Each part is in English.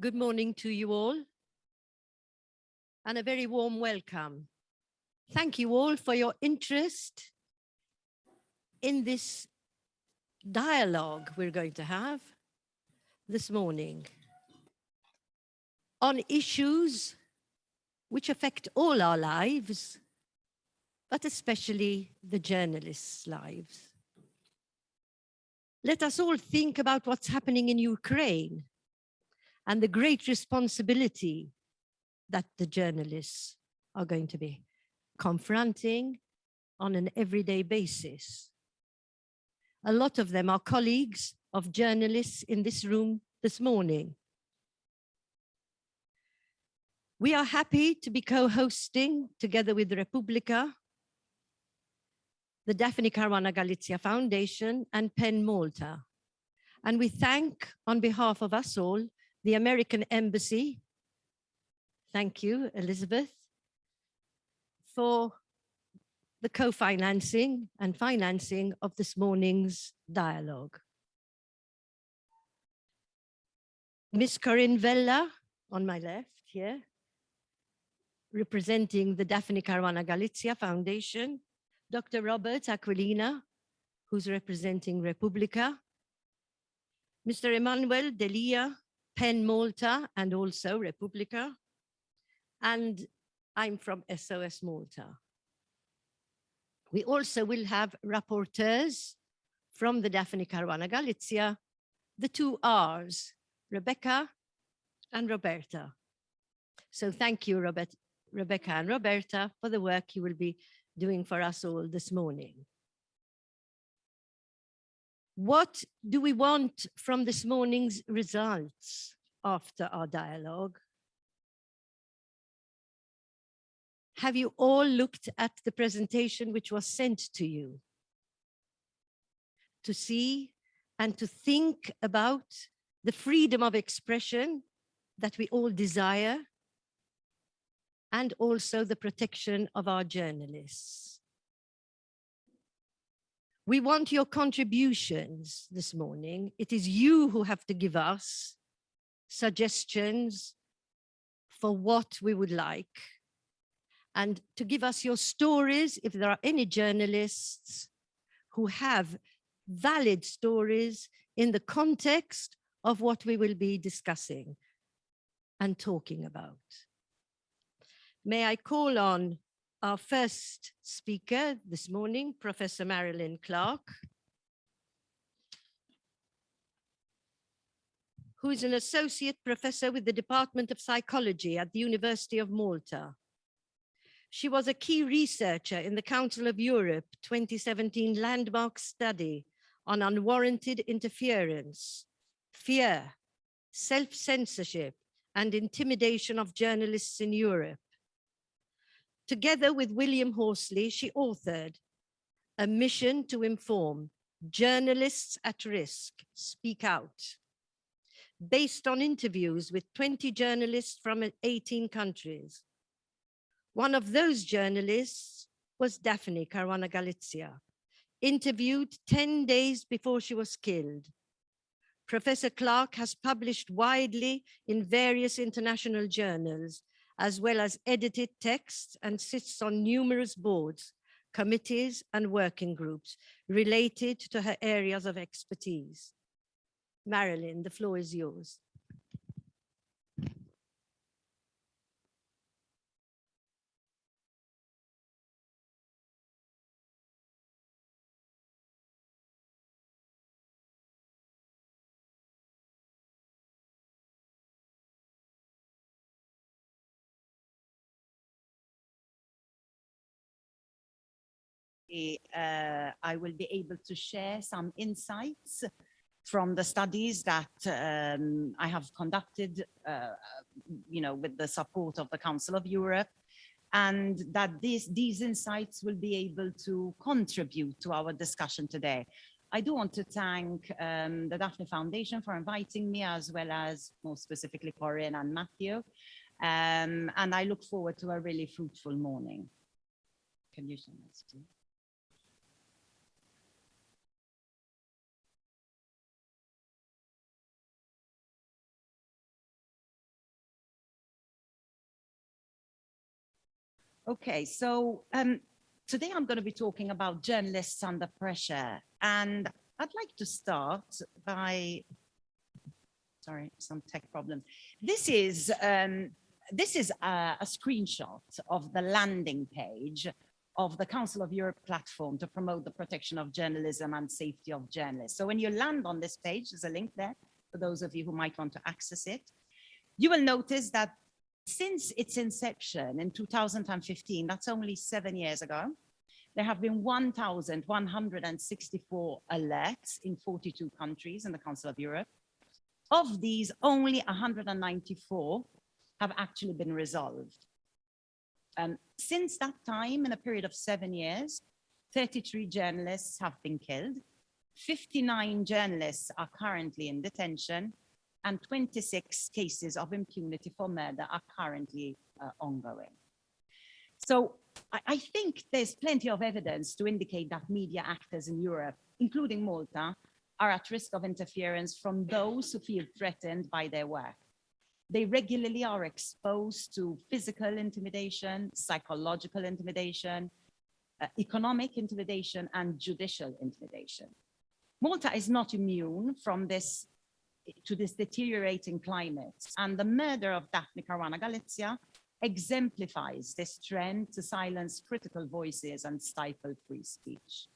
Good morning to you all, and a very warm welcome. Thank you all for your interest in this dialogue we're going to have this morning on issues which affect all our lives, but especially the journalists' lives. Let us all think about what's happening in Ukraine and the great responsibility that the journalists are going to be confronting on an everyday basis. A lot of them are colleagues of journalists in this room this morning. We are happy to be co-hosting, together with Republica, the Daphne Caruana Galizia Foundation and PEN Malta. And we thank, on behalf of us all, the American Embassy, thank you, Elizabeth, for the co-financing and financing of this morning's dialogue. Ms. Corinne Vella, on my left here, representing the Daphne Caruana Galizia Foundation, Dr. Robert Aquilina, who's representing Republica, Mr. Emanuel Delia, PEN Malta, and also Republica, and I'm from SOS Malta. We also will have rapporteurs from the Daphne Caruana Galizia, the two R's, Rebecca and Roberta. So thank you, Rebecca and Roberta, for the work you will be doing for us all this morning. What do we want from this morning's results after our dialogue? Have you all looked at the presentation which was sent to you to see and to think about the freedom of expression that we all desire, and also the protection of our journalists? We want your contributions this morning. It is you who have to give us suggestions for what we would like, and to give us your stories if there are any journalists who have valid stories in the context of what we will be discussing and talking about. May I call on our first speaker this morning, Professor Marilyn Clarke, who is an associate professor with the Department of Psychology at the University of Malta. She was a key researcher in the Council of Europe 2017 landmark study on unwarranted interference, fear, self-censorship, and intimidation of journalists in Europe. Together with William Horsley, she authored A Mission to Inform: Journalists at Risk Speak Out, based on interviews with 20 journalists from 18 countries. One of those journalists was Daphne Caruana Galizia, interviewed 10 days before she was killed. Professor Clarke has published widely in various international journals, as well as edited texts, and sits on numerous boards, committees, and working groups related to her areas of expertise. Marilyn, the floor is yours. I will be able to share some insights from the studies that I have conducted, with the support of the Council of Europe, and that these insights will be able to contribute to our discussion today. I do want to thank the Daphne Foundation for inviting me, as well as more specifically Corinne and Matthew, and I look forward to a really fruitful morning. Can you show this too? Okay, so today I'm going to be talking about journalists under pressure, and I'd like to start by, sorry, some tech problem. This is a screenshot of the landing page of the Council of Europe platform to promote the protection of journalism and safety of journalists. So when you land on this page, there's a link there for those of you who might want to access it. You will notice that since its inception in 2015, that's only 7 years ago, there have been 1,164 alerts in 42 countries in the Council of Europe. Of these, only 194 have actually been resolved. Since that time, in a period of 7 years, 33 journalists have been killed, 59 journalists are currently in detention, and 26 cases of impunity for murder are currently ongoing. So I think there's plenty of evidence to indicate that media actors in Europe, including Malta, are at risk of interference from those who feel threatened by their work. They regularly are exposed to physical intimidation, psychological intimidation, economic intimidation, and judicial intimidation. Malta is not immune from this deteriorating climate, and the murder of Daphne Caruana Galizia exemplifies this trend to silence critical voices and stifle free speech.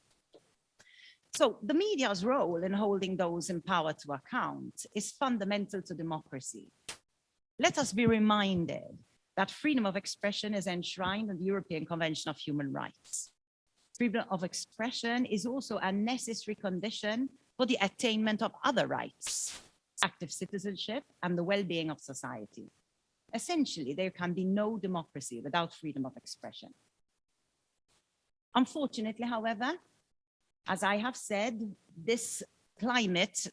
So the media's role in holding those in power to account is fundamental to democracy. Let us be reminded that freedom of expression is enshrined in the European Convention of Human Rights. Freedom of expression is also a necessary condition for the attainment of other rights, active citizenship, and the well-being of society. Essentially, there can be no democracy without freedom of expression. Unfortunately, however, as I have said, this climate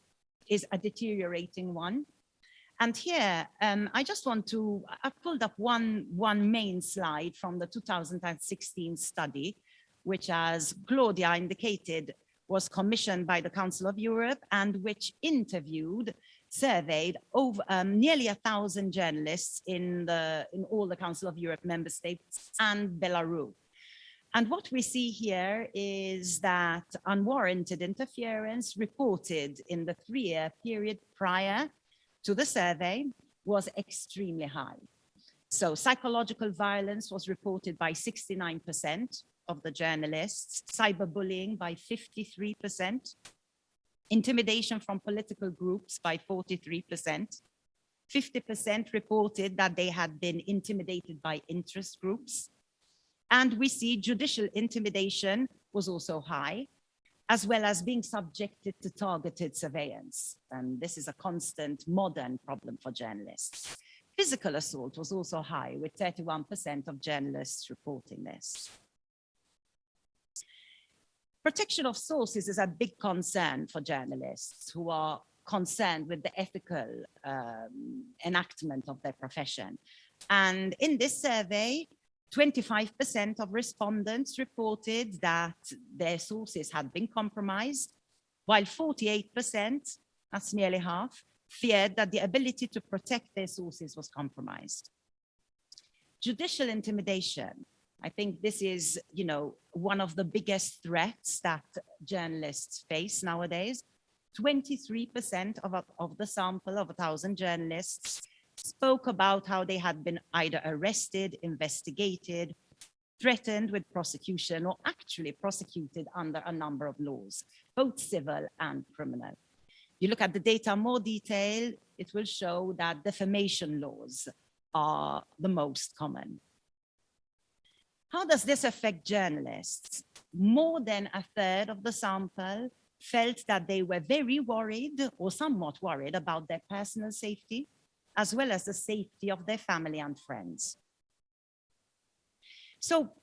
is a deteriorating one. And here, I just want to, I've pulled up one main slide from the 2016 study, which, as Claudia indicated, was commissioned by the Council of Europe and which surveyed over nearly 1,000 journalists in all the Council of Europe member states and Belarus. And what we see here is that unwarranted interference reported in the 3-year period prior to the survey was extremely high. So psychological violence was reported by 69% of the journalists, cyberbullying by 53%, intimidation from political groups by 43%, 50% reported that they had been intimidated by interest groups. And we see judicial intimidation was also high, as well as being subjected to targeted surveillance. And this is a constant modern problem for journalists. Physical assault was also high, with 31% of journalists reporting this. Protection of sources is a big concern for journalists who are concerned with the ethical enactment of their profession. And in this survey, 25% of respondents reported that their sources had been compromised, while 48%, that's nearly half, feared that the ability to protect their sources was compromised. Judicial intimidation. I think this is, one of the biggest threats that journalists face nowadays. 23% of the sample of 1,000 journalists spoke about how they had been either arrested, investigated, threatened with prosecution, or actually prosecuted under a number of laws, both civil and criminal. You look at the data in more detail, it will show that defamation laws are the most common. How does this affect journalists? More than a third of the sample felt that they were very worried or somewhat worried about their personal safety, as well as the safety of their family and friends. So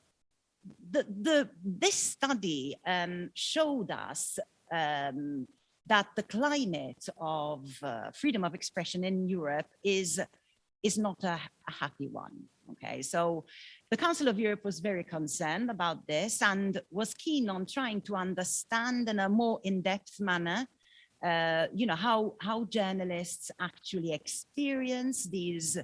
this study showed us that the climate of freedom of expression in Europe is not a happy one. Okay, so the Council of Europe was very concerned about this and was keen on trying to understand in a more in-depth manner, how journalists actually experience these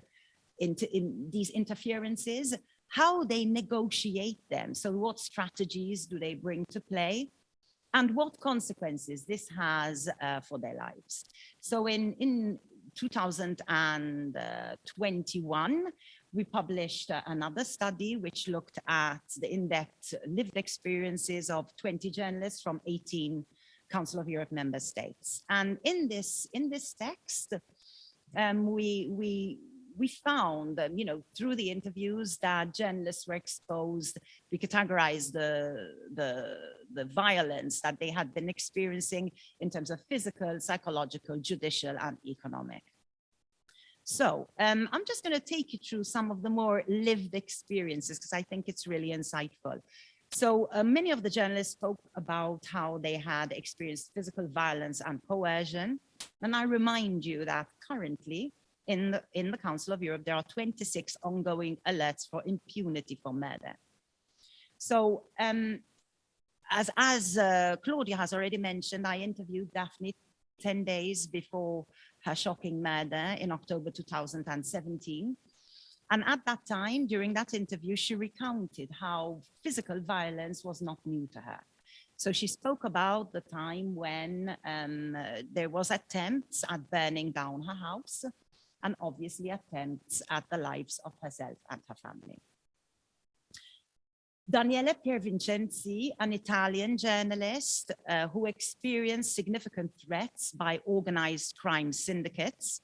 interferences, how they negotiate them. So what strategies do they bring to play? And what consequences this has for their lives. So in 2021, we published another study which looked at the in-depth lived experiences of 20 journalists from 18 Council of Europe member states. And in this text, we found that, through the interviews, that journalists were exposed. We categorized the violence that they had been experiencing in terms of physical, psychological, judicial, and economic. So I'm just going to take you through some of the more lived experiences because I think it's really insightful. So many of the journalists spoke about how they had experienced physical violence and coercion. And I remind you that currently in the Council of Europe, there are 26 ongoing alerts for impunity for murder. So as Claudia has already mentioned, I interviewed Daphne 10 days before her shocking murder in October 2017. And at that time, during that interview, she recounted how physical violence was not new to her. So she spoke about the time when there was attempts at burning down her house and obviously attempts at the lives of herself and her family. Daniele Piervincenzi, an Italian journalist who experienced significant threats by organized crime syndicates.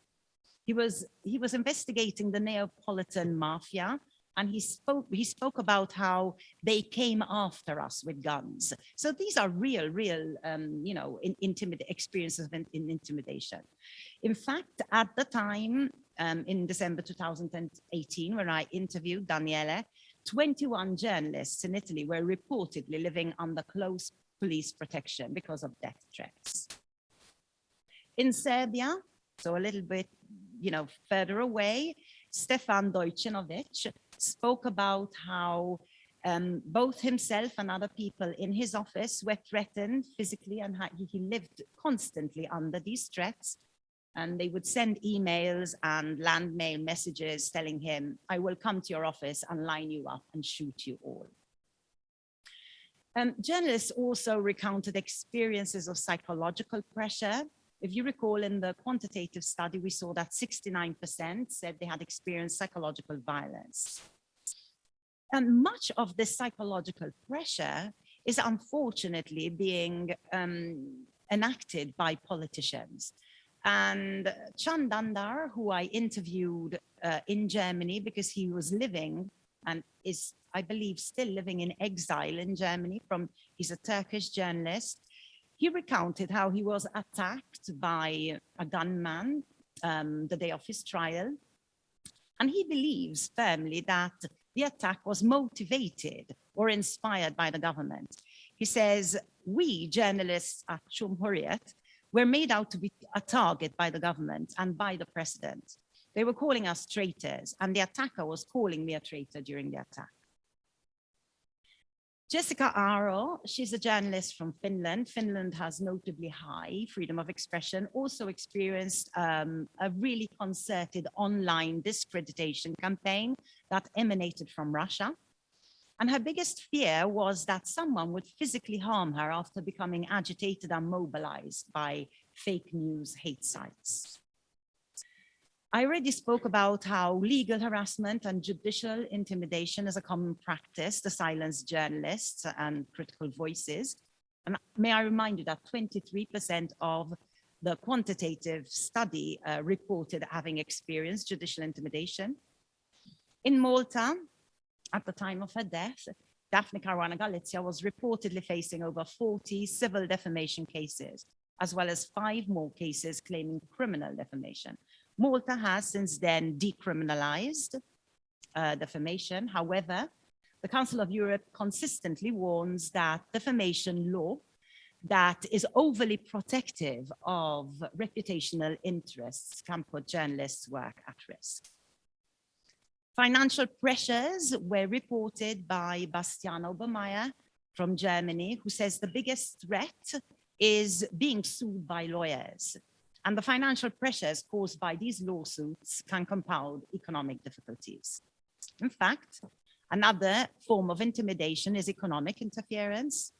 He was investigating the Neapolitan mafia, and he spoke about how they came after us with guns. So these are real, experiences of intimidation. In fact, at the time, in December 2018, when I interviewed Daniele, 21 journalists in Italy were reportedly living under close police protection because of death threats. In Serbia, so a little bit, further away, Stefan Dojcinovic spoke about how both himself and other people in his office were threatened physically, and how he lived constantly under these threats. And they would send emails and land mail messages telling him, I will come to your office and line you up and shoot you all. Journalists also recounted experiences of psychological pressure. If you recall, in the quantitative study, we saw that 69% said they had experienced psychological violence. And much of this psychological pressure is unfortunately being enacted by politicians. And Can Dündar, who I interviewed in Germany because he was living and is, I believe, still living in exile in Germany he's a Turkish journalist. He recounted how he was attacked by a gunman the day of his trial. And he believes firmly that the attack was motivated or inspired by the government. He says, we journalists at Cumhuriyet were made out to be a target by the government and by the president. They were calling us traitors, and the attacker was calling me a traitor during the attack. Jessica Aro, she's a journalist from Finland. Finland has notably high freedom of expression, also experienced a really concerted online discreditation campaign that emanated from Russia. And her biggest fear was that someone would physically harm her after becoming agitated and mobilized by fake news hate sites. I already spoke about how legal harassment and judicial intimidation is a common practice to silence journalists and critical voices. And may I remind you that 23% of the quantitative study reported having experienced judicial intimidation. In Malta, at the time of her death, Daphne Caruana Galizia was reportedly facing over 40 civil defamation cases, as well as 5 more cases claiming criminal defamation. Malta has since then decriminalized defamation. However, the Council of Europe consistently warns that defamation law that is overly protective of reputational interests can put journalists' work at risk. Financial pressures were reported by Bastian Obermeier from Germany, who says the biggest threat is being sued by lawyers. And the financial pressures caused by these lawsuits can compound economic difficulties. In fact, Another form of intimidation is economic interference.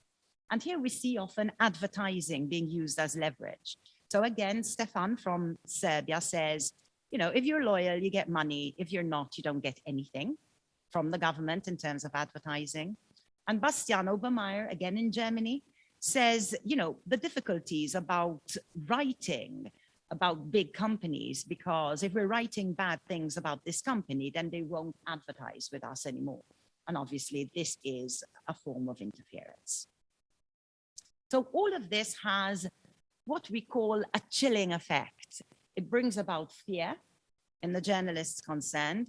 And here we see often advertising being used as leverage. So again, Stefan from Serbia says, you know, if you're loyal, you get money. If you're not, you don't get anything from the government in terms of advertising. And Bastian Obermeier, again in Germany, says, you know, the difficulties about writing about big companies, because if we're writing bad things about this company, then they won't advertise with us anymore. And obviously this is a form of interference. So all of this has what we call a chilling effect. It brings about fear in the journalists concerned.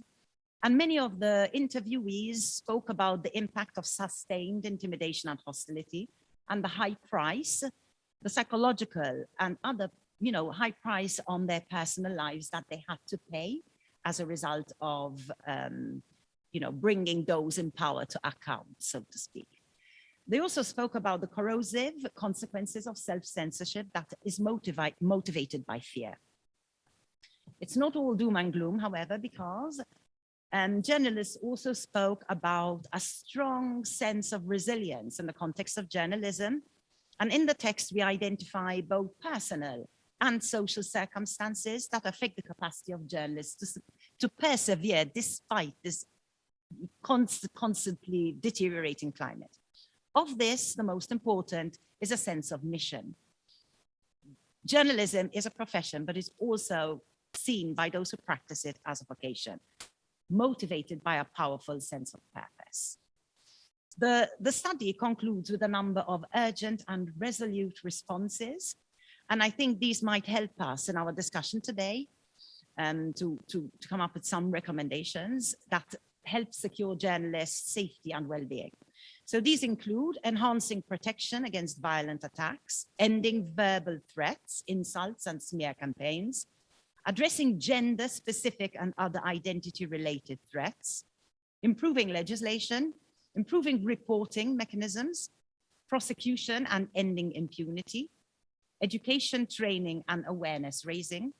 And many of the interviewees spoke about the impact of sustained intimidation and hostility and the high price, the psychological and other, you know, high price on their personal lives that they had to pay as a result of, you know, bringing those in power to account, so to speak. They also spoke about the corrosive consequences of self-censorship that is motivated by fear. It's not all doom and gloom, however, because journalists also spoke about a strong sense of resilience in the context of journalism. And in the text, we identify both personal and social circumstances that affect the capacity of journalists to persevere despite this constantly deteriorating climate. Of this, the most important is a sense of mission. Journalism is a profession, but it's also seen by those who practice it as a vocation, motivated by a powerful sense of purpose. The study concludes with a number of urgent and resolute responses. And I think these might help us in our discussion today to come up with some recommendations that help secure journalists' safety and well-being. So these include enhancing protection against violent attacks, ending verbal threats, insults, and smear campaigns, addressing gender-specific and other identity-related threats, improving legislation, improving reporting mechanisms, prosecution and ending impunity, education, training, and awareness raising,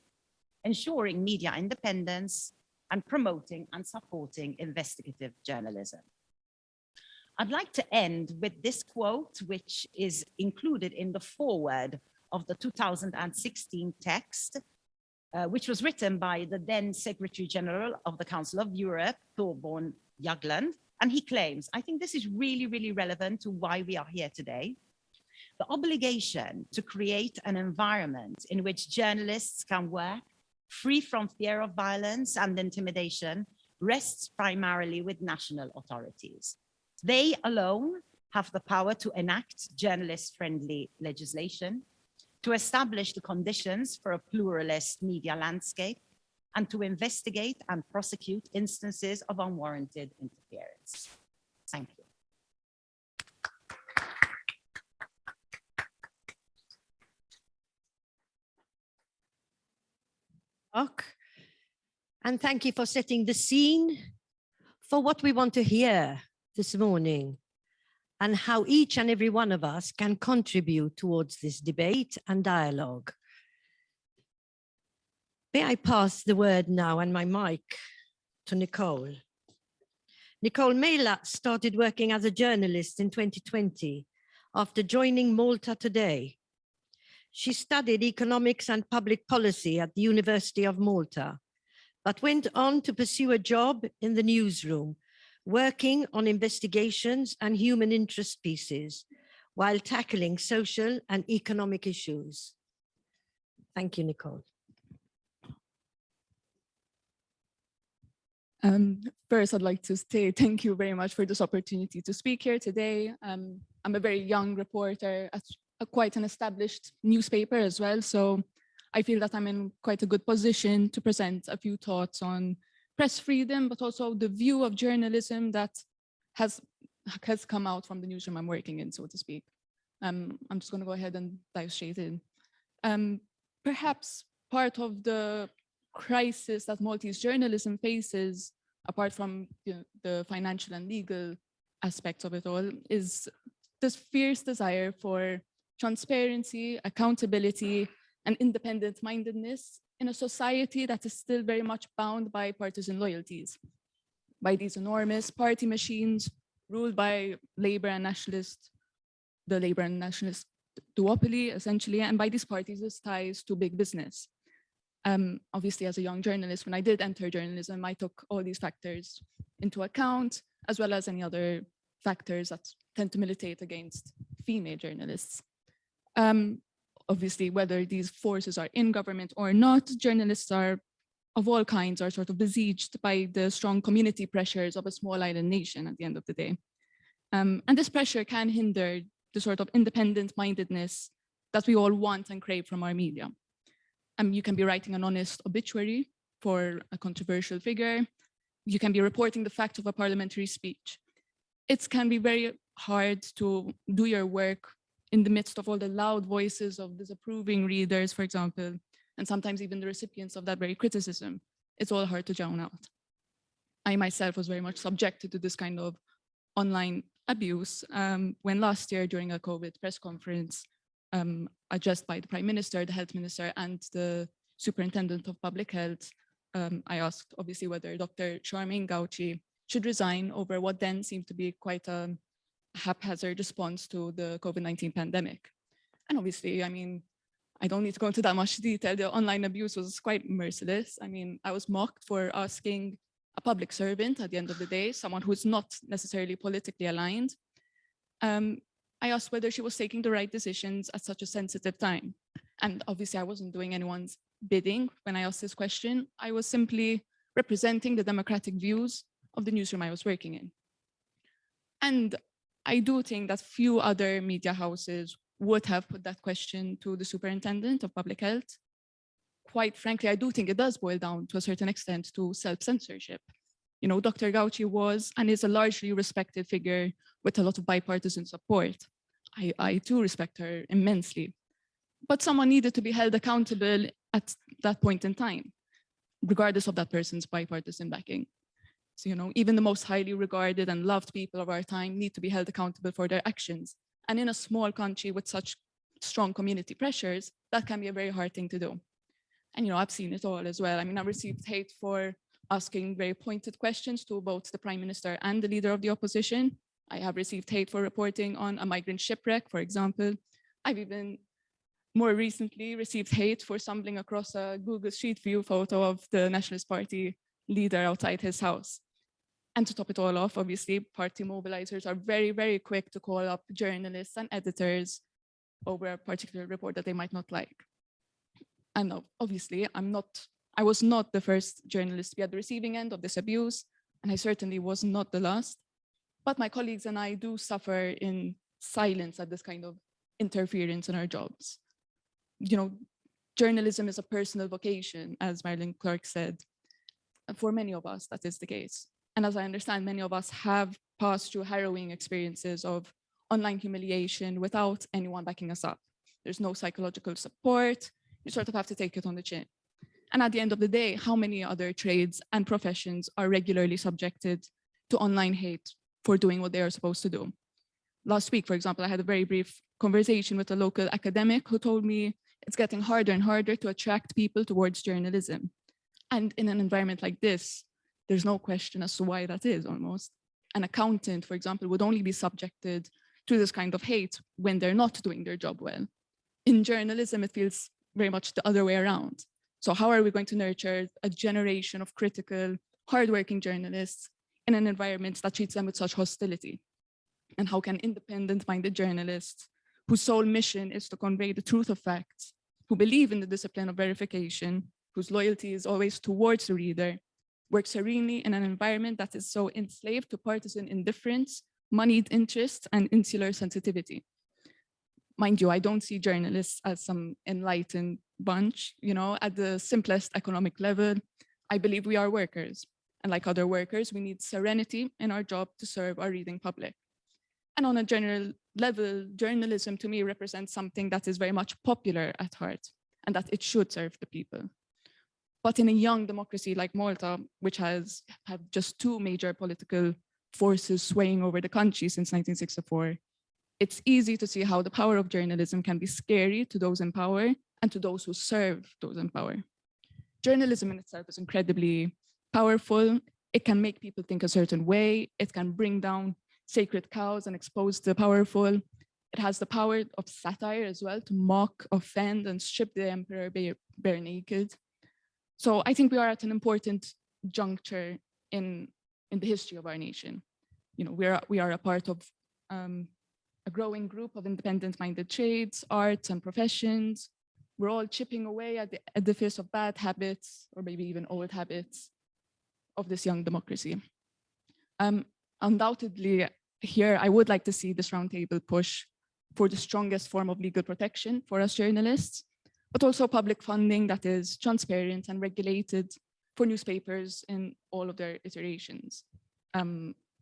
ensuring media independence, and promoting and supporting investigative journalism. I'd like to end with this quote, which is included in the foreword of the 2016 text, which was written by the then Secretary General of the Council of Europe, Thorbjørn Jagland. And he claims, I think this is really, really relevant to why we are here today. The obligation to create an environment in which journalists can work free from fear of violence and intimidation rests primarily with national authorities. They alone have the power to enact journalist-friendly legislation, to establish the conditions for a pluralist media landscape, and to investigate and prosecute instances of unwarranted interference. Thank you. And thank you for setting the scene for what we want to hear this morning and how each and every one of us can contribute towards this debate and dialogue. May I pass the word now and my mic to Nicole. Nicole Mela started working as a journalist in 2020 after joining Malta Today. She studied economics and public policy at the University of Malta, but went on to pursue a job in the newsroom, working on investigations and human interest pieces while tackling social and economic issues. Thank you, Nicole. First, I'd like to say thank you very much for this opportunity to speak here today. I'm a very young reporter at quite an established newspaper as well, so I feel that I'm in quite a good position to present a few thoughts on press freedom, but also the view of journalism that has come out from the newsroom I'm working in, so to speak. I'm just going to go ahead and dive straight in. Perhaps part of the crisis that Maltese journalism faces, apart from the financial and legal aspects of it all, is this fierce desire for transparency, accountability, and independent-mindedness in a society that is still very much bound by partisan loyalties. by these enormous party machines ruled by labor and nationalist, the labor and nationalist duopoly, essentially, and by these parties' ties to big business. Obviously, as a young journalist, when I did enter journalism, I took all these factors into account, as well as any other factors that tend to militate against female journalists. Obviously, whether these forces are in government or not, journalists are of all kinds are sort of besieged by the strong community pressures of a small island nation at the end of the day. And this pressure can hinder the sort of independent-mindedness that we all want and crave from our media. You can be writing an honest obituary for a controversial figure. You can be reporting the fact of a parliamentary speech. It can be very hard to do your work in the midst of all the loud voices of disapproving readers, for example, and sometimes even the recipients of that very criticism. It's all hard to drown out. I myself was very much subjected to this kind of online abuse when last year during a COVID press conference addressed by the Prime Minister, the Health Minister, and the Superintendent of Public Health, I asked obviously whether Dr. Charmaine Gauci should resign over what then seemed to be quite a haphazard response to the COVID-19 pandemic. And obviously, I mean, I don't need to go into that much detail. The online abuse was quite merciless. I mean, I was mocked for asking a public servant at the end of the day, someone who's not necessarily politically aligned. I asked whether she was taking the right decisions at such a sensitive time. And obviously I wasn't doing anyone's bidding when I asked this question. I was simply representing the democratic views of the newsroom I was working in. And I do think that few other media houses would have put that question to the Superintendent of Public Health. Quite frankly, I do think it does boil down to a certain extent to self-censorship. You know, Dr. Gauci was and is a largely respected figure with a lot of bipartisan support. I too respect her immensely. But someone needed to be held accountable at that point in time, regardless of that person's bipartisan backing. So, you know, even the most highly regarded and loved people of our time need to be held accountable for their actions. And in a small country with such strong community pressures, that can be a very hard thing to do. And, you know, I've seen it all as well. I mean, I received hate for asking very pointed questions to both the Prime Minister and the leader of the opposition. I have received hate for reporting on a migrant shipwreck, for example. I've even more recently received hate for stumbling across a Google Street View photo of the Nationalist Party leader outside his house. And to top it all off, obviously, party mobilizers are very, very quick to call up journalists and editors over a particular report that they might not like. And obviously, I was not the first journalist to be at the receiving end of this abuse, and I certainly was not the last. But my colleagues and I do suffer in silence at this kind of interference in our jobs. You know, journalism is a personal vocation, as Marilyn Clarke said. For many of us, that is the case. And as I understand, many of us have passed through harrowing experiences of online humiliation without anyone backing us up. There's no psychological support. You sort of have to take it on the chin. And at the end of the day, how many other trades and professions are regularly subjected to online hate for doing what they are supposed to do? Last week, for example, I had a very brief conversation with a local academic who told me it's getting harder and harder to attract people towards journalism. And in an environment like this, there's no question as to why that is almost. An accountant, for example, would only be subjected to this kind of hate when they're not doing their job well. In journalism, it feels very much the other way around. So how are we going to nurture a generation of critical, hardworking journalists in an environment that treats them with such hostility? And how can independent-minded journalists, whose sole mission is to convey the truth of facts, who believe in the discipline of verification, whose loyalty is always towards the reader, work serenely in an environment that is so enslaved to partisan indifference, moneyed interests, and insular sensitivity? Mind you, I don't see journalists as some enlightened bunch. You know, at the simplest economic level, I believe we are workers. And like other workers, we need serenity in our job to serve our reading public. And on a general level, journalism to me represents something that is very much popular at heart and that it should serve the people. But in a young democracy like Malta, which has had just two major political forces swaying over the country since 1964, it's easy to see how the power of journalism can be scary to those in power and to those who serve those in power. Journalism in itself is incredibly powerful. It can make people think a certain way. It can bring down sacred cows and expose the powerful. It has the power of satire as well, to mock, offend, and strip the emperor bare naked. So I think we are at an important juncture in the history of our nation. You know, we are a part of a growing group of independent-minded trades, arts, and professions. We're all chipping away at the edifice of bad habits, or maybe even old habits, of this young democracy. Undoubtedly, here, I would like to see this roundtable push for the strongest form of legal protection for us journalists, but also public funding that is transparent and regulated for newspapers in all of their iterations.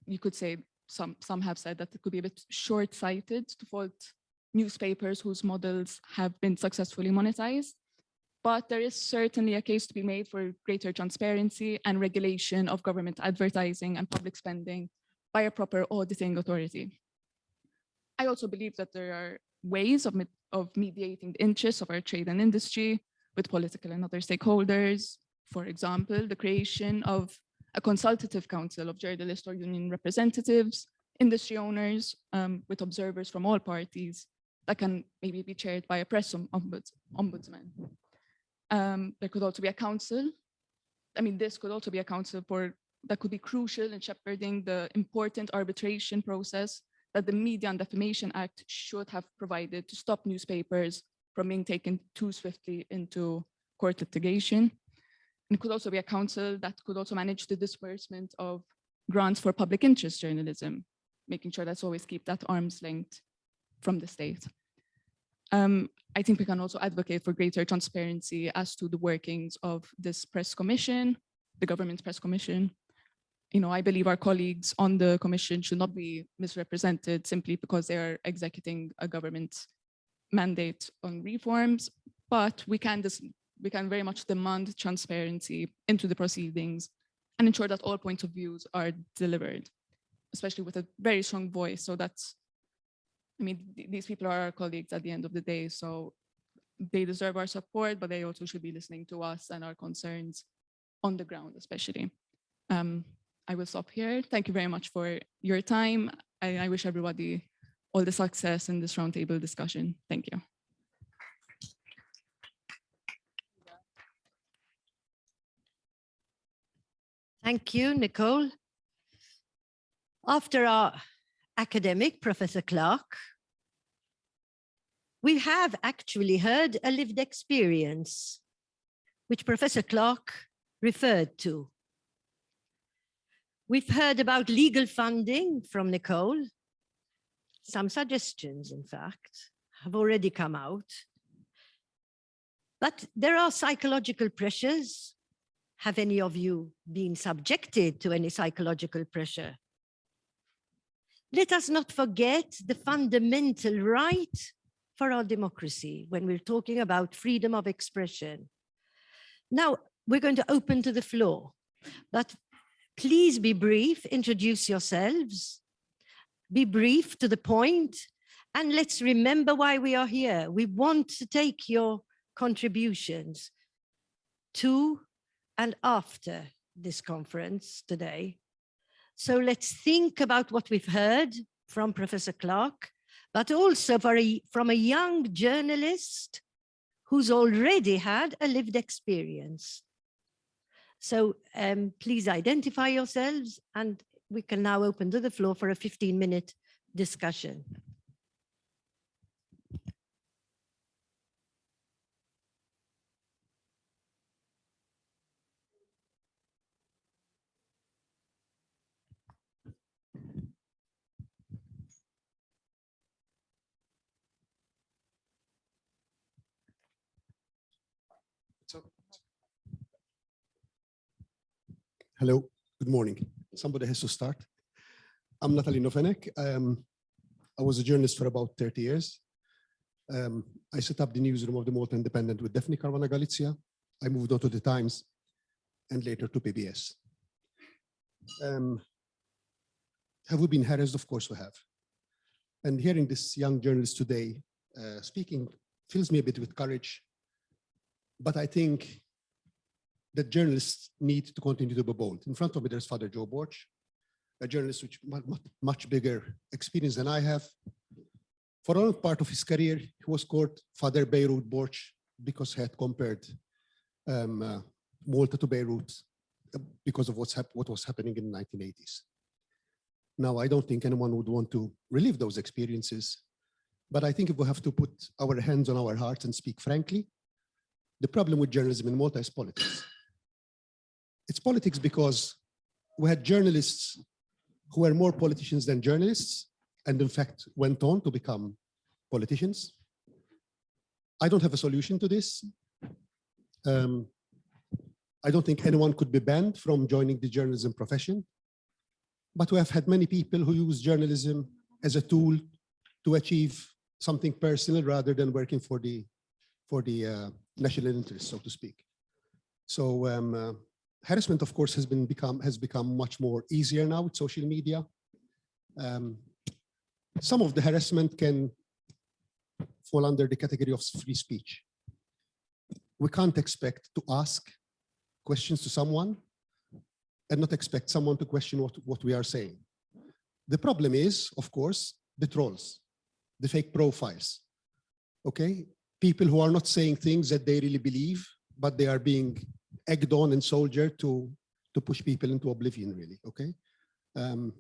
You could say, some have said that it could be a bit short-sighted to fault newspapers whose models have been successfully monetized, but there is certainly a case to be made for greater transparency and regulation of government advertising and public spending by a proper auditing authority. I also believe that there are ways of mediating the interests of our trade and industry with political and other stakeholders. For example, the creation of a consultative council of journalists or union representatives, industry owners, with observers from all parties that can maybe be chaired by a press ombudsman. There could also be a council. I mean, this could also be a council that could be crucial in shepherding the important arbitration process that the Media and Defamation Act should have provided to stop newspapers from being taken too swiftly into court litigation. And it could also be a council that could also manage the disbursement of grants for public interest journalism, making sure that's always keep that arm's length from the state. I think we can also advocate for greater transparency as to the workings of this press commission, the government's press commission. You know, I believe our colleagues on the commission should not be misrepresented simply because they are executing a government mandate on reforms, but we can very much demand transparency into the proceedings and ensure that all points of views are delivered, especially with a very strong voice. So that's, I mean, these people are our colleagues at the end of the day, so they deserve our support, but they also should be listening to us and our concerns on the ground, especially. I will stop here. Thank you very much for your time. I wish everybody all the success in this roundtable discussion. Thank you. Thank you, Nicole. After our academic, Professor Clarke, we have actually heard a lived experience, which Professor Clarke referred to. We've heard about legal funding from Nicole. Some suggestions, in fact, have already come out. But there are psychological pressures. Have any of you been subjected to any psychological pressure? Let us not forget the fundamental right for our democracy when we're talking about freedom of expression. Now, we're going to open to the floor, but please be brief, introduce yourselves, be brief to the point, and let's remember why we are here. We want to take your contributions to and after this conference today. So let's think about what we've heard from Professor Clarke, but also from a young journalist who's already had a lived experience. So please identify yourselves, and we can now open to the floor for a 15-minute discussion. Hello, good morning. Somebody has to start. I'm Natalie Nofenek. I was a journalist for about 30 years. I set up the newsroom of the Malta Independent with Daphne Caruana Galizia. I moved on to the Times and later to PBS. Have we been harassed? Of course we have. And hearing this young journalist today speaking fills me a bit with courage. But I think that journalists need to continue to be bold. In front of me, there's Father Joe Borch, a journalist with much bigger experience than I have. For a long part of his career, he was called Father Beirut Borch because he had compared Malta to Beirut because of what was happening in the 1980s. Now, I don't think anyone would want to relive those experiences, but I think if we have to put our hands on our hearts and speak frankly, the problem with journalism in Malta is politics. It's politics because we had journalists who were more politicians than journalists, and in fact went on to become politicians. I don't have a solution to this. I don't think anyone could be banned from joining the journalism profession, but we have had many people who use journalism as a tool to achieve something personal rather than working for the national interest, so to speak. So harassment, of course, has become much more easier now with social media. Some of the harassment can fall under the category of free speech. We can't expect to ask questions to someone and not expect someone to question what we are saying. The problem is, of course, the trolls, the fake profiles, okay? People who are not saying things that they really believe, but they are being egged on and soldiered to push people into oblivion, really, okay? I'm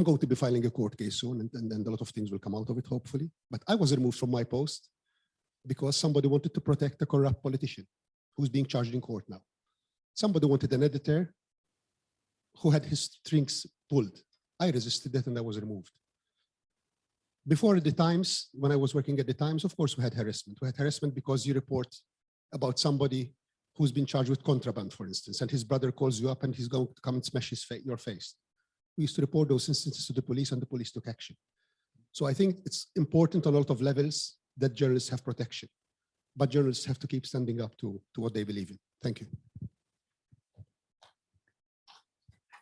going to be filing a court case soon, and a lot of things will come out of it, hopefully. But I was removed from my post because somebody wanted to protect a corrupt politician who's being charged in court now. Somebody wanted an editor who had his strings pulled. I resisted that and I was removed. Before the Times, when I was working at the Times, of course, we had harassment. We had harassment because you report about somebody who's been charged with contraband, for instance, and his brother calls you up and he's going to come and smash your face. We used to report those instances to the police and the police took action. So I think it's important on a lot of levels that journalists have protection, but journalists have to keep standing up to what they believe in. Thank you.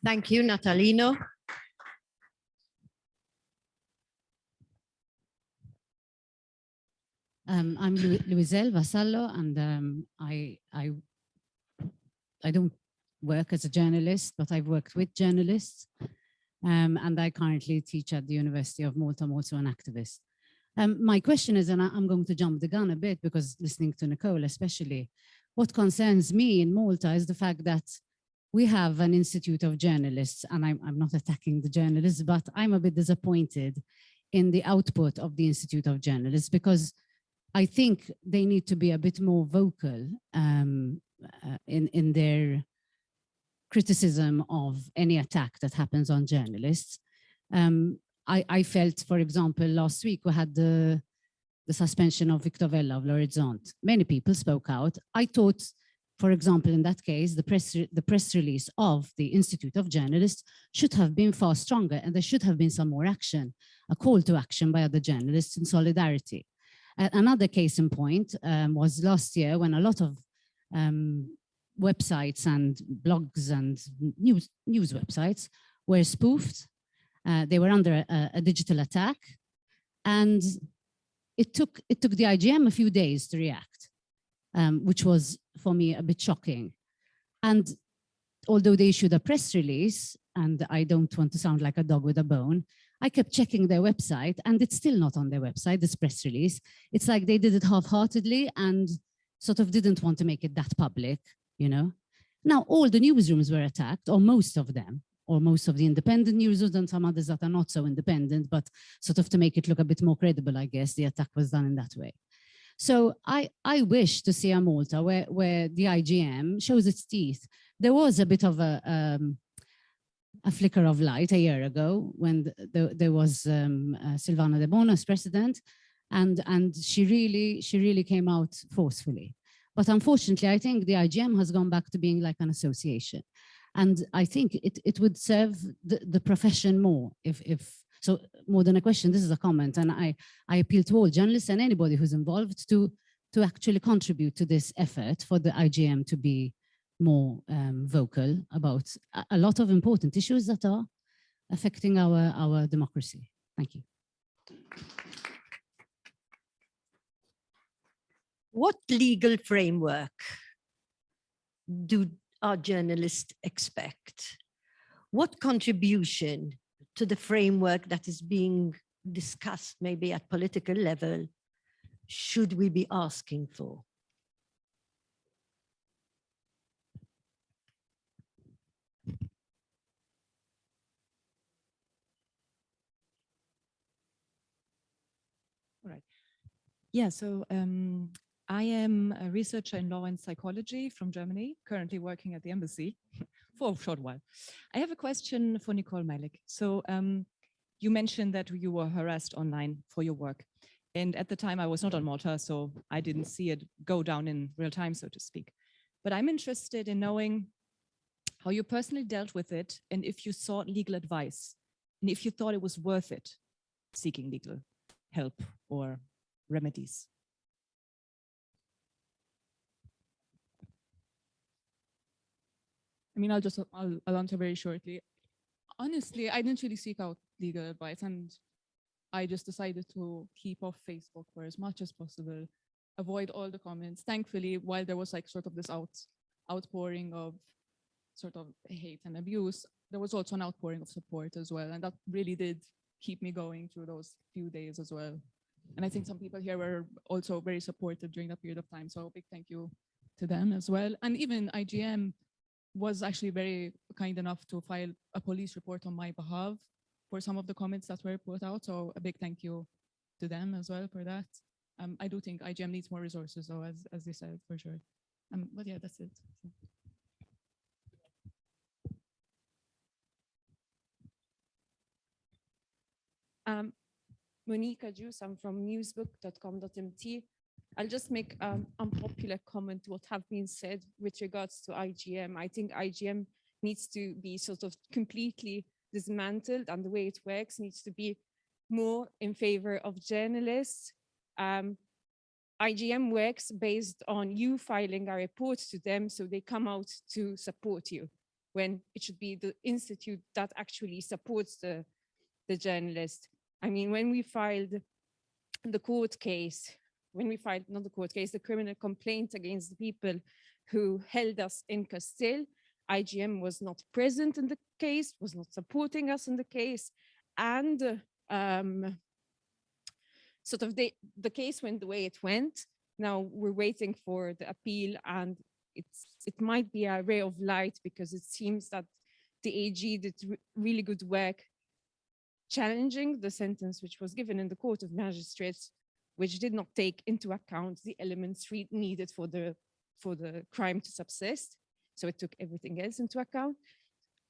Thank you, Natalino. I'm Luiselle Vassallo, and I don't work as a journalist, but I've worked with journalists, and I currently teach at the University of Malta. I'm also an activist. My question is, and I'm going to jump the gun a bit because listening to Nicole especially, what concerns me in Malta is the fact that we have an institute of journalists, and I'm not attacking the journalists, but I'm a bit disappointed in the output of the Institute of Journalists because I think they need to be a bit more vocal in their criticism of any attack that happens on journalists. I felt, for example, last week we had the suspension of Victor Vella of L'Orizzonte. Many people spoke out. I thought, for example, in that case, the press release of the Institute of Journalists should have been far stronger, and there should have been some more action, a call to action by other journalists in solidarity. Another case in point was last year when a lot of websites and blogs and news websites were spoofed. They were under a digital attack, and it took the IGM a few days to react, which was for me a bit shocking. And although they issued a press release, and I don't want to sound like a dog with a bone, I kept checking their website and it's still not on their website, this press release. It's like they did it half-heartedly and sort of didn't want to make it that public, you know. Now, all the newsrooms were attacked, or most of them, or most of the independent newsrooms and some others that are not so independent, but sort of to make it look a bit more credible, I guess, the attack was done in that way. So I wish to see a Malta where the IGM shows its teeth. There was a bit of a flicker of light a year ago when there was Silvana De Bono as president, and she really came out forcefully. But unfortunately, I think the IGM has gone back to being like an association. And I think it would serve the profession more so more than a question, this is a comment, and I appeal to all journalists and anybody who's involved to actually contribute to this effort for the IGM to be more vocal about a lot of important issues that are affecting our democracy. Thank you. What legal framework do our journalists expect? What contribution to the framework that is being discussed, maybe at political level, should we be asking for? Right. Yeah, so I am a researcher in law and psychology from Germany, currently working at the embassy for a short while. I have a question for Nicole Mela. So you mentioned that you were harassed online for your work. And at the time I was not on Malta, so I didn't see it go down in real time, so to speak. But I'm interested in knowing how you personally dealt with it and if you sought legal advice and if you thought it was worth it seeking legal help or remedies. I mean, I'll answer very shortly. Honestly, I didn't really seek out legal advice, and I just decided to keep off Facebook for as much as possible, avoid all the comments. Thankfully, while there was like sort of this outpouring of sort of hate and abuse, there was also an outpouring of support as well, and that really did keep me going through those few days as well. And I think some people here were also very supportive during that period of time, so a big thank you to them as well. And even IGM was actually very kind enough to file a police report on my behalf for some of the comments that were put out. So a big thank you to them as well for that. I do think IGM needs more resources, though, as they said, for sure. But yeah, that's it. Monica Juice, I'm from newsbook.com.mt. I'll just make an unpopular comment to what have been said with regards to IGM. I think IGM needs to be sort of completely dismantled, and the way it works needs to be more in favor of journalists. IGM works based on you filing a report to them, so they come out to support you, when it should be the institute that actually supports the journalist. I mean, when we filed the court case, the criminal complaint against the people who held us in Castile, IGM was not present in the case, was not supporting us in the case, and sort of the case went the way it went. Now we're waiting for the appeal, and it might be a ray of light, because it seems that the AG did really good work challenging the sentence which was given in the Court of Magistrates, which did not take into account the elements needed for the crime to subsist. So it took everything else into account.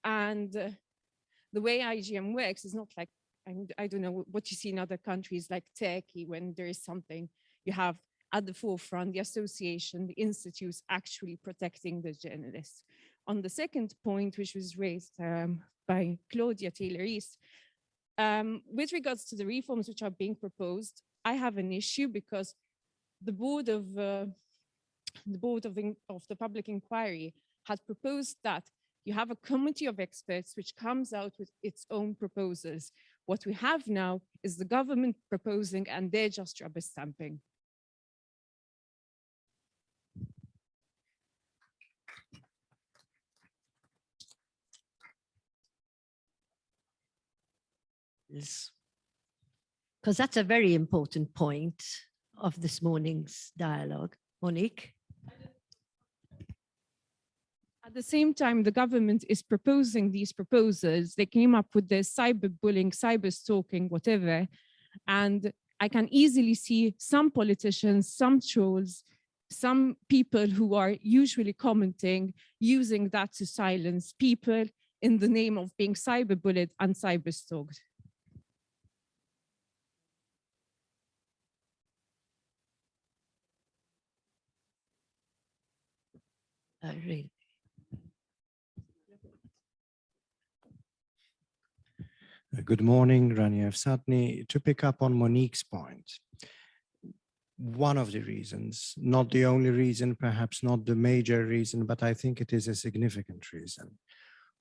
And the way IGM works is not like, I don't know what you see in other countries like Turkey, when there is something, you have at the forefront the association, the institutes actually protecting the journalists. On the second point, which was raised by Claudia Taylor-East, with regards to the reforms which are being proposed, I have an issue, because the board of the public inquiry had proposed that you have a committee of experts which comes out with its own proposals. What we have now is the government proposing, and they're just rubber stamping. Because that's a very important point of this morning's dialogue. Monique? At the same time, the government is proposing these proposals. They came up with this cyberbullying, cyber stalking, whatever. And I can easily see some politicians, some trolls, some people who are usually commenting, using that to silence people in the name of being cyberbullied and cyber stalked. Really. Good morning, Rania Satni. To pick up on Monique's point, one of the reasons, not the only reason, perhaps not the major reason, but I think it is a significant reason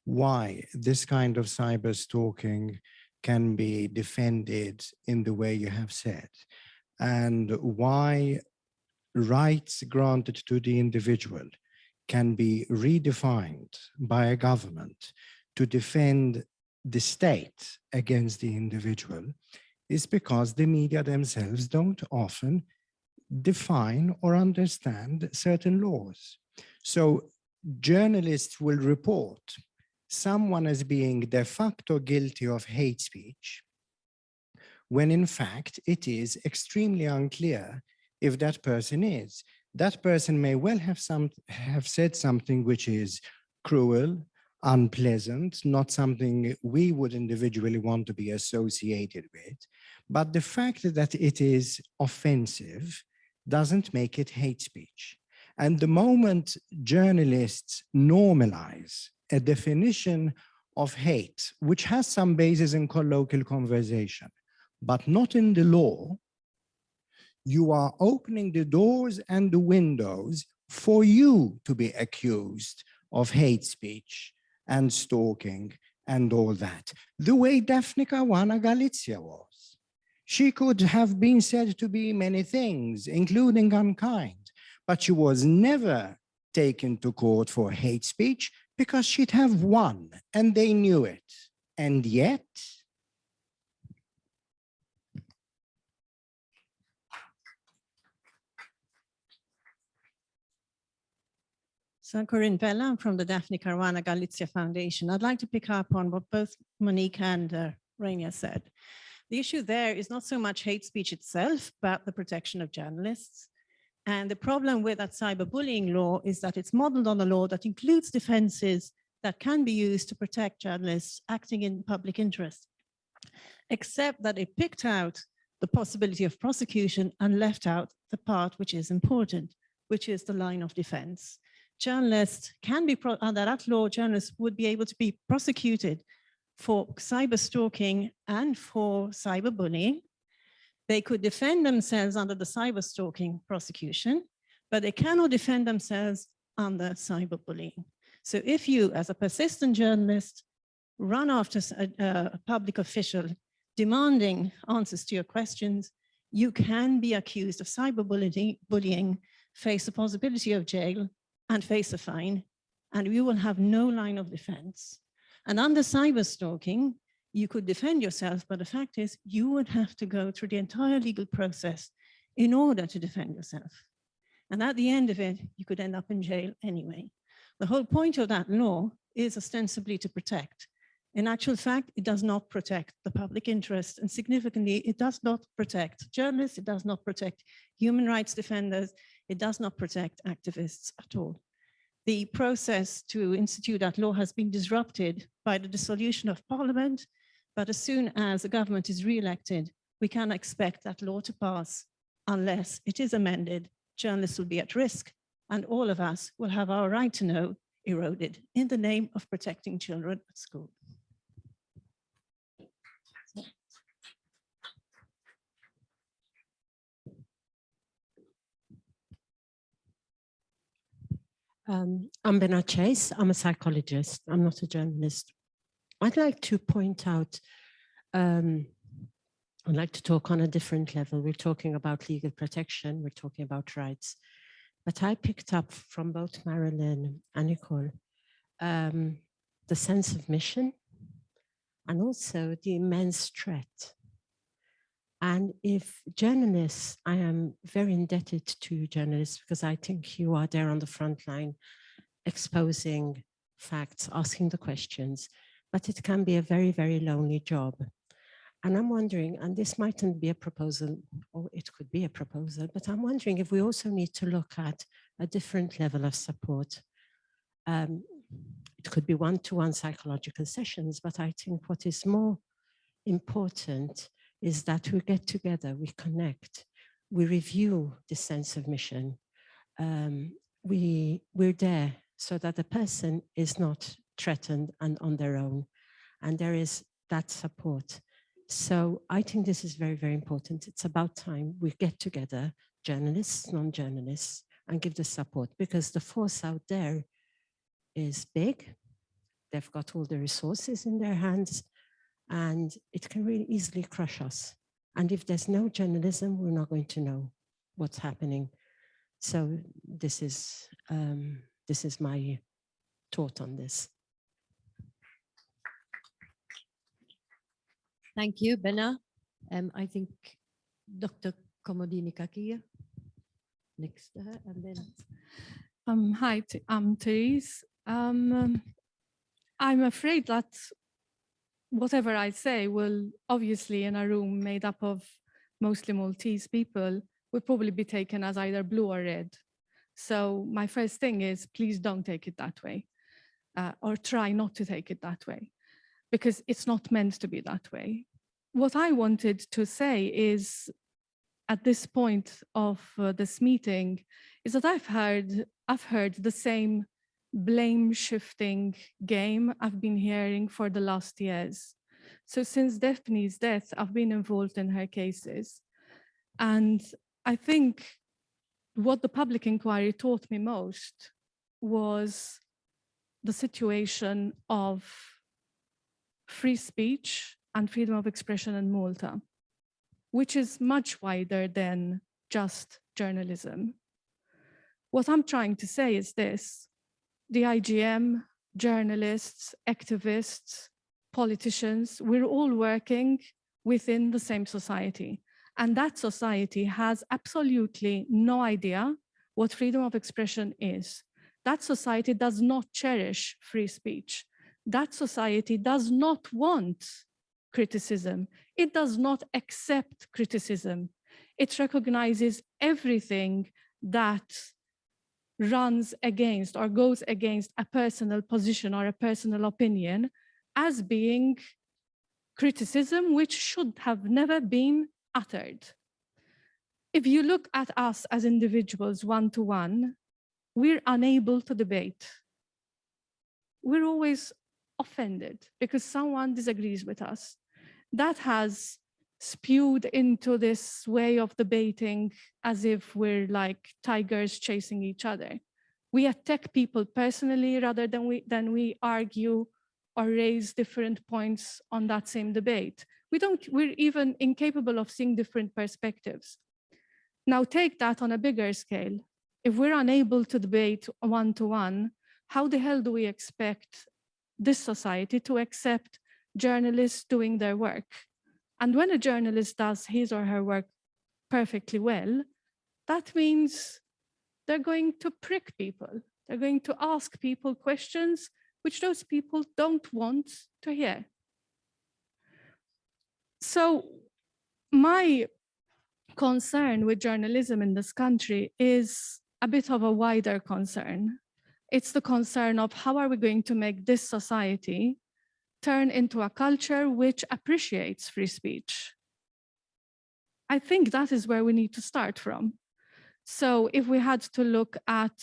why this kind of cyber stalking can be defended in the way you have said, and why rights granted to the individual can be redefined by a government to defend the state against the individual is because the media themselves don't often define or understand certain laws. So journalists will report someone as being de facto guilty of hate speech, when in fact it is extremely unclear if that person is. That person may well have said something which is cruel, unpleasant, not something we would individually want to be associated with, but the fact that it is offensive doesn't make it hate speech. And the moment journalists normalize a definition of hate, which has some basis in colloquial conversation, but not in the law, you are opening the doors and the windows for you to be accused of hate speech and stalking and all that. The way Daphne Caruana Galizia was. She could have been said to be many things, including unkind, but she was never taken to court for hate speech because she'd have won, and they knew it. And yet, So Corinne Bella, I'm from the Daphne Caruana Galizia Foundation. I'd like to pick up on what both Monique and Rania said. The issue there is not so much hate speech itself, but the protection of journalists. And the problem with that cyberbullying law is that it's modeled on a law that includes defenses that can be used to protect journalists acting in public interest, except that it picked out the possibility of prosecution and left out the part which is important, which is the line of defense. Journalists can be, under that law, journalists would be able to be prosecuted for cyber stalking and for cyberbullying. They could defend themselves under the cyber stalking prosecution, but they cannot defend themselves under cyberbullying. So if you, as a persistent journalist, run after a public official demanding answers to your questions, you can be accused of cyberbullying, face the possibility of jail, and face a fine, and you will have no line of defense. And under cyber stalking, you could defend yourself, but the fact is you would have to go through the entire legal process in order to defend yourself. And at the end of it, you could end up in jail anyway. The whole point of that law is ostensibly to protect. In actual fact, it does not protect the public interest, and significantly, it does not protect journalists, it does not protect human rights defenders, it does not protect activists at all. The process to institute that law has been disrupted by the dissolution of Parliament, but as soon as the government is re-elected, we can expect that law to pass unless it is amended. Journalists will be at risk, and all of us will have our right to know eroded in the name of protecting children at school. I'm Bernard Chase. I'm a psychologist. I'm not a journalist. I'd like to point out, I'd like to talk on a different level. We're talking about legal protection. We're talking about rights. But I picked up from both Marilyn and Nicole the sense of mission and also the immense threat. And if journalists, I am very indebted to journalists because I think you are there on the front line, exposing facts, asking the questions, but it can be a very, very lonely job. And I'm wondering, and this mightn't be a proposal, or it could be a proposal, but I'm wondering if we also need to look at a different level of support. It could be one-to-one psychological sessions, but I think what is more important is that we get together, we connect, we review the sense of mission. We're there so that the person is not threatened and on their own, and there is that support. So I think this is very, very important. It's about time we get together, journalists, non-journalists, and give the support, because the force out there is big. They've got all the resources in their hands, and it can really easily crush us. And if there's no journalism, we're not going to know what's happening. So this is This is my thought on this. Thank you, Bena. I think Dr. Komodini Kakia next to her, and then Hi, I'm Therese. I'm afraid that whatever I say will obviously, in a room made up of mostly Maltese people, will probably be taken as either blue or red. So my first thing is, please don't take it that way, or try not to take it that way, because it's not meant to be that way. What I wanted to say is, at this point of this meeting, is that I've heard the same blame shifting game I've been hearing for the last years. So since Daphne's death, I've been involved in her cases. And I think what the public inquiry taught me most was the situation of free speech and freedom of expression in Malta, which is much wider than just journalism. What I'm trying to say is this: the IGM, journalists, activists, politicians, we're all working within the same society. And that society has absolutely no idea what freedom of expression is. That society does not cherish free speech. That society does not want criticism. It does not accept criticism. It recognizes everything that runs against or goes against a personal position or a personal opinion as being criticism which should have never been uttered. If you look at us as individuals one-to-one, we're unable to debate. We're always offended because someone disagrees with us. That has spewed into this way of debating as if we're like tigers chasing each other. We attack people personally rather than we argue or raise different points on that same debate. We're even incapable of seeing different perspectives. Now take that on a bigger scale. If we're unable to debate one-to-one, how the hell do we expect this society to accept journalists doing their work? And when a journalist does his or her work perfectly well, that means they're going to prick people. They're going to ask people questions which those people don't want to hear. So my concern with journalism in this country is a bit of a wider concern. It's the concern of how are we going to make this society turn into a culture which appreciates free speech. I think that is where we need to start from. So if we had to look at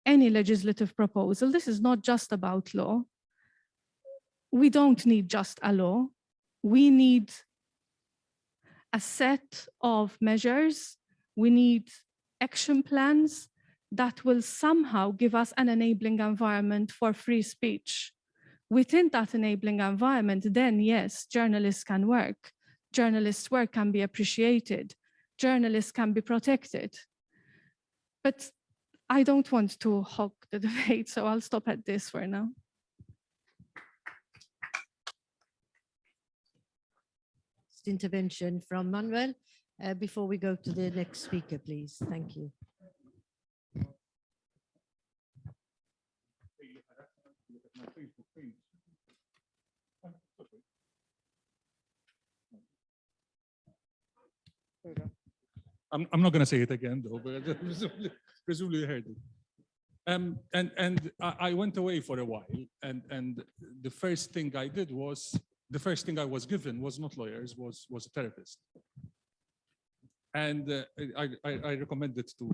any legislative proposal, this is not just about law. We don't need just a law. We need a set of measures. We need action plans that will somehow give us an enabling environment for free speech. Within that enabling environment, then yes, journalists can work. Journalists' work can be appreciated. Journalists can be protected. But I don't want to hog the debate, so I'll stop at this for now. Intervention from Manuel before we go to the next speaker, please. Thank you. I'm not going to say it again, though, but presumably you heard it. And I went away for a while, and the first thing I did was, the first thing I was given was not lawyers, was a therapist. And I recommend it to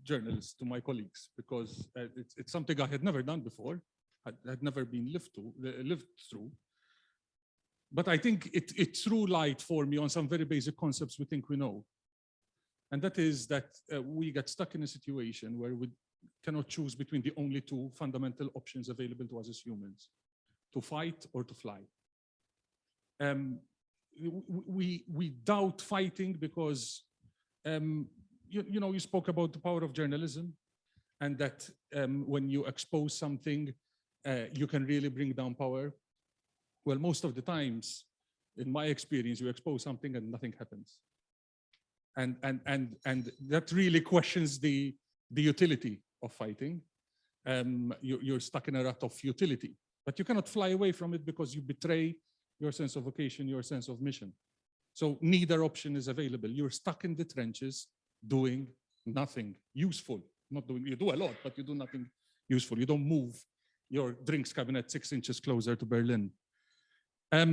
journalists, to my colleagues, because it's something I had never done before, had never been lived through. But I think it threw light for me on some very basic concepts we think we know. And that is that we get stuck in a situation where we cannot choose between the only two fundamental options available to us as humans, to fight or to fly. We doubt fighting because, you spoke about the power of journalism. and that when you expose something, you can really bring down power. Well, most of the times, in my experience, you expose something and nothing happens. And that really questions the utility of fighting. You're stuck in a rut of futility, but you cannot fly away from it because you betray your sense of vocation, your sense of mission. So neither option is available. You're stuck in the trenches doing nothing useful. Not doing, you do a lot, but you do nothing useful. You don't move your drinks cabinet 6 inches closer to Berlin. I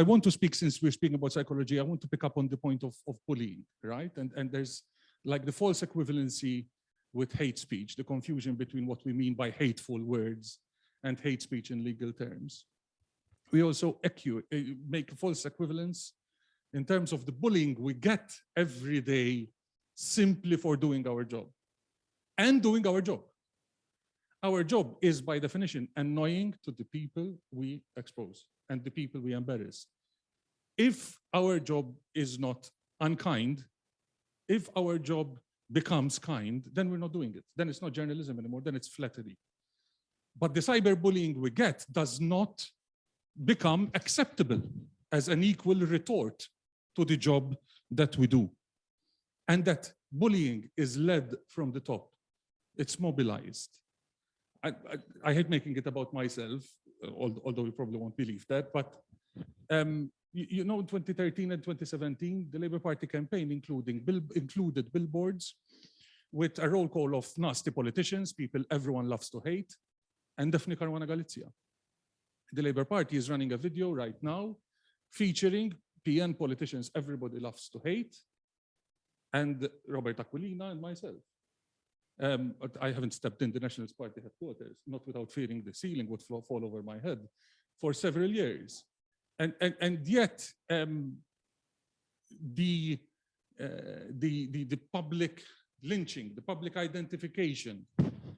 want to speak, since we're speaking about psychology, I want to pick up on the point of bullying, right? And there's like the false equivalency with hate speech, the confusion between what we mean by hateful words and hate speech in legal terms. We also make a false equivalence in terms of the bullying we get every day simply for doing our job and doing our job. Our job is, by definition, annoying to the people we expose and the people we embarrass. If our job is not unkind, if our job becomes kind, then we're not doing it. Then it's not journalism anymore, then it's flattery. But the cyberbullying we get does not become acceptable as an equal retort to the job that we do. And that bullying is led from the top. It's mobilized. I hate making it about myself, although you probably won't believe that, but you know, in 2013 and 2017, the Labour Party campaign included billboards with a roll call of nasty politicians, people everyone loves to hate, and Daphne Caruana Galizia. The Labour Party is running a video right now featuring PN politicians everybody loves to hate, and Robert Aquilina and myself. I haven't stepped in the Nationalist Party headquarters, not without fearing the ceiling would fall over my head, for several years. And yet, the public lynching, the public identification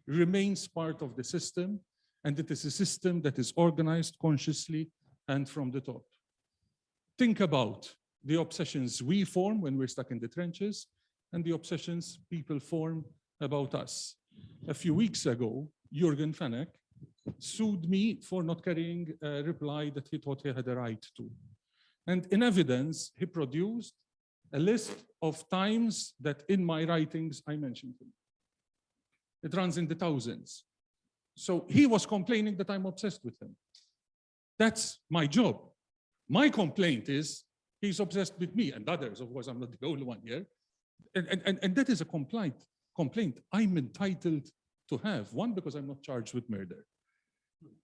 remains part of the system, and it is a system that is organized consciously and from the top. Think about the obsessions we form when we're stuck in the trenches and the obsessions people form about us. A few weeks ago, Jürgen Fenech sued me for not carrying a reply that he thought he had a right to. And in evidence, he produced a list of times that in my writings I mentioned him. It runs in the thousands. So he was complaining that I'm obsessed with him. That's my job. My complaint is he's obsessed with me and others. Of course, I'm not the only one here. And that is a complaint I'm entitled to have. One, because I'm not charged with murder.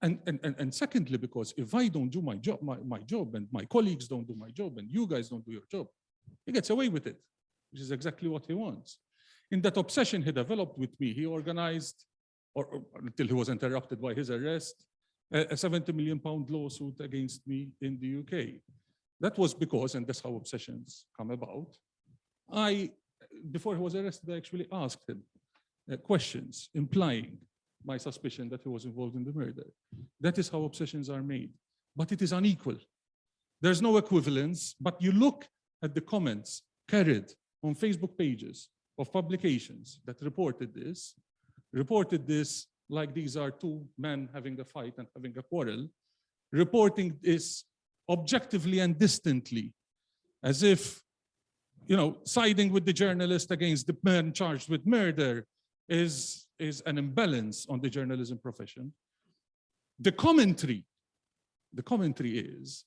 And secondly, because if I don't do my job, and my colleagues don't do my job, and you guys don't do your job, he gets away with it, which is exactly what he wants. In that obsession he developed with me, he organized, or until he was interrupted by his arrest, a £70 million lawsuit against me in the UK. That was because, and that's how obsessions come about, before he was arrested, I actually asked him questions implying my suspicion that he was involved in the murder. That is how obsessions are made, but it is unequal. There's no equivalence, but you look at the comments carried on Facebook pages of publications that reported this like these are two men having a fight and having a quarrel, reporting this objectively and distantly, as if, you know, siding with the journalist against the man charged with murder is an imbalance on the journalism profession. The commentary is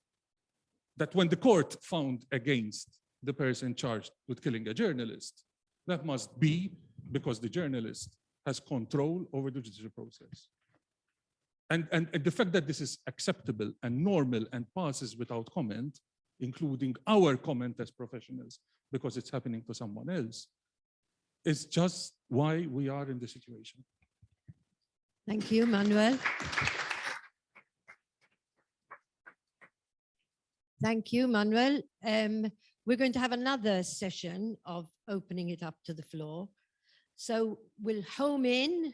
that when the court found against the person charged with killing a journalist, that must be because the journalist has control over the judicial process. And the fact that this is acceptable and normal and passes without comment, including our comment as professionals, because it's happening to someone else, is just why we are in this situation. Thank you, Manuel. Thank you, Manuel. We're going to have another session of opening it up to the floor. So we'll home in,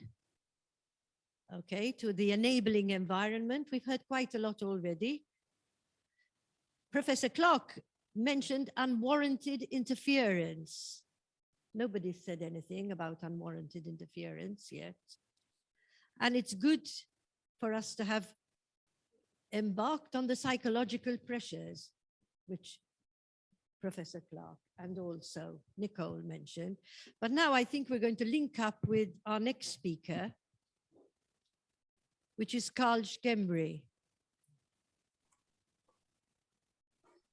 okay, to the enabling environment. We've heard quite a lot already. Professor Clarke mentioned unwarranted interference. Nobody said anything about unwarranted interference yet. And it's good for us to have embarked on the psychological pressures, which Professor Clarke and also Nicole mentioned. But now I think we're going to link up with our next speaker, which is Cambrie.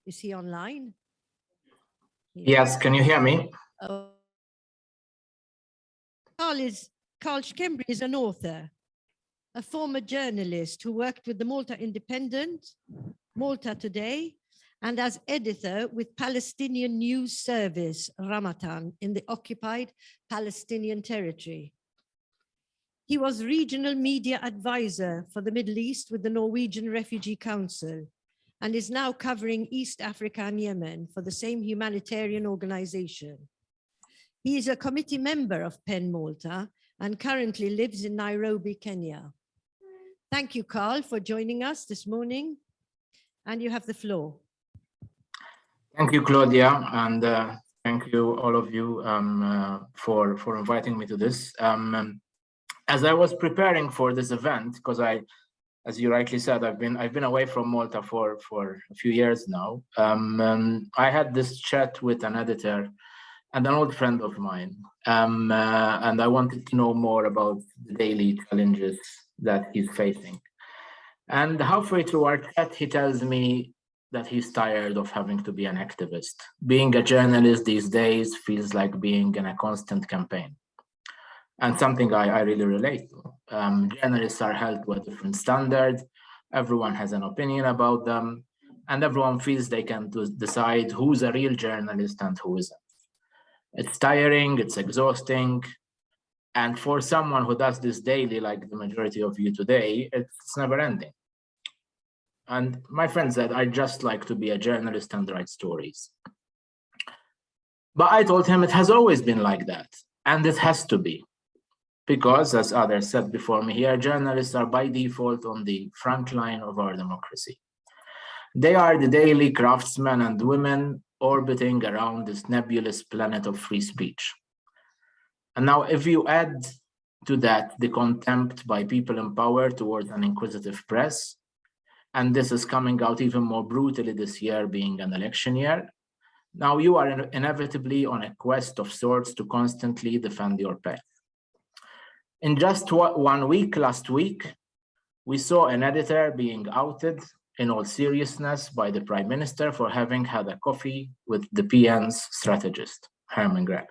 Is he online? Yes, can you hear me? Cambrie is an author, a former journalist who worked with the Malta Independent, Malta Today, and as editor with Palestinian news service Ramatan in the occupied Palestinian territory. He was regional media advisor for the Middle East with the Norwegian Refugee Council and is now covering East Africa and Yemen for the same humanitarian organization. He is a committee member of PEN Malta and currently lives in Nairobi, Kenya. Thank you, Carl, for joining us this morning, and you have the floor. Thank you, Claudia, and thank you all of you for inviting me to this. As I was preparing for this event, because as you rightly said, I've been away from Malta for a few years now. I had this chat with an editor and an old friend of mine, and I wanted to know more about the daily challenges that he's facing. And halfway through our chat, he tells me that he's tired of having to be an activist. Being a journalist these days feels like being in a constant campaign. And something I really relate to. Journalists are held to a different standard. Everyone has an opinion about them. And everyone feels they can decide who's a real journalist and who isn't. It's tiring, it's exhausting. And for someone who does this daily, like the majority of you today, it's never ending. And my friend said, I'd just like to be a journalist and write stories. But I told him it has always been like that. And it has to be. Because, as others said before me here, journalists are by default on the front line of our democracy. They are the daily craftsmen and women orbiting around this nebulous planet of free speech. And now, if you add to that the contempt by people in power towards an inquisitive press, and this is coming out even more brutally this year being an election year, now you are inevitably on a quest of sorts to constantly defend your path. In just 1 week, last week, we saw an editor being outed in all seriousness by the Prime Minister for having had a coffee with the PN's strategist, Herman Gref.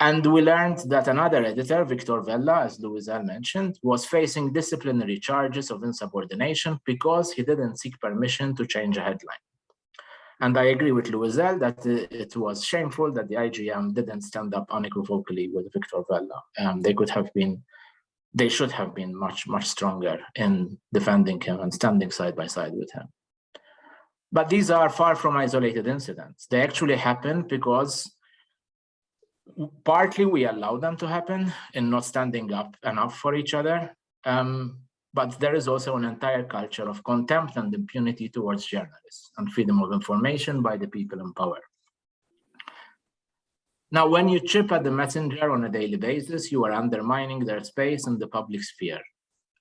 And we learned that another editor, Victor Vella, as Louiselle mentioned, was facing disciplinary charges of insubordination because he didn't seek permission to change a headline. And I agree with Louiselle that it was shameful that the IGM didn't stand up unequivocally with Victor Vella. They should have been much, much stronger in defending him and standing side by side with him. But these are far from isolated incidents. They actually happen because partly we allow them to happen in not standing up enough for each other. But there is also an entire culture of contempt and impunity towards journalists and freedom of information by the people in power. Now, when you chip at the messenger on a daily basis, you are undermining their space in the public sphere,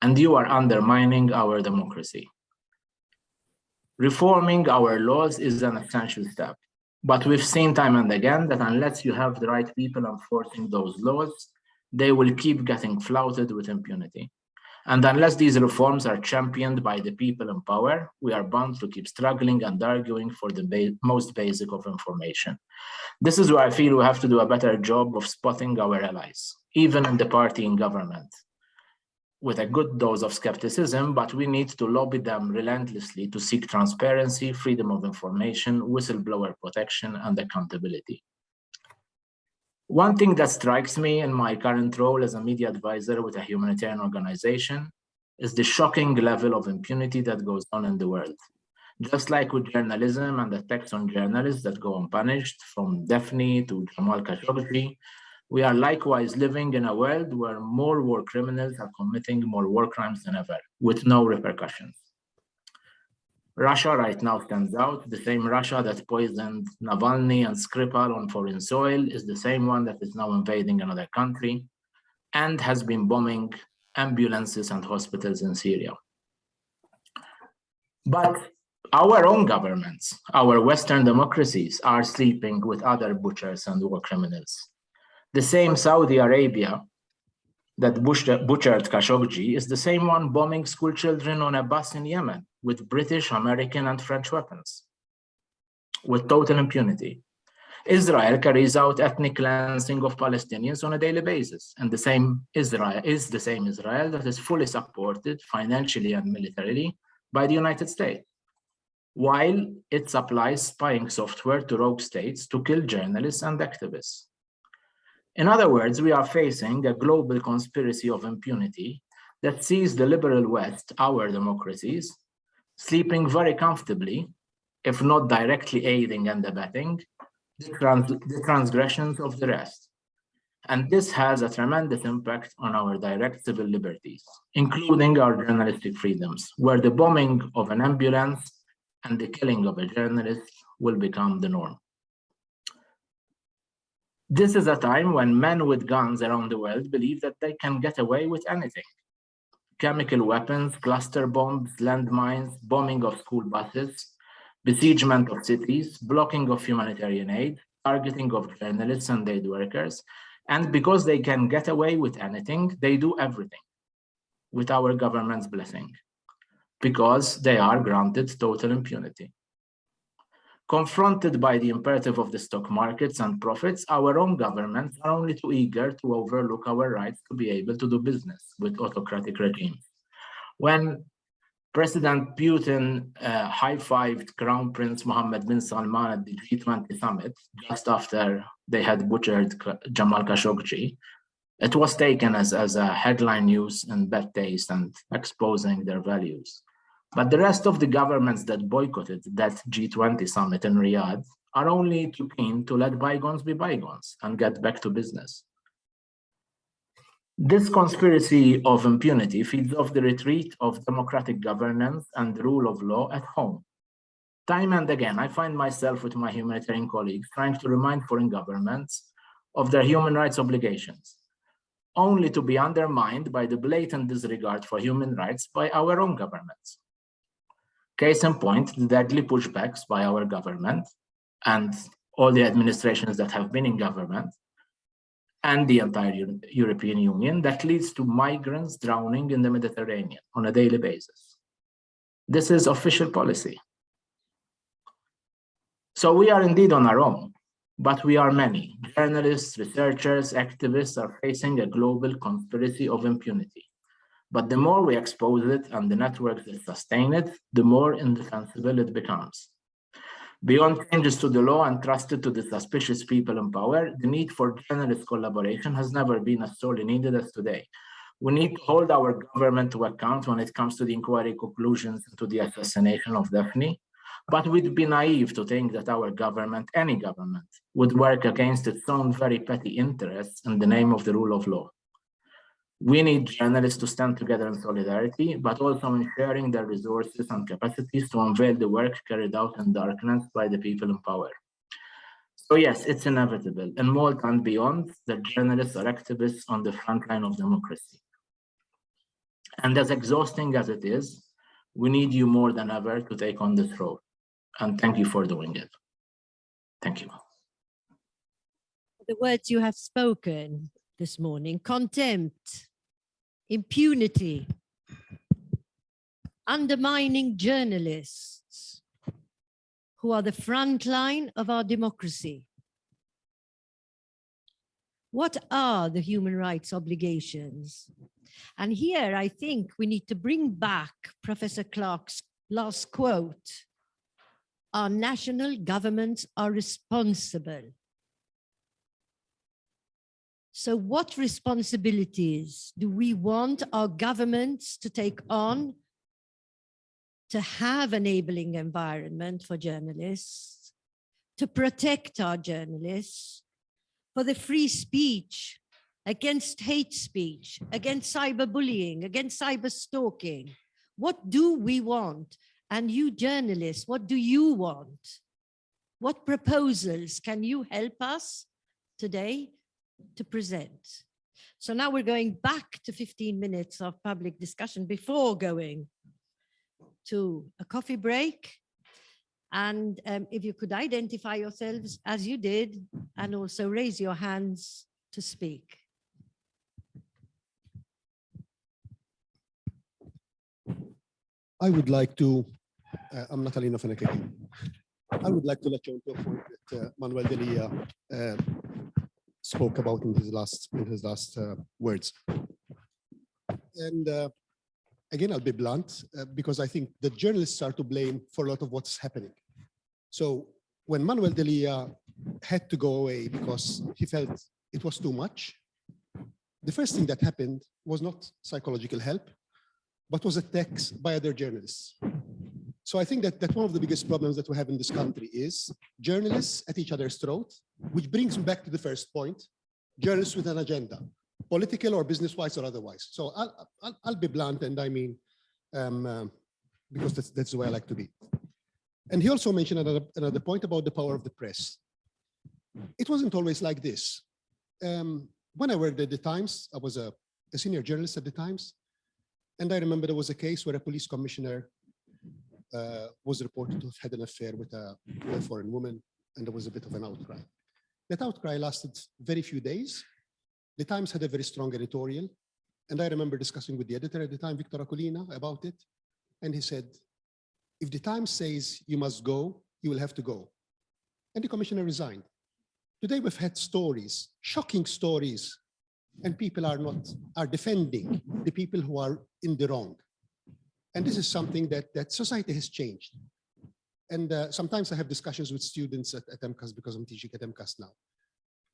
and you are undermining our democracy. Reforming our laws is an essential step, but we've seen time and again that unless you have the right people enforcing those laws, they will keep getting flouted with impunity. And unless these reforms are championed by the people in power, we are bound to keep struggling and arguing for the most basic of information. This is where I feel we have to do a better job of spotting our allies, even in the party in government, with a good dose of skepticism, but we need to lobby them relentlessly to seek transparency, freedom of information, whistleblower protection, and accountability. One thing that strikes me in my current role as a media advisor with a humanitarian organization is the shocking level of impunity that goes on in the world. Just like with journalism and attacks on journalists that go unpunished, from Daphne to Jamal Khashoggi, we are likewise living in a world where more war criminals are committing more war crimes than ever, with no repercussions. Russia right now stands out. The same Russia that poisoned Navalny and Skripal on foreign soil is the same one that is now invading another country and has been bombing ambulances and hospitals in Syria. But our own governments, our Western democracies, are sleeping with other butchers and war criminals. The same Saudi Arabia that butchered Khashoggi is the same one bombing school children on a bus in Yemen with British, American, and French weapons, with total impunity. Israel carries out ethnic cleansing of Palestinians on a daily basis, and the same Israel is the same Israel that is fully supported financially and militarily by the United States, while it supplies spying software to rogue states to kill journalists and activists. In other words, we are facing a global conspiracy of impunity that sees the liberal West, our democracies, sleeping very comfortably, if not directly aiding and abetting, the transgressions of the rest. And this has a tremendous impact on our direct civil liberties, including our journalistic freedoms, where the bombing of an ambulance and the killing of a journalist will become the norm. This is a time when men with guns around the world believe that they can get away with anything. Chemical weapons, cluster bombs, landmines, bombing of school buses, besiegement of cities, blocking of humanitarian aid, targeting of journalists and aid workers. And because they can get away with anything, they do everything with our government's blessing, because they are granted total impunity. Confronted by the imperative of the stock markets and profits, our own governments are only too eager to overlook our rights to be able to do business with autocratic regimes. When President Putin high-fived Crown Prince Mohammed bin Salman at the G20 summit, just after they had butchered Jamal Khashoggi, it was taken as a headline news in bad taste and exposing their values. But the rest of the governments that boycotted that G20 summit in Riyadh are only too keen to let bygones be bygones and get back to business. This conspiracy of impunity feeds off the retreat of democratic governance and the rule of law at home. Time and again, I find myself with my humanitarian colleagues trying to remind foreign governments of their human rights obligations, only to be undermined by the blatant disregard for human rights by our own governments. Case in point, the deadly pushbacks by our government and all the administrations that have been in government and the entire European Union that leads to migrants drowning in the Mediterranean on a daily basis. This is official policy. So we are indeed on our own, but we are many. Journalists, researchers, activists are facing a global conspiracy of impunity. But the more we expose it and the networks that sustain it, the more indefensible it becomes. Beyond changes to the law entrusted to the suspicious people in power, the need for journalist collaboration has never been as sorely needed as today. We need to hold our government to account when it comes to the inquiry conclusions into the assassination of Daphne, but we'd be naive to think that our government, any government, would work against its own very petty interests in the name of the rule of law. We need journalists to stand together in solidarity, but also in sharing their resources and capacities to unveil the work carried out in darkness by the people in power. So yes, it's inevitable. In Malta and beyond, the journalists are activists on the front line of democracy. And as exhausting as it is, we need you more than ever to take on this role. And thank you for doing it. Thank you. The words you have spoken this morning: contempt, impunity, undermining journalists who are the front line of our democracy. What are the human rights obligations? And here I think we need to bring back Professor Clarke's last quote: our national governments are responsible. So what responsibilities do we want our governments to take on to have an enabling environment for journalists, to protect our journalists, for the free speech, against hate speech, against cyberbullying, against cyber stalking? What do we want? And you journalists, what do you want? What proposals can you help us today to present? So now we're going back to 15 minutes of public discussion before going to a coffee break. And if you could identify yourselves as you did, and also raise your hands to speak. I would like to, I'm Natalino Fenech again. I would like to let you into a point that Manuel Delia spoke about in his last words. And again, I'll be blunt because I think the journalists are to blame for a lot of what's happening. So when Manuel Delia had to go away because he felt it was too much, the first thing that happened was not psychological help, but was attacks by other journalists. So I think that one of the biggest problems that we have in this country is journalists at each other's throat, which brings me back to the first point, journalists with an agenda, political or business-wise or otherwise. So I'll be blunt, and I mean, because that's the way I like to be. And he also mentioned another point about the power of the press. It wasn't always like this. When I worked at the Times, I was a senior journalist at the Times, and I remember there was a case where a police commissioner was reported to have had an affair with a foreign woman, and there was a bit of an outcry. That outcry lasted very few days. The Times had a very strong editorial, and I remember discussing with the editor at the time, Victor Acolina, about it, and he said, if the Times says you must go, you will have to go. And the commissioner resigned. Today we've had stories, shocking stories, and people are defending the people who are in the wrong. And this is something that society has changed. And sometimes I have discussions with students at MCAS because I'm teaching at MCAS now.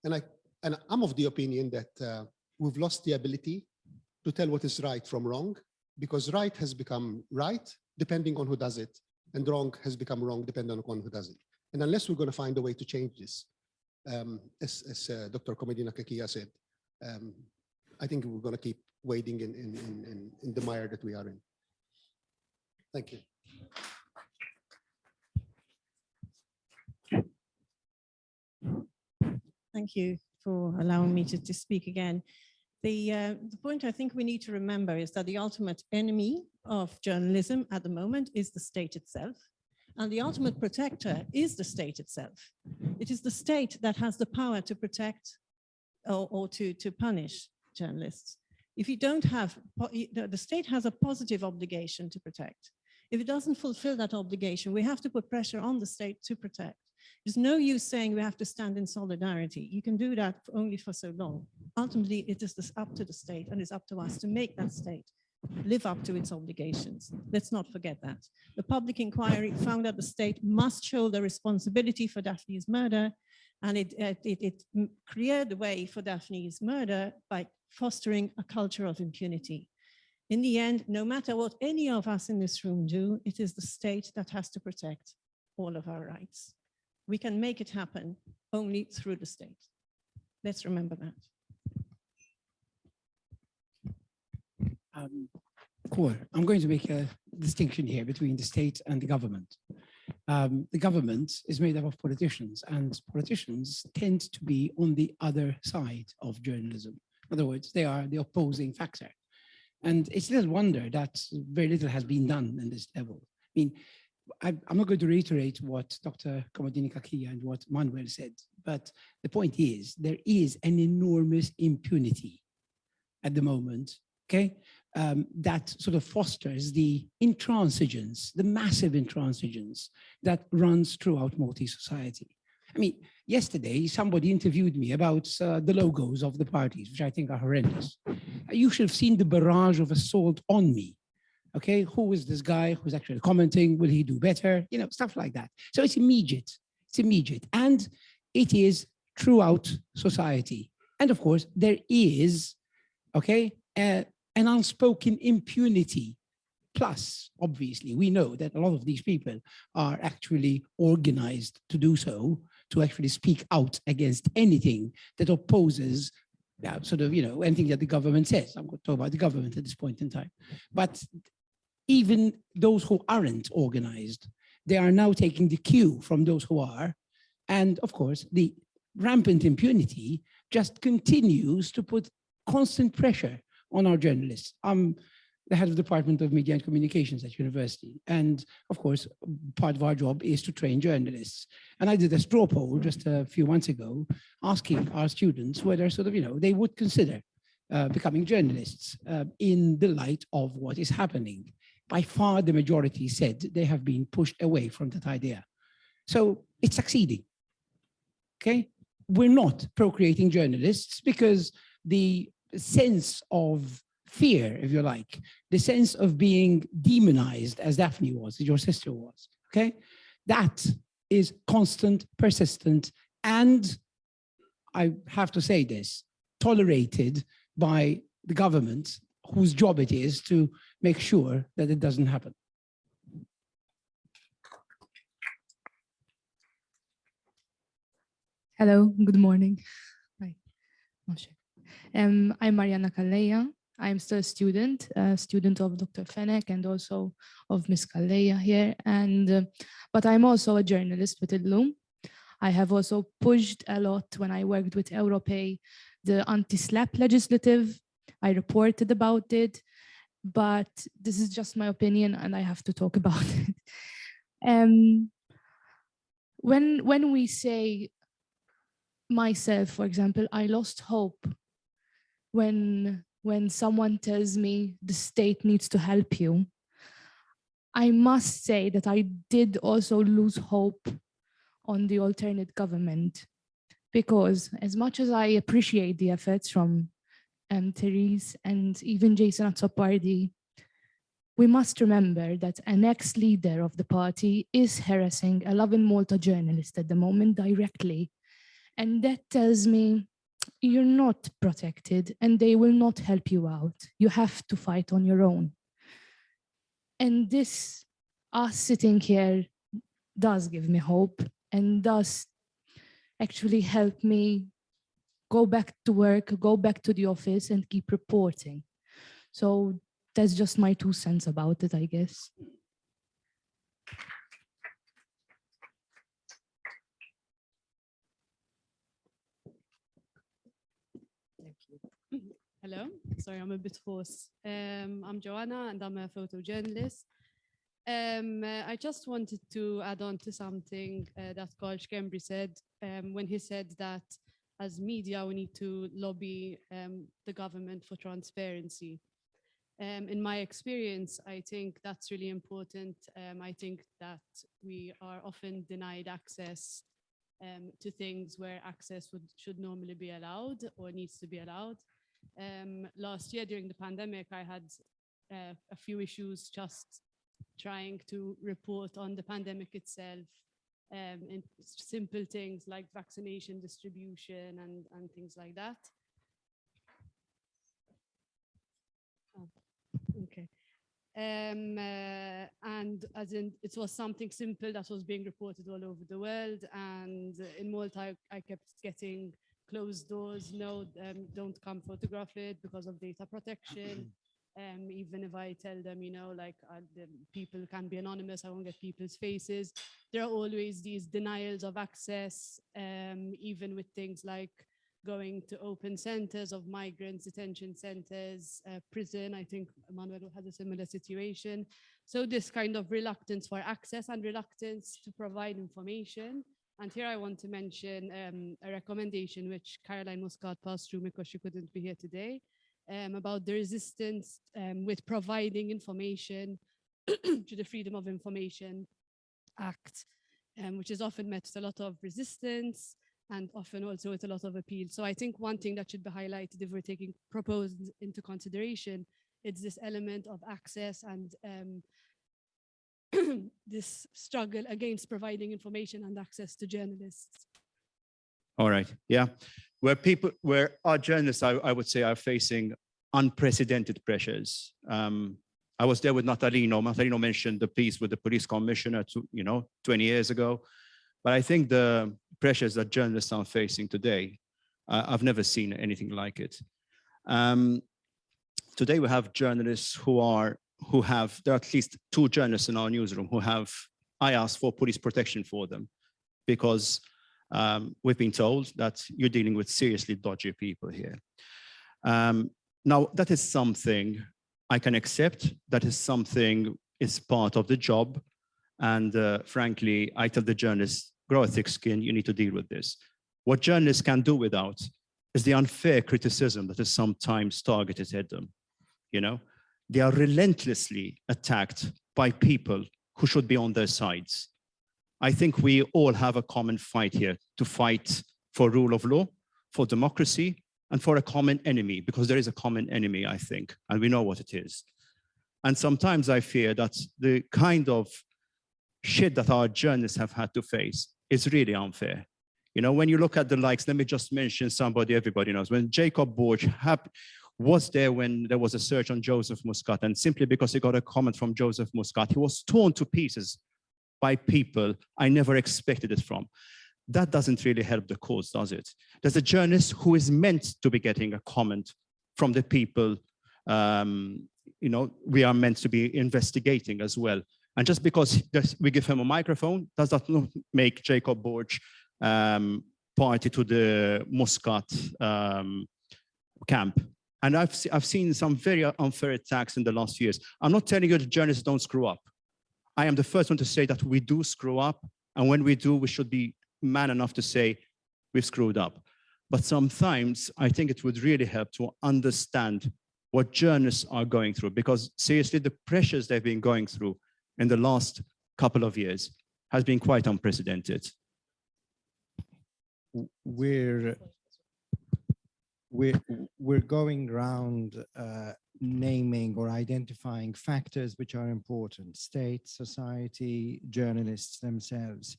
And I'm of the opinion that we've lost the ability to tell what is right from wrong, because right has become right depending on who does it, and wrong has become wrong depending on who does it. And unless we're going to find a way to change this, as Dr. Comedina Kakia said, I think we're going to keep wading in the mire that we are in. Thank you. Thank you for allowing me to speak again. The point I think we need to remember is that the ultimate enemy of journalism at the moment is the state itself. And the ultimate protector is the state itself. It is the state that has the power to protect or to punish journalists. If you don't have, the state has a positive obligation to protect. If it doesn't fulfill that obligation, we have to put pressure on the state to protect. There's no use saying we have to stand in solidarity. You can do that only for so long. Ultimately, it is up to the state, and it's up to us to make that state live up to its obligations. Let's not forget that. The public inquiry found that the state must shoulder responsibility for Daphne's murder, and it cleared the way for Daphne's murder by fostering a culture of impunity. In the end, no matter what any of us in this room do, it is the state that has to protect all of our rights. We can make it happen only through the state. Let's remember that. Cool. I'm going to make a distinction here between the state and the government. The government is made up of politicians, and politicians tend to be on the other side of journalism. In other words, they are the opposing factor. And it's little wonder that very little has been done in this level. I mean, I'm not going to reiterate what Dr. Comedina Kakia and what Manuel said, but the point is there is an enormous impunity at the moment, okay, that sort of fosters the intransigence, the massive intransigence that runs throughout Maltese society. I mean, yesterday, somebody interviewed me about the logos of the parties, which I think are horrendous. You should have seen the barrage of assault on me. Okay, who is this guy who's actually commenting? Will he do better? You know, stuff like that. So it's immediate. It's immediate. And it is throughout society. And of course, there is, okay, an unspoken impunity. Plus, obviously, we know that a lot of these people are actually organized to do so, to actually speak out against anything that opposes sort of, you know, anything that the government says. I'm going to talk about the government at this point in time. But even those who aren't organized, they are now taking the cue from those who are. And of course, the rampant impunity just continues to put constant pressure on our journalists. I'm the head of the Department of Media and Communications at university. And of course, part of our job is to train journalists. And I did a straw poll just a few months ago, asking our students whether they would consider becoming journalists in the light of what is happening. By far, the majority said they have been pushed away from that idea. So it's succeeding, okay? We're not procreating journalists because the sense of fear, if you like, the sense of being demonized as Daphne was, as your sister was, okay? That is constant, persistent, and I have to say this, tolerated by the government whose job it is to make sure that it doesn't happen. Hello, good morning. Hi. I'm Mariana Calleja. I'm still a student of Dr. Fenech and also of Ms. Calleja here. But I'm also a journalist with Illum. I have also pushed a lot when I worked with Europay, the anti-SLAPP legislative. I reported about it, but this is just my opinion and I have to talk about it. When we say, myself, for example, I lost hope when someone tells me the state needs to help you. I must say that I did also lose hope on the alternate government, because as much as I appreciate the efforts from Therese and even Jason Azzopardi, we must remember that an ex-leader of the party is harassing a Love in Malta journalist at the moment directly. And that tells me you're not protected and they will not help you out. You have to fight on your own. And this, us sitting here, does give me hope and does actually help me go back to work, go back to the office and keep reporting. So that's just my 2 cents about it, I guess. Hello, sorry, I'm a bit hoarse. I'm Joanna and I'm a photojournalist. I just wanted to add on to something that Cambrie said when he said that as media, we need to lobby the government for transparency. In my experience, I think that's really important. I think that we are often denied access to things where access should normally be allowed or needs to be allowed. Last year during the pandemic, I had a few issues just trying to report on the pandemic itself, and simple things like vaccination distribution and things like that. Oh, okay. And as in, it was something simple that was being reported all over the world. And in Malta, I kept getting closed doors. No, don't come photograph it because of data protection. Even if I tell them, like the people can be anonymous, I won't get people's faces. There are always these denials of access, even with things like going to open centers of migrants, detention centers, prison. I think Manuel has a similar situation. So this kind of reluctance for access and reluctance to provide information. And here I want to mention a recommendation which Caroline Muscat passed through because she couldn't be here today, about the resistance with providing information to the Freedom of Information Act, which is often met with a lot of resistance and often also with a lot of appeal. So I think one thing that should be highlighted if we're taking proposals into consideration, it's this element of access and this struggle against providing information and access to journalists. All right, yeah. Where our journalists, I would say, are facing unprecedented pressures. I was there with Natalino. Natalino mentioned the piece with the police commissioner, 20 years ago. But I think the pressures that journalists are facing today, I've never seen anything like it. Today we have journalists who there are at least 2 journalists in our newsroom I asked for police protection for them because we've been told that you're dealing with seriously dodgy people here. Now, that is something I can accept. That is something is part of the job. And frankly, I tell the journalists, grow a thick skin, you need to deal with this. What journalists can do without is the unfair criticism that is sometimes targeted at them. You know, they are relentlessly attacked by people who should be on their sides. I think we all have a common fight here to fight for rule of law, for democracy, and for a common enemy, because there is a common enemy, I think, and we know what it is. And sometimes I fear that the kind of shit that our journalists have had to face is really unfair. You know, when you look at the likes, let me just mention somebody everybody knows. When Jacob Borch was there when there was a search on Joseph Muscat, and simply because he got a comment from Joseph Muscat, he was torn to pieces by people I never expected it from. That doesn't really help the cause, does it? There's a journalist who is meant to be getting a comment from the people, you know, we are meant to be investigating as well. And just because we give him a microphone, does that not make Jacob Borch party to the Muscat camp? And I've seen some very unfair attacks in the last years. I'm not telling you that journalists don't screw up. I am the first one to say that we do screw up. And when we do, we should be man enough to say we've screwed up. But sometimes I think it would really help to understand what journalists are going through, because seriously, the pressures they've been going through in the last couple of years has been quite unprecedented. We're going around naming or identifying factors which are important: state, society, journalists themselves.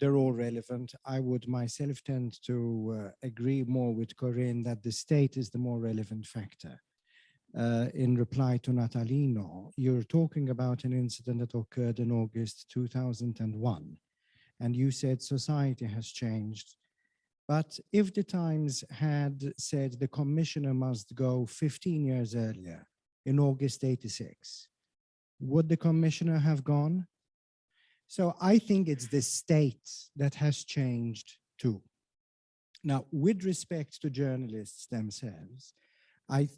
They're all relevant. I would myself tend to agree more with Corinne that the state is the more relevant factor. In reply to Natalino, you're talking about an incident that occurred in August 2001, and you said society has changed. But if the Times had said the commissioner must go 15 years earlier, in August 86, would the commissioner have gone? So I think it's the state that has changed too. Now, with respect to journalists themselves, I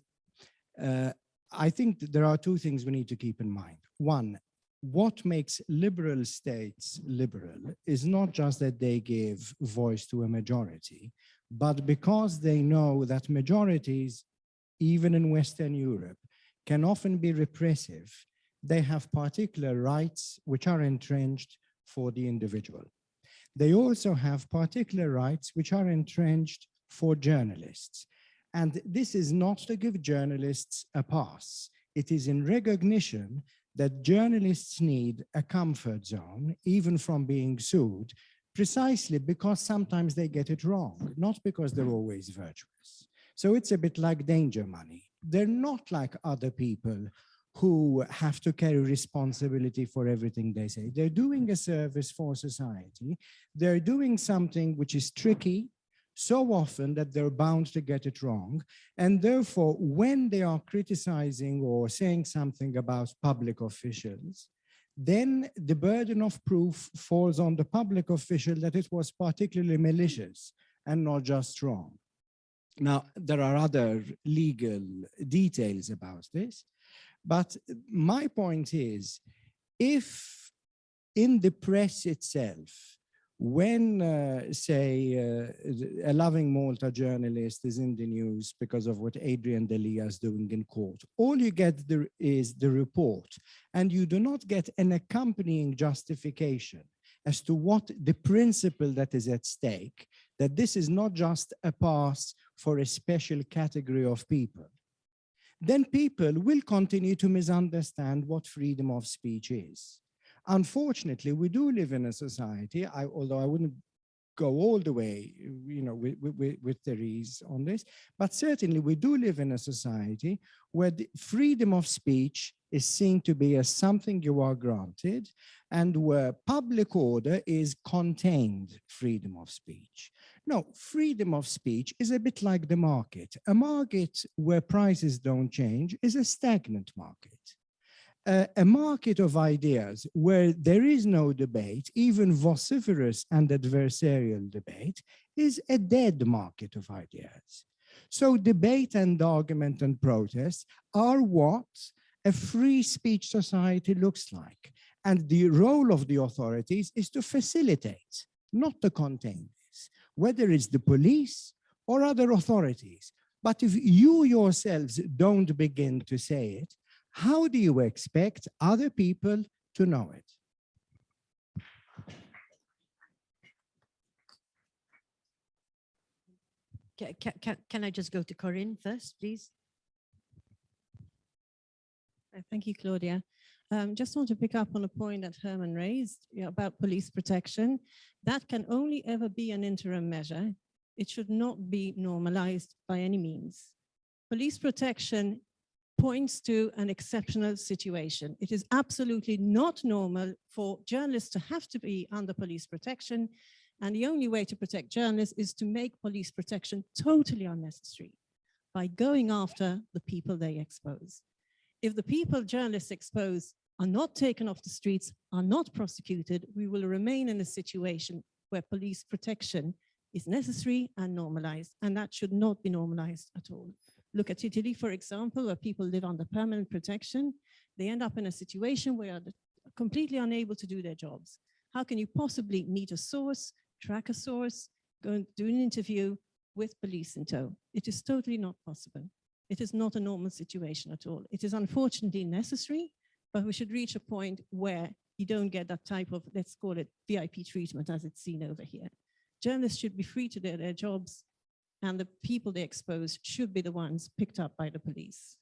think that there are 2 things we need to keep in mind. One, what makes liberal states liberal is not just that they give voice to a majority, but because they know that majorities, even in Western Europe, can often be repressive. They have particular rights which are entrenched for the individual. They also have particular rights which are entrenched for journalists. And this is not to give journalists a pass. It is in recognition that journalists need a comfort zone, even from being sued, precisely because sometimes they get it wrong, not because they're always virtuous. So it's a bit like danger money. They're not like other people who have to carry responsibility for everything they say. They're doing a service for society. They're doing something which is tricky so often that they're bound to get it wrong. And therefore, when they are criticizing or saying something about public officials, then the burden of proof falls on the public official that it was particularly malicious and not just wrong. Now, there are other legal details about this, but my point is, if in the press itself, when, say, a Loving Malta journalist is in the news because of what Adrian Delia is doing in court, all you get is the report, and you do not get an accompanying justification as to what the principle that is at stake, that this is not just a pass for a special category of people, then people will continue to misunderstand what freedom of speech is. Unfortunately, we do live in a society, although I wouldn't go all the way, with Therese on this. But certainly we do live in a society where the freedom of speech is seen to be as something you are granted, and where public order is contained freedom of speech. No, freedom of speech is a bit like the market. A market where prices don't change is a stagnant market. A market of ideas where there is no debate, even vociferous and adversarial debate, is a dead market of ideas. So debate and argument and protest are what a free speech society looks like. And the role of the authorities is to facilitate, not to contain this, whether it's the police or other authorities. But if you yourselves don't begin to say it, how do you expect other people to know it? Can I just go to Corinne first, please? Thank you, Claudia. Just want to pick up on a point that Herman raised about police protection. That can only ever be an interim measure. It should not be normalized by any means. Police protection points to an exceptional situation. It is absolutely not normal for journalists to have to be under police protection. And the only way to protect journalists is to make police protection totally unnecessary by going after the people they expose. If the people journalists expose are not taken off the streets, are not prosecuted, we will remain in a situation where police protection is necessary and normalized, and that should not be normalized at all. Look at Italy, for example, where people live under permanent protection. They end up in a situation where they're completely unable to do their jobs. How can you possibly meet a source, track a source, go and do an interview with police in tow? It is totally not possible. It is not a normal situation at all. It is unfortunately necessary, but we should reach a point where you don't get that type of, let's call it VIP treatment as it's seen over here. Journalists should be free to do their jobs, and the people they expose should be the ones picked up by the police.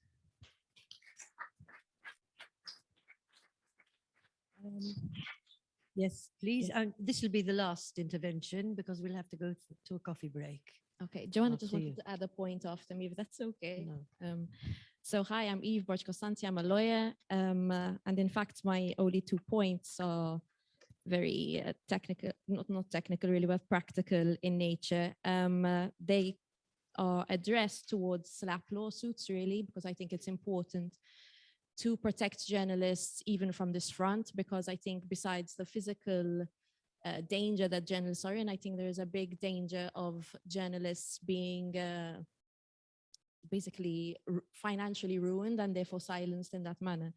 Yes, please. And this will be the last intervention because we'll have to go to a coffee break. Okay, Joanna just After you. wanted to add a point after me, if that's okay. So hi, I'm Eve Borch-Costanzi, I'm a lawyer. And in fact, my only 2 points are very technical, not technical really, but practical in nature. They are addressed towards SLAPP lawsuits really, because I think it's important to protect journalists even from this front, because I think besides the physical danger that journalists are in, I think there is a big danger of journalists being basically financially ruined and therefore silenced in that manner.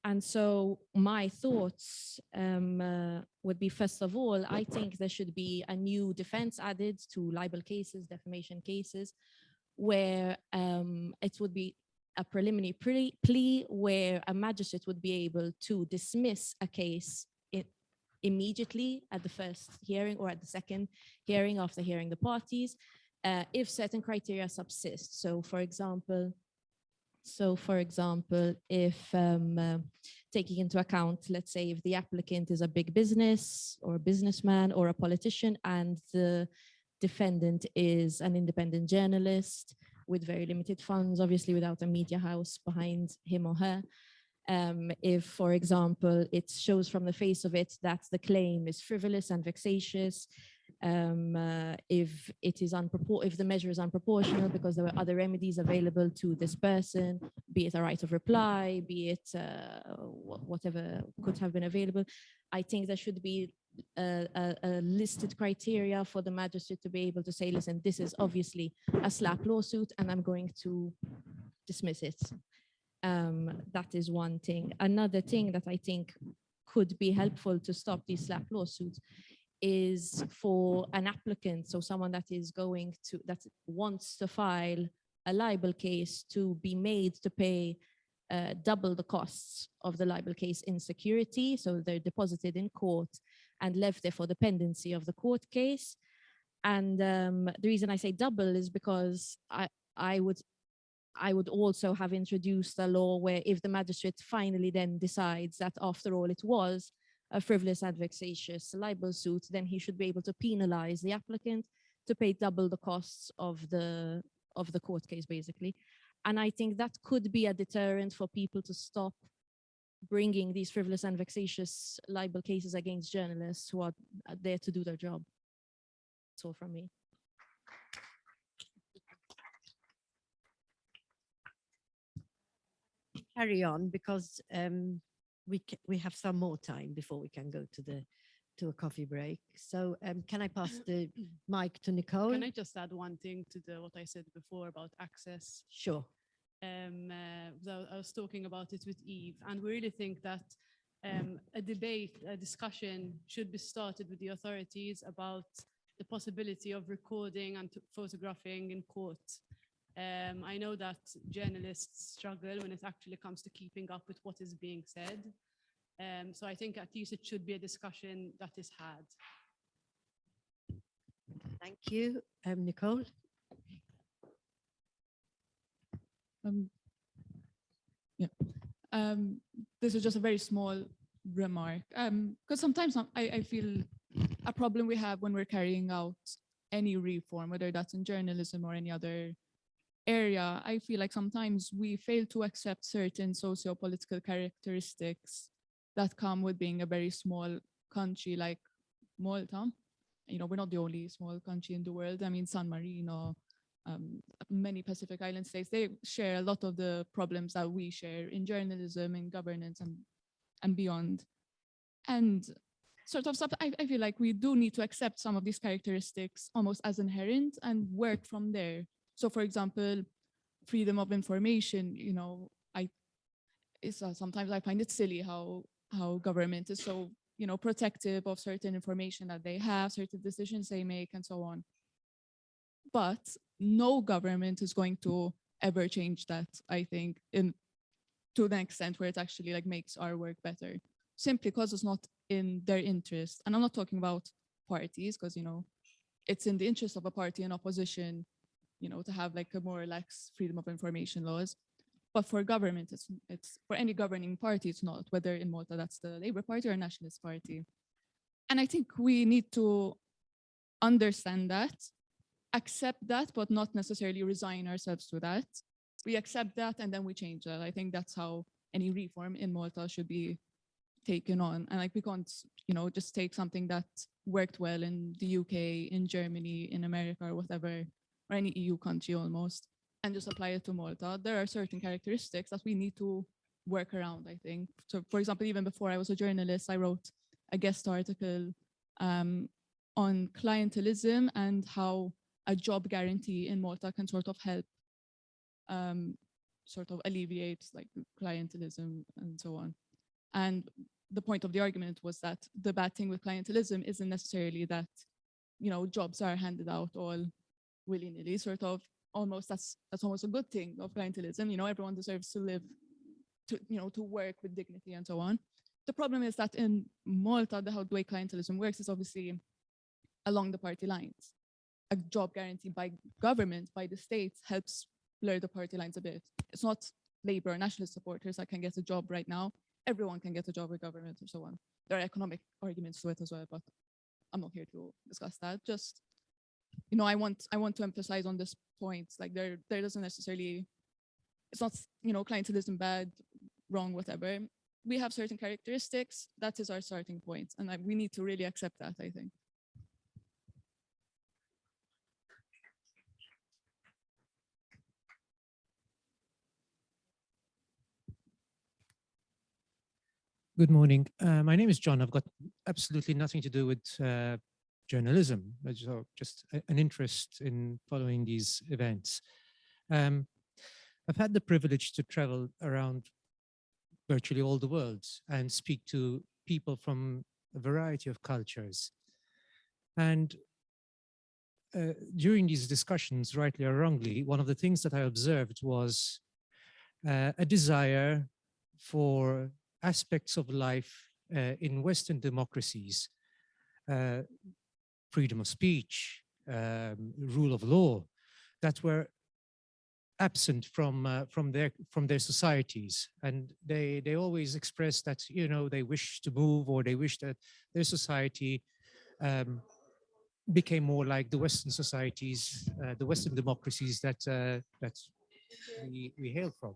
And so my thoughts would be, first of all, I think there should be a new defense added to libel cases, defamation cases, where it would be a preliminary plea where a magistrate would be able to dismiss a case immediately at the first hearing or at the second hearing after hearing the parties, if certain criteria subsist. So for example, if taking into account, let's say if the applicant is a big business or a businessman or a politician and the defendant is an independent journalist with very limited funds, obviously without a media house behind him or her. If, for example, it shows from the face of it that the claim is frivolous and vexatious, if the measure is unproportional because there were other remedies available to this person, be it a right of reply, be it whatever could have been available, I think there should be a listed criteria for the magistrate to be able to say, listen, this is obviously a SLAPP lawsuit and I'm going to dismiss it. That is one thing. Another thing that I think could be helpful to stop these SLAPP lawsuits is for an applicant, so someone that wants to file a libel case, to be made to pay double the costs of the libel case in security. So they're deposited in court and left there for the pendency of the court case. And the reason I say double is because I would also have introduced a law where if the magistrate finally then decides that after all it was a frivolous and vexatious libel suit, then he should be able to penalize the applicant to pay double the costs of the court case, basically. And I think that could be a deterrent for people to stop bringing these frivolous and vexatious libel cases against journalists who are there to do their job. That's all from me. Carry on, because we have some more time before we can go to a coffee break. So can I pass the mic to Nicole? Can I just add one thing to what I said before about access? Sure. I was talking about it with Eve, and we really think that a debate, a discussion should be started with the authorities about the possibility of recording and photographing in court. I know that journalists struggle when it actually comes to keeping up with what is being said. So I think at least it should be a discussion that is had. Thank you. Nicole? This is just a very small remark, because sometimes I feel a problem we have when we're carrying out any reform, whether that's in journalism or any other area. I feel like sometimes we fail to accept certain socio-political characteristics that come with being a very small country like Malta. You know, we're not the only small country in the world. I mean, San Marino, many Pacific Island states, they share a lot of the problems that we share in journalism, in governance, and beyond. And sort of, I feel like we do need to accept some of these characteristics almost as inherent and work from there. So, for example, freedom of information, you know, sometimes I find it silly how government is so, you know, protective of certain information that they have, certain decisions they make, and so on. But no government is going to ever change that, I think, to the extent where it actually like makes our work better, simply because it's not in their interest. And I'm not talking about parties, because, you know, it's in the interest of a party in opposition, you know, to have like a more relaxed freedom of information laws. But for government, it's for any governing party, it's not, whether in Malta that's the Labour Party or Nationalist Party. And I think we need to understand that, accept that, but not necessarily resign ourselves to that. We accept that and then we change that. I think that's how any reform in Malta should be taken on. And like we can't, you know, just take something that worked well in the UK, in Germany, in America, or whatever, or any EU country almost, and just apply it to Malta. There are certain characteristics that we need to work around, I think. So for example, even before I was a journalist, I wrote a guest article on clientelism and how a job guarantee in Malta can sort of help sort of alleviate like clientelism and so on. And the point of the argument was that the bad thing with clientelism isn't necessarily that, you know, jobs are handed out all willy-nilly, sort of almost that's almost a good thing of clientelism. You know, everyone deserves to live, to, you know, to work with dignity and so on. The problem is that in Malta, the way clientelism works is obviously along the party lines. A job guarantee by government, by the state, helps blur the party lines a bit. It's not Labour or Nationalist supporters that can get a job right now. Everyone can get a job with government or so on. There are economic arguments to it as well, but I'm not here to discuss that. Just, you know, I want to emphasize on this point, like there doesn't necessarily, it's not, you know, clientelism bad, wrong, whatever. We have certain characteristics. That is our starting point. And we need to really accept that, I think. Good morning. My name is John. I've got absolutely nothing to do with journalism, but just an interest in following these events. I've had the privilege to travel around virtually all the world and speak to people from a variety of cultures. And during these discussions, rightly or wrongly, one of the things that I observed was a desire for aspects of life in Western democracies, freedom of speech, rule of law, that were absent from their societies, and they always express that they wish to move, or they wish that their society became more like the Western societies, the Western democracies that we hail from.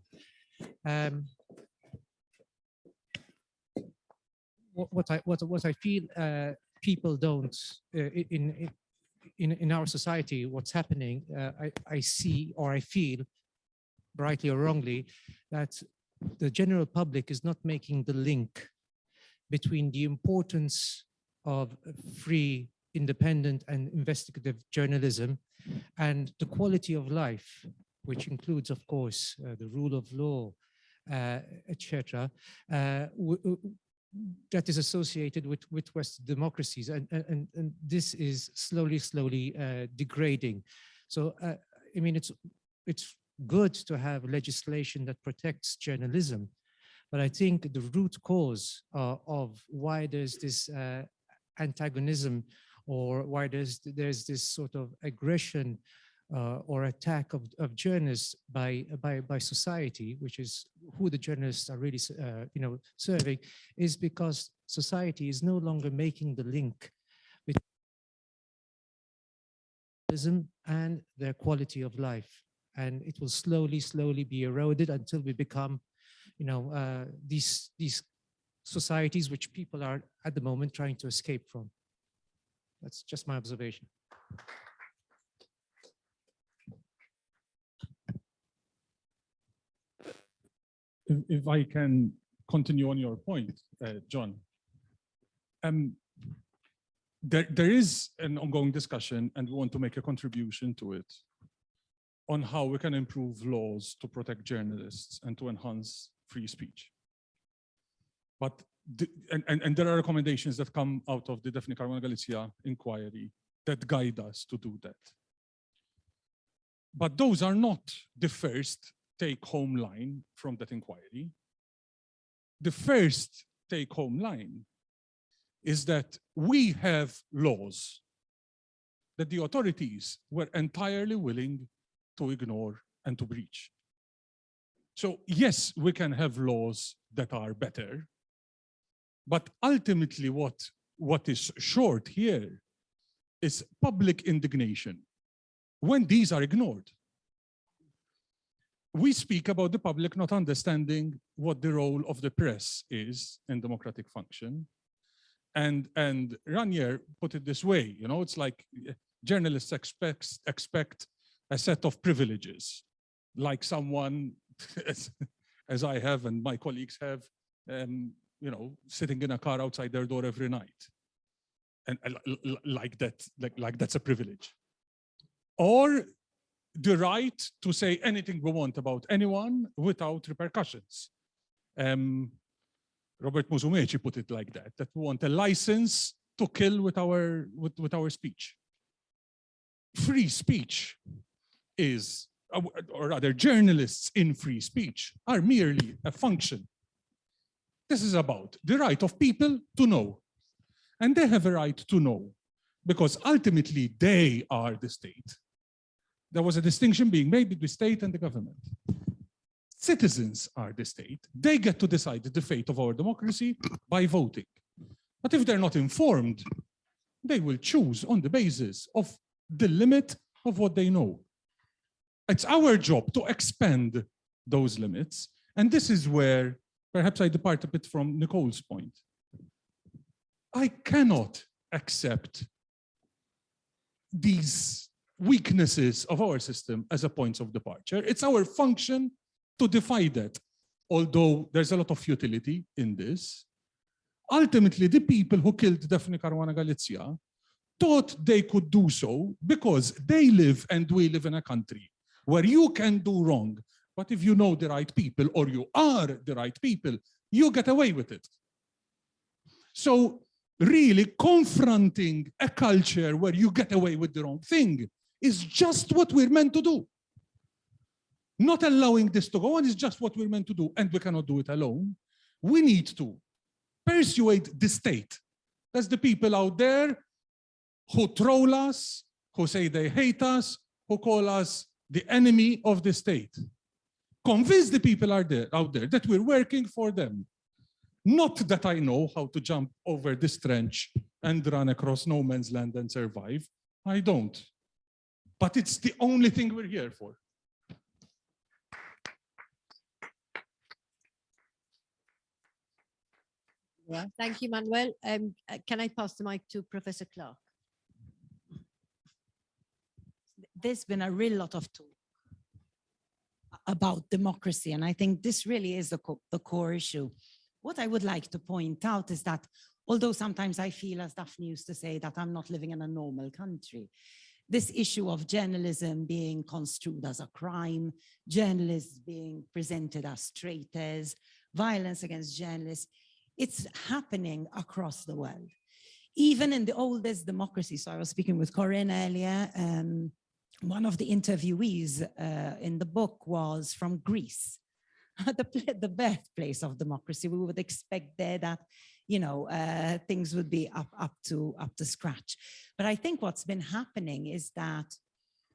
What I feel people don't in our society, what's happening, I see, or I feel, rightly or wrongly, that the general public is not making the link between the importance of free, independent and investigative journalism and the quality of life, which includes, of course, the rule of law, etc., that is associated with Western democracies, and this is slowly degrading. So I mean, it's good to have legislation that protects journalism, but I think the root cause of why there's this antagonism, or why there's this sort of aggression or attack of journalists by society, which is who the journalists are really serving, is because society is no longer making the link between journalism and their quality of life, and it will slowly be eroded until we become, these societies which people are at the moment trying to escape from. That's just my observation. If I can continue on your point, John, there is an ongoing discussion, and we want to make a contribution to it, on how we can improve laws to protect journalists and to enhance free speech. But and there are recommendations that come out of the Daphne Caruana Galizia inquiry that guide us to do that. But those are not the first take-home line from that inquiry. The first take-home line is that we have laws that the authorities were entirely willing to ignore and to breach. So yes, we can have laws that are better, but ultimately what is short here is public indignation when these are ignored. We speak about the public not understanding what the role of the press is in democratic function. And Ranier put it this way, it's like journalists expect a set of privileges, like someone, as I have and my colleagues have, sitting in a car outside their door every night. And like that's a privilege. Or the right to say anything we want about anyone without repercussions. Robert Musumeci put it like that we want a license to kill with our speech. Free speech is, or rather journalists in free speech are merely a function. This is about the right of people to know. And they have a right to know because ultimately they are the state. There was a distinction being made between the state and the government. Citizens are the state. They get to decide the fate of our democracy by voting. But if they're not informed, they will choose on the basis of the limit of what they know. It's our job to expand those limits. And this is where perhaps I depart a bit from Nicole's point. I cannot accept these weaknesses of our system as a point of departure. It's our function to defy that, although there's a lot of futility in this. Ultimately, the people who killed Daphne Caruana Galizia thought they could do so because they live and we live in a country where you can do wrong, but if you know the right people or you are the right people, you get away with it. So really confronting a culture where you get away with the wrong thing is just what we're meant to do. Not allowing this to go on is just what we're meant to do, and we cannot do it alone. We need to persuade the state. That's the people out there who troll us, who say they hate us, who call us the enemy of the state. Convince the people out there that we're working for them. Not that I know how to jump over this trench and run across no man's land and survive. I don't. But it's the only thing we're here for. Yeah, thank you, Manuel. Can I pass the mic to Professor Clarke? There's been a real lot of talk about democracy, and I think this really is the core issue. What I would like to point out is that although sometimes I feel, as Daphne used to say, that I'm not living in a normal country, this issue of journalism being construed as a crime, journalists being presented as traitors, violence against journalists, it's happening across the world. Even in the oldest democracy, so I was speaking with Corinne earlier, one of the interviewees in the book was from Greece, the birthplace of democracy. We would expect there that, you know, things would be up to scratch. But I think what's been happening is that,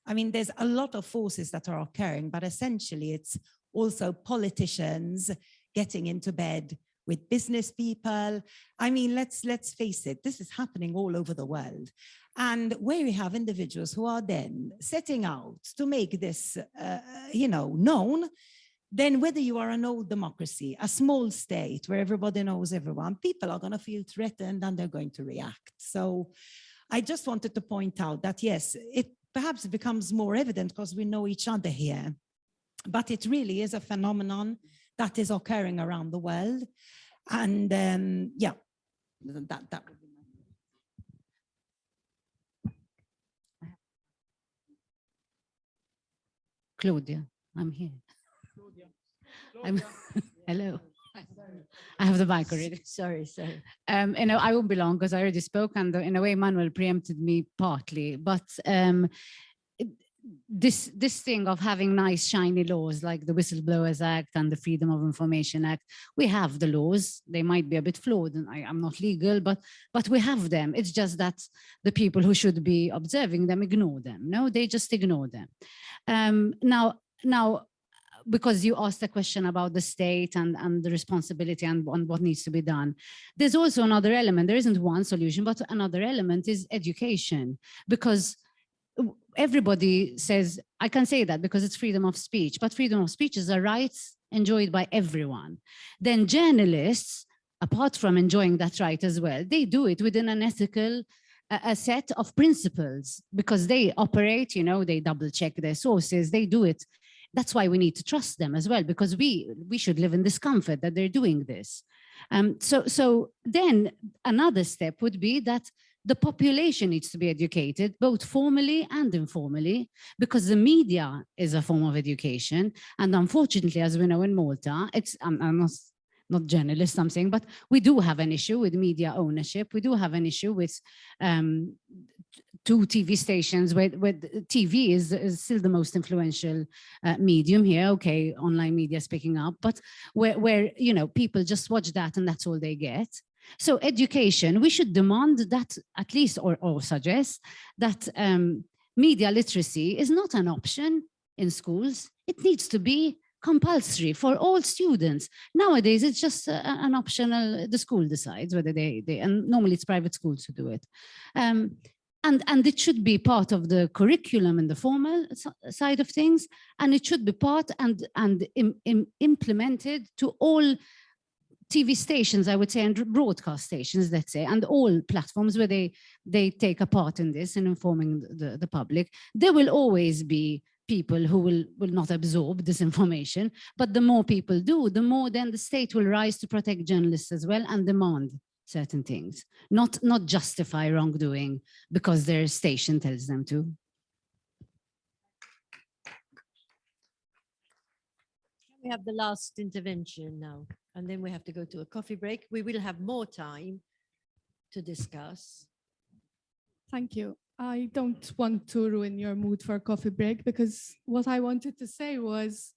I mean, there's a lot of forces that are occurring, but essentially it's also politicians getting into bed with business people. I mean, let's face it, this is happening all over the world. And where we have individuals who are then setting out to make this, you know, known, then whether you are an old democracy, a small state where everybody knows everyone, people are going to feel threatened and they're going to react. So I just wanted to point out that, yes, it perhaps becomes more evident because we know each other here, but it really is a phenomenon that is occurring around the world. And yeah, that would be Claudia, I'm here. Hello. I have the mic already. Sorry. You know, I won't be long because I already spoke, and in a way, Manuel preempted me partly. But this thing of having nice, shiny laws like the Whistleblowers Act and the Freedom of Information Act, we have the laws. They might be a bit flawed, and I'm not legal, but we have them. It's just that the people who should be observing them ignore them. No, they just ignore them. Now, because you asked a question about the state and the responsibility and what needs to be done, there's also another element. There isn't one solution, but another element is education, because everybody says, I can say that because it's freedom of speech, but freedom of speech is a right enjoyed by everyone. Then journalists, apart from enjoying that right as well, they do it within an ethical a set of principles, because they operate, you know, they double check their sources, they do it. That's why we need to trust them as well, because we should live in discomfort that they're doing this. So then another step would be that the population needs to be educated, both formally and informally, because the media is a form of education. And unfortunately, as we know in Malta, I'm not journalist, I'm saying, but we do have an issue with media ownership. We do have an issue with two TV stations where TV is still the most influential medium here. Okay, online media is picking up, but where you know, people just watch that and that's all they get. So education, we should demand that at least, or suggest that media literacy is not an option in schools. It needs to be compulsory for all students. Nowadays, it's just an optional, the school decides whether they and normally it's private schools who do it. And it should be part of the curriculum in the formal side of things, and it should be part and implemented to all TV stations, I would say, and broadcast stations, let's say, and all platforms where they take a part in this and informing the public. There will always be people who will not absorb this information, but the more people do, the more then the state will rise to protect journalists as well and demand certain things, not justify wrongdoing because their station tells them to. We have the last intervention now, and then we have to go to a coffee break. We will have more time to discuss. Thank you. I don't want to ruin your mood for a coffee break, because what I wanted to say was,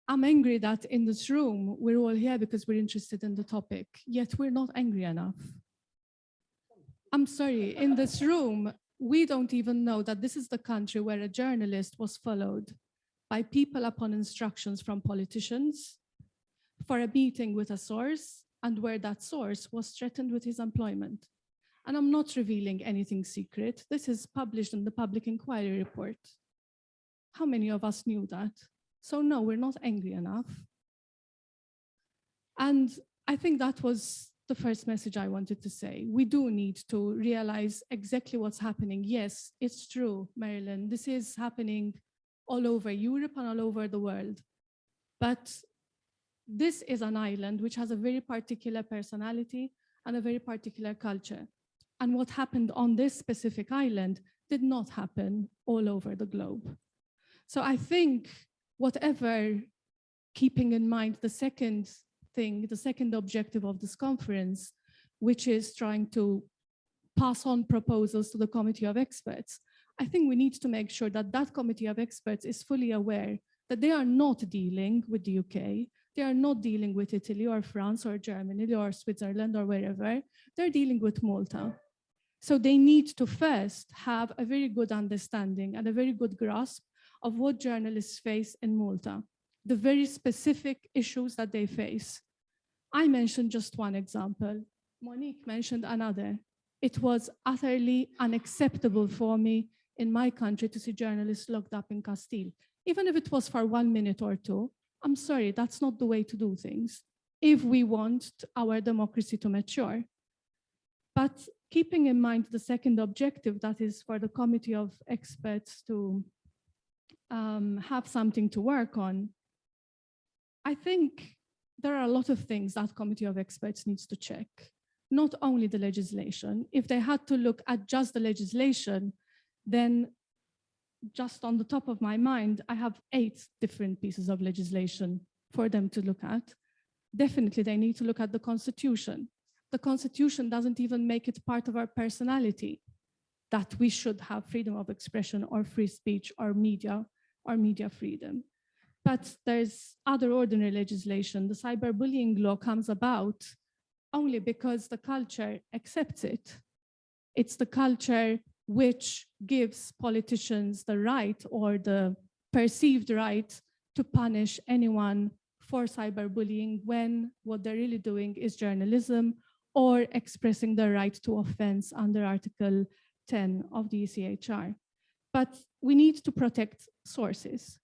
I'm angry that in this room, we're all here because we're interested in the topic, yet we're not angry enough. I'm sorry, in this room, we don't even know that this is the country where a journalist was followed by people upon instructions from politicians for a meeting with a source, and where that source was threatened with his employment. And I'm not revealing anything secret. This is published in the public inquiry report. How many of us knew that? So no, we're not angry enough. And I think that was the first message I wanted to say. We do need to realize exactly what's happening. Yes, it's true, Marilyn. This is happening all over Europe and all over the world. But this is an island which has a very particular personality and a very particular culture. And what happened on this specific island did not happen all over the globe. So I think whatever, keeping in mind the second thing, the second objective of this conference, which is trying to pass on proposals to the committee of experts, I think we need to make sure that that committee of experts is fully aware that they are not dealing with the UK, they are not dealing with Italy or France or Germany or Switzerland or wherever, they're dealing with Malta. So they need to first have a very good understanding and a very good grasp of what journalists face in Malta, the very specific issues that they face. I mentioned just one example. Monique mentioned another. It was utterly unacceptable for me in my country to see journalists locked up in Castile. Even if it was for 1 minute or two, I'm sorry, that's not the way to do things if we want our democracy to mature. But keeping in mind the second objective, that is for the committee of experts to have something to work on, I think there are a lot of things that committee of experts needs to check, not only the legislation. If they had to look at just the legislation, then just on the top of my mind, I have 8 different pieces of legislation for them to look at. Definitely, they need to look at the Constitution. The Constitution doesn't even make it part of our personality that we should have freedom of expression or free speech or media freedom. But there's other ordinary legislation. The cyberbullying law comes about only because the culture accepts it. It's the culture which gives politicians the right or the perceived right to punish anyone for cyberbullying when what they're really doing is journalism or expressing their right to offense under Article 10 of the ECHR. But we need to protect sources.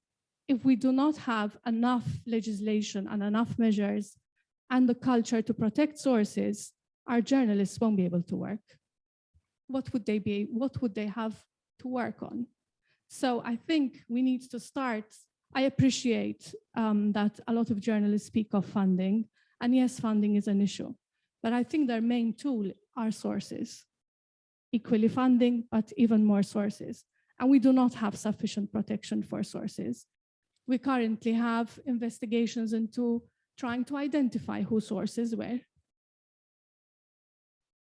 If we do not have enough legislation and enough measures and the culture to protect sources, our journalists won't be able to work. What would they have to work on? So I think we need to start. I appreciate that a lot of journalists speak of funding, and yes, funding is an issue, but I think their main tool are sources. Equally funding, but even more sources. And we do not have sufficient protection for sources. We currently have investigations into trying to identify who sources were.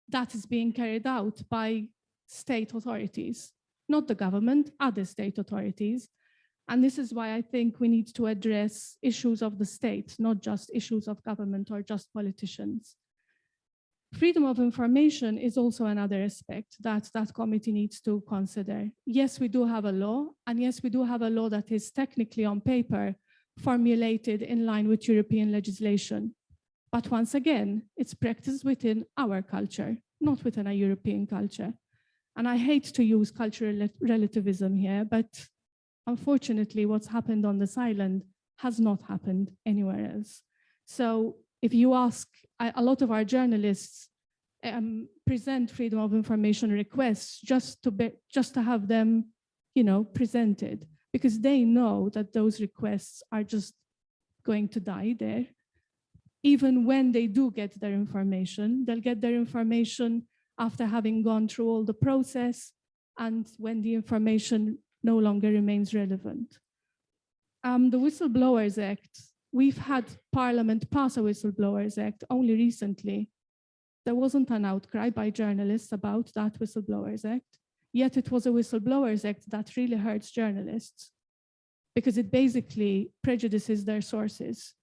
That is being carried out by state authorities, not the government, other state authorities. And this is why I think we need to address issues of the state, not just issues of government or just politicians. Freedom of information is also another aspect that that committee needs to consider. Yes, we do have a law, and yes, we do have a law that is technically on paper formulated in line with European legislation. But once again, it's practiced within our culture, not within a European culture. And I hate to use cultural relativism here, but unfortunately, what's happened on this island has not happened anywhere else. So if you ask, a lot of our journalists present freedom of information requests just to have them, presented, because they know that those requests are just going to die there. Even when they do get their information, they'll get their information after having gone through all the process and when the information no longer remains relevant. The Whistleblowers Act, we've had Parliament pass a Whistleblowers Act only recently. There wasn't an outcry by journalists about that Whistleblowers Act, yet it was a Whistleblowers Act that really hurts journalists because it basically prejudices their sources.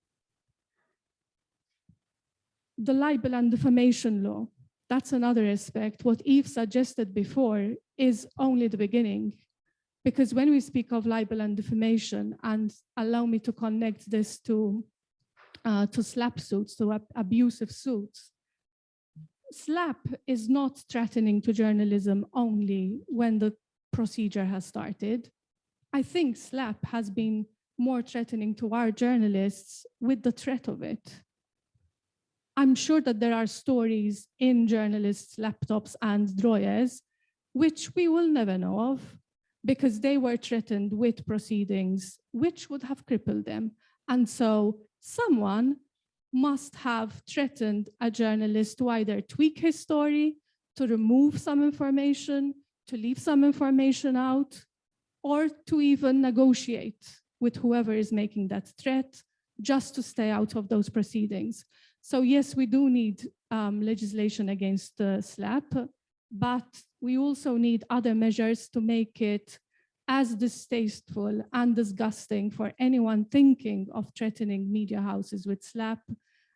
The libel and defamation law. that's another aspect. What Eve suggested before is only the beginning. Because when we speak of libel and defamation, and allow me to connect this to SLAPP suits, to abusive suits, SLAPP is not threatening to journalism only when the procedure has started. I think SLAPP has been more threatening to our journalists with the threat of it. I'm sure that there are stories in journalists' laptops and drawers which we will never know of because they were threatened with proceedings which would have crippled them. And so someone must have threatened a journalist to either tweak his story, to remove some information, to leave some information out, or to even negotiate with whoever is making that threat just to stay out of those proceedings. So yes, we do need legislation against SLAPP, but we also need other measures to make it as distasteful and disgusting for anyone thinking of threatening media houses with SLAPP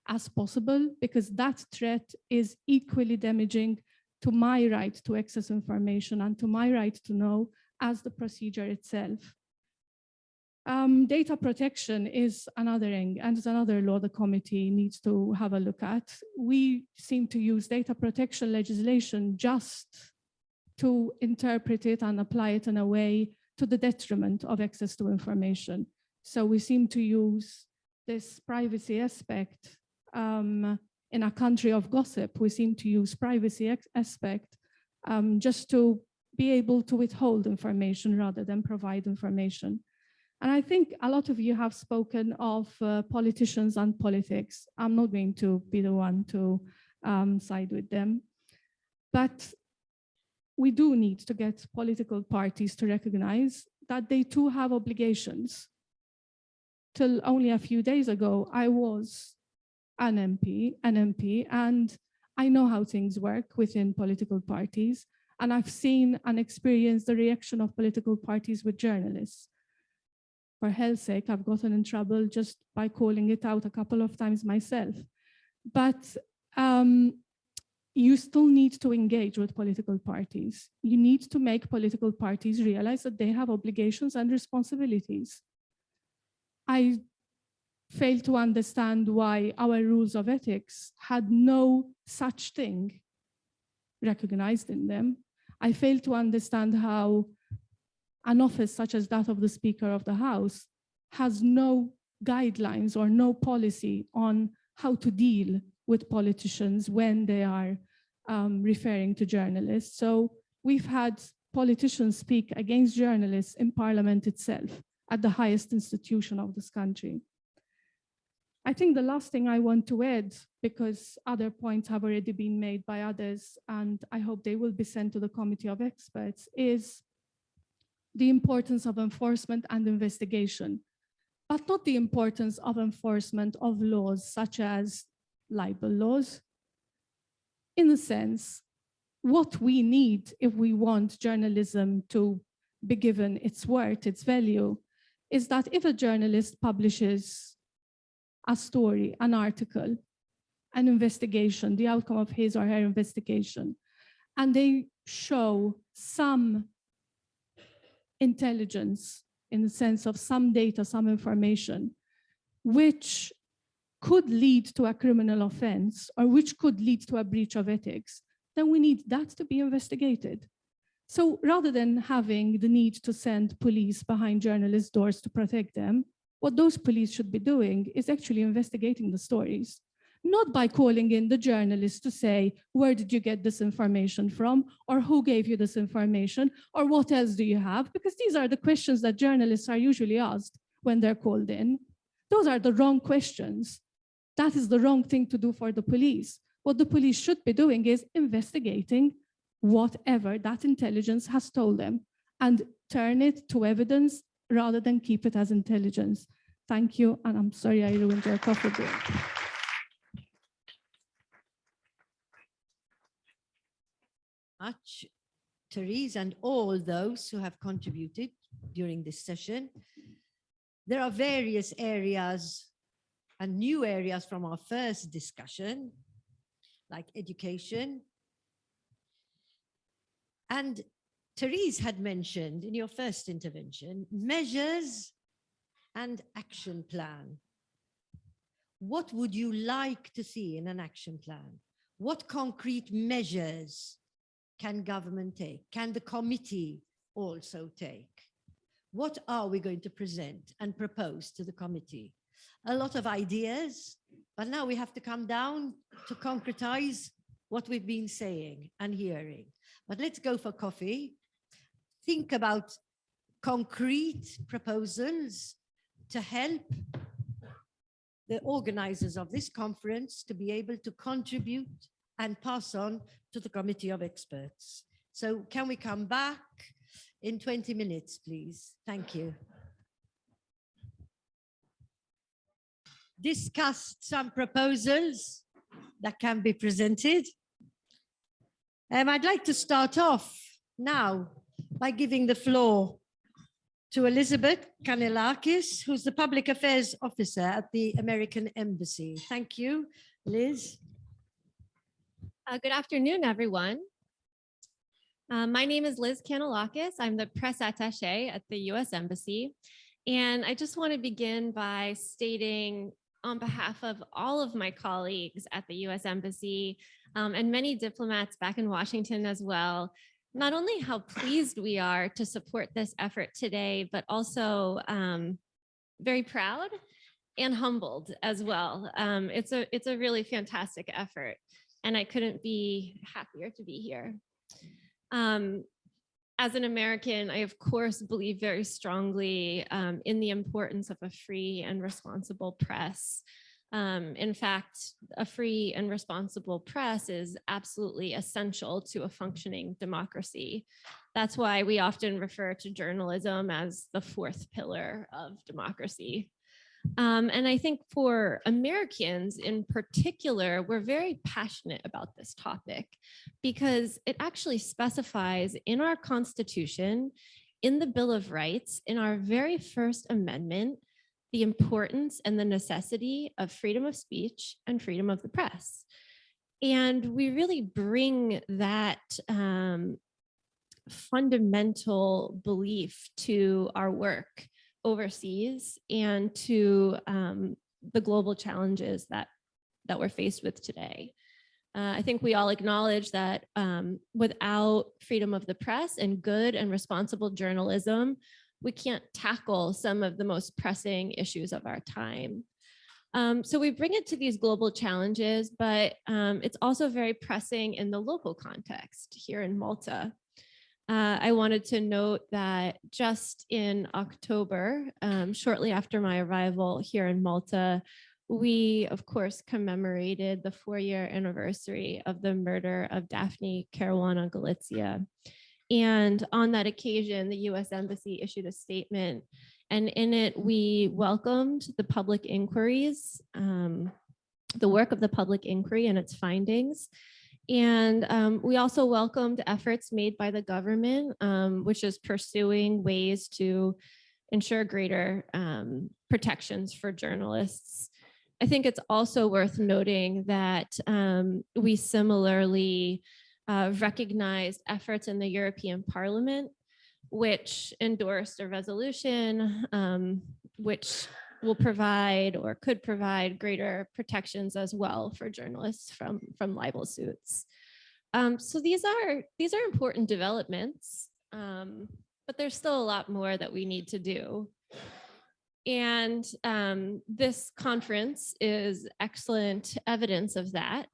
as possible, because that threat is equally damaging to my right to access information and to my right to know as the procedure itself. Data protection is another thing, and it's another law the committee needs to have a look at. We seem to use data protection legislation just to interpret it and apply it in a way to the detriment of access to information. So we seem to use this privacy aspect. In a country of gossip, we seem to use privacy aspect just to be able to withhold information rather than provide information. And I think a lot of you have spoken of politicians and politics. I'm not going to be the one to side with them. But we do need to get political parties to recognize that they too have obligations. Till only a few days ago, I was an MP, and I know how things work within political parties. And I've seen and experienced the reaction of political parties with journalists. For hell's sake, I've gotten in trouble just by calling it out a couple of times myself. But you still need to engage with political parties. You need to make political parties realize that they have obligations and responsibilities. I fail to understand why our rules of ethics had no such thing recognized in them. I fail to understand how an office such as that of the Speaker of the House has no guidelines or no policy on how to deal with politicians when they are referring to journalists. So we've had politicians speak against journalists in Parliament itself, at the highest institution of this country. I think the last thing I want to add, because other points have already been made by others, and I hope they will be sent to the Committee of Experts, is the importance of enforcement and investigation, but not the importance of enforcement of laws such as libel laws. In a sense, what we need if we want journalism to be given its worth, its value, is that if a journalist publishes a story, an article, an investigation, the outcome of his or her investigation, and they show some intelligence in the sense of some data, some information, which could lead to a criminal offense or which could lead to a breach of ethics, then we need that to be investigated. So rather than having the need to send police behind journalists' doors to protect them, what those police should be doing is actually investigating the stories, not by calling in the journalists to say, where did you get this information from? Or who gave you this information? Or what else do you have? Because these are the questions that journalists are usually asked when they're called in. Those are the wrong questions. That is the wrong thing to do for the police. What the police should be doing is investigating whatever that intelligence has told them and turn it to evidence rather than keep it as intelligence. Thank you, and I'm sorry I ruined your coffee break. Much, Therese, and all those who have contributed during this session. There are various areas and new areas from our first discussion, like education, And Therese had mentioned in your first intervention, measures and action plan. What would you like to see in an action plan? What concrete measures can government take? Can the committee also take? What are we going to present and propose to the committee? A lot of ideas, but now we have to come down to concretize what we've been saying and hearing. But let's go for coffee. Think about concrete proposals to help the organizers of this conference to be able to contribute and pass on to the committee of experts. So can we come back in 20 minutes, please? Thank you. Discussed some proposals that can be presented. I'd like to start off now by giving the floor to Elizabeth Kanellakis, who's the Public Affairs Officer at the American Embassy. Thank you, Liz. Good afternoon, everyone. My name is Liz Kanellakis. I'm the press attaché at the US Embassy. And I just want to begin by stating on behalf of all of my colleagues at the US Embassy and many diplomats back in Washington as well, not only how pleased we are to support this effort today, but also very proud and humbled as well. It's a really fantastic effort, and I couldn't be happier to be here. As an American, I of course believe very strongly in the importance of a free and responsible press. In fact, a free and responsible press is absolutely essential to a functioning democracy. That's why we often refer to journalism as the fourth pillar of democracy. And I think for Americans in particular, we're very passionate about this topic because it actually specifies in our Constitution, in the Bill of Rights, in our very first amendment, the importance and the necessity of freedom of speech and freedom of the press. And we really bring that fundamental belief to our work overseas and to the global challenges that we're faced with today. I think we all acknowledge that without freedom of the press and good and responsible journalism, we can't tackle some of the most pressing issues of our time. So we bring it to these global challenges, but it's also very pressing in the local context here in Malta. I wanted to note that just in October, shortly after my arrival here in Malta, we, of course, commemorated the 4-year anniversary of the murder of Daphne Caruana Galizia. And on that occasion, the US Embassy issued a statement, and in it, we welcomed the public inquiries, the work of the public inquiry and its findings. And we also welcomed efforts made by the government, which is pursuing ways to ensure greater protections for journalists. I think it's also worth noting that we similarly recognized efforts in the European Parliament, which endorsed a resolution which will provide or could provide greater protections as well for journalists from libel suits. So these are important developments, but there's still a lot more that we need to do. And this conference is excellent evidence of that.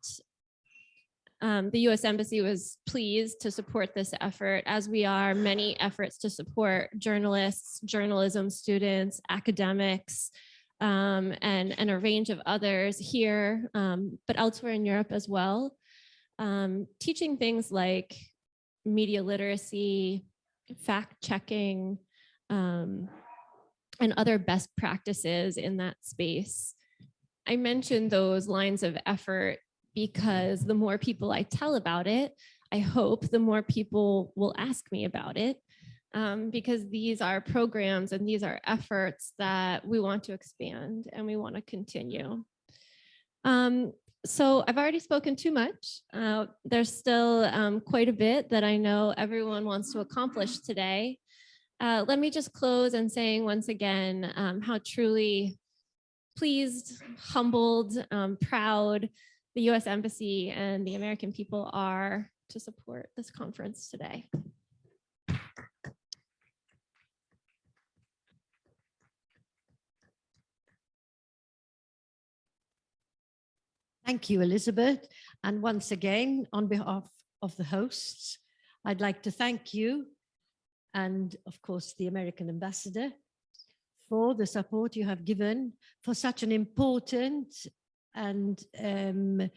The US Embassy was pleased to support this effort, as we are many efforts to support journalists, journalism students, academics, and a range of others here, but elsewhere in Europe as well. Teaching things like media literacy, fact checking, and other best practices in that space. I mentioned those lines of effort because the more people I tell about it, I hope the more people will ask me about it, because these are programs and these are efforts that we want to expand and we want to continue. So I've already spoken too much. There's still quite a bit that I know everyone wants to accomplish today. Let me just close and saying once again how truly pleased, humbled, proud the US Embassy and the American people are to support this conference today. Thank you, Elizabeth. And once again, on behalf of the hosts, I'd like to thank you and, of course, the American ambassador for the support you have given for such an important and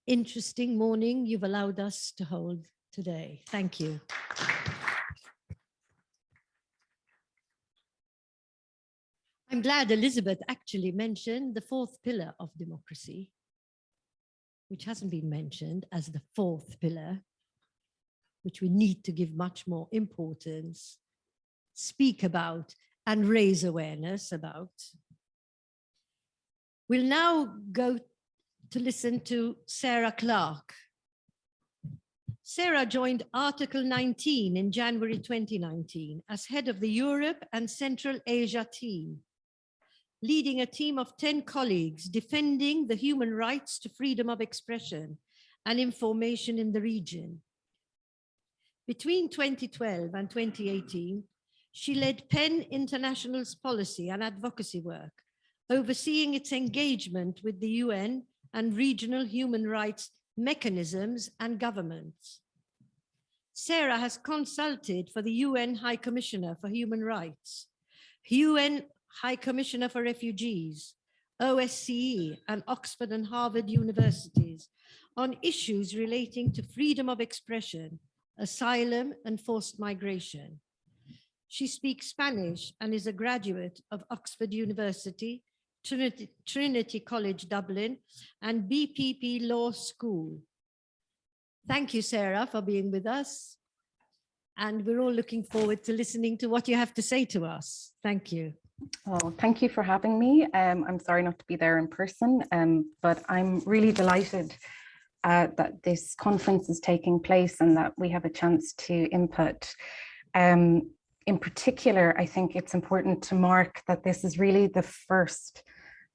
interesting morning you've allowed us to hold today. Thank you. I'm glad Elizabeth actually mentioned the fourth pillar of democracy, which hasn't been mentioned as the fourth pillar, which we need to give much more importance, speak about, and raise awareness about. We'll now go to listen to Sarah Clarke. Sarah joined Article 19 in January 2019 as head of the Europe and Central Asia team, leading a team of 10 colleagues defending the human rights to freedom of expression and information in the region. Between 2012 and 2018, she led PEN International's policy and advocacy work, overseeing its engagement with the UN and regional human rights mechanisms and governments. Sarah has consulted for the UN High Commissioner for Human Rights, UN High Commissioner for Refugees, OSCE, and Oxford and Harvard universities on issues relating to freedom of expression, asylum, and forced migration. She speaks Spanish and is a graduate of Oxford University, Trinity College Dublin, and BPP Law School. Thank you, Sarah, for being with us. And we're all looking forward to listening to what you have to say to us. Thank you. Oh, thank you for having me. I'm sorry not to be there in person, but I'm really delighted that this conference is taking place and that we have a chance to input. In particular, I think it's important to mark that this is really the first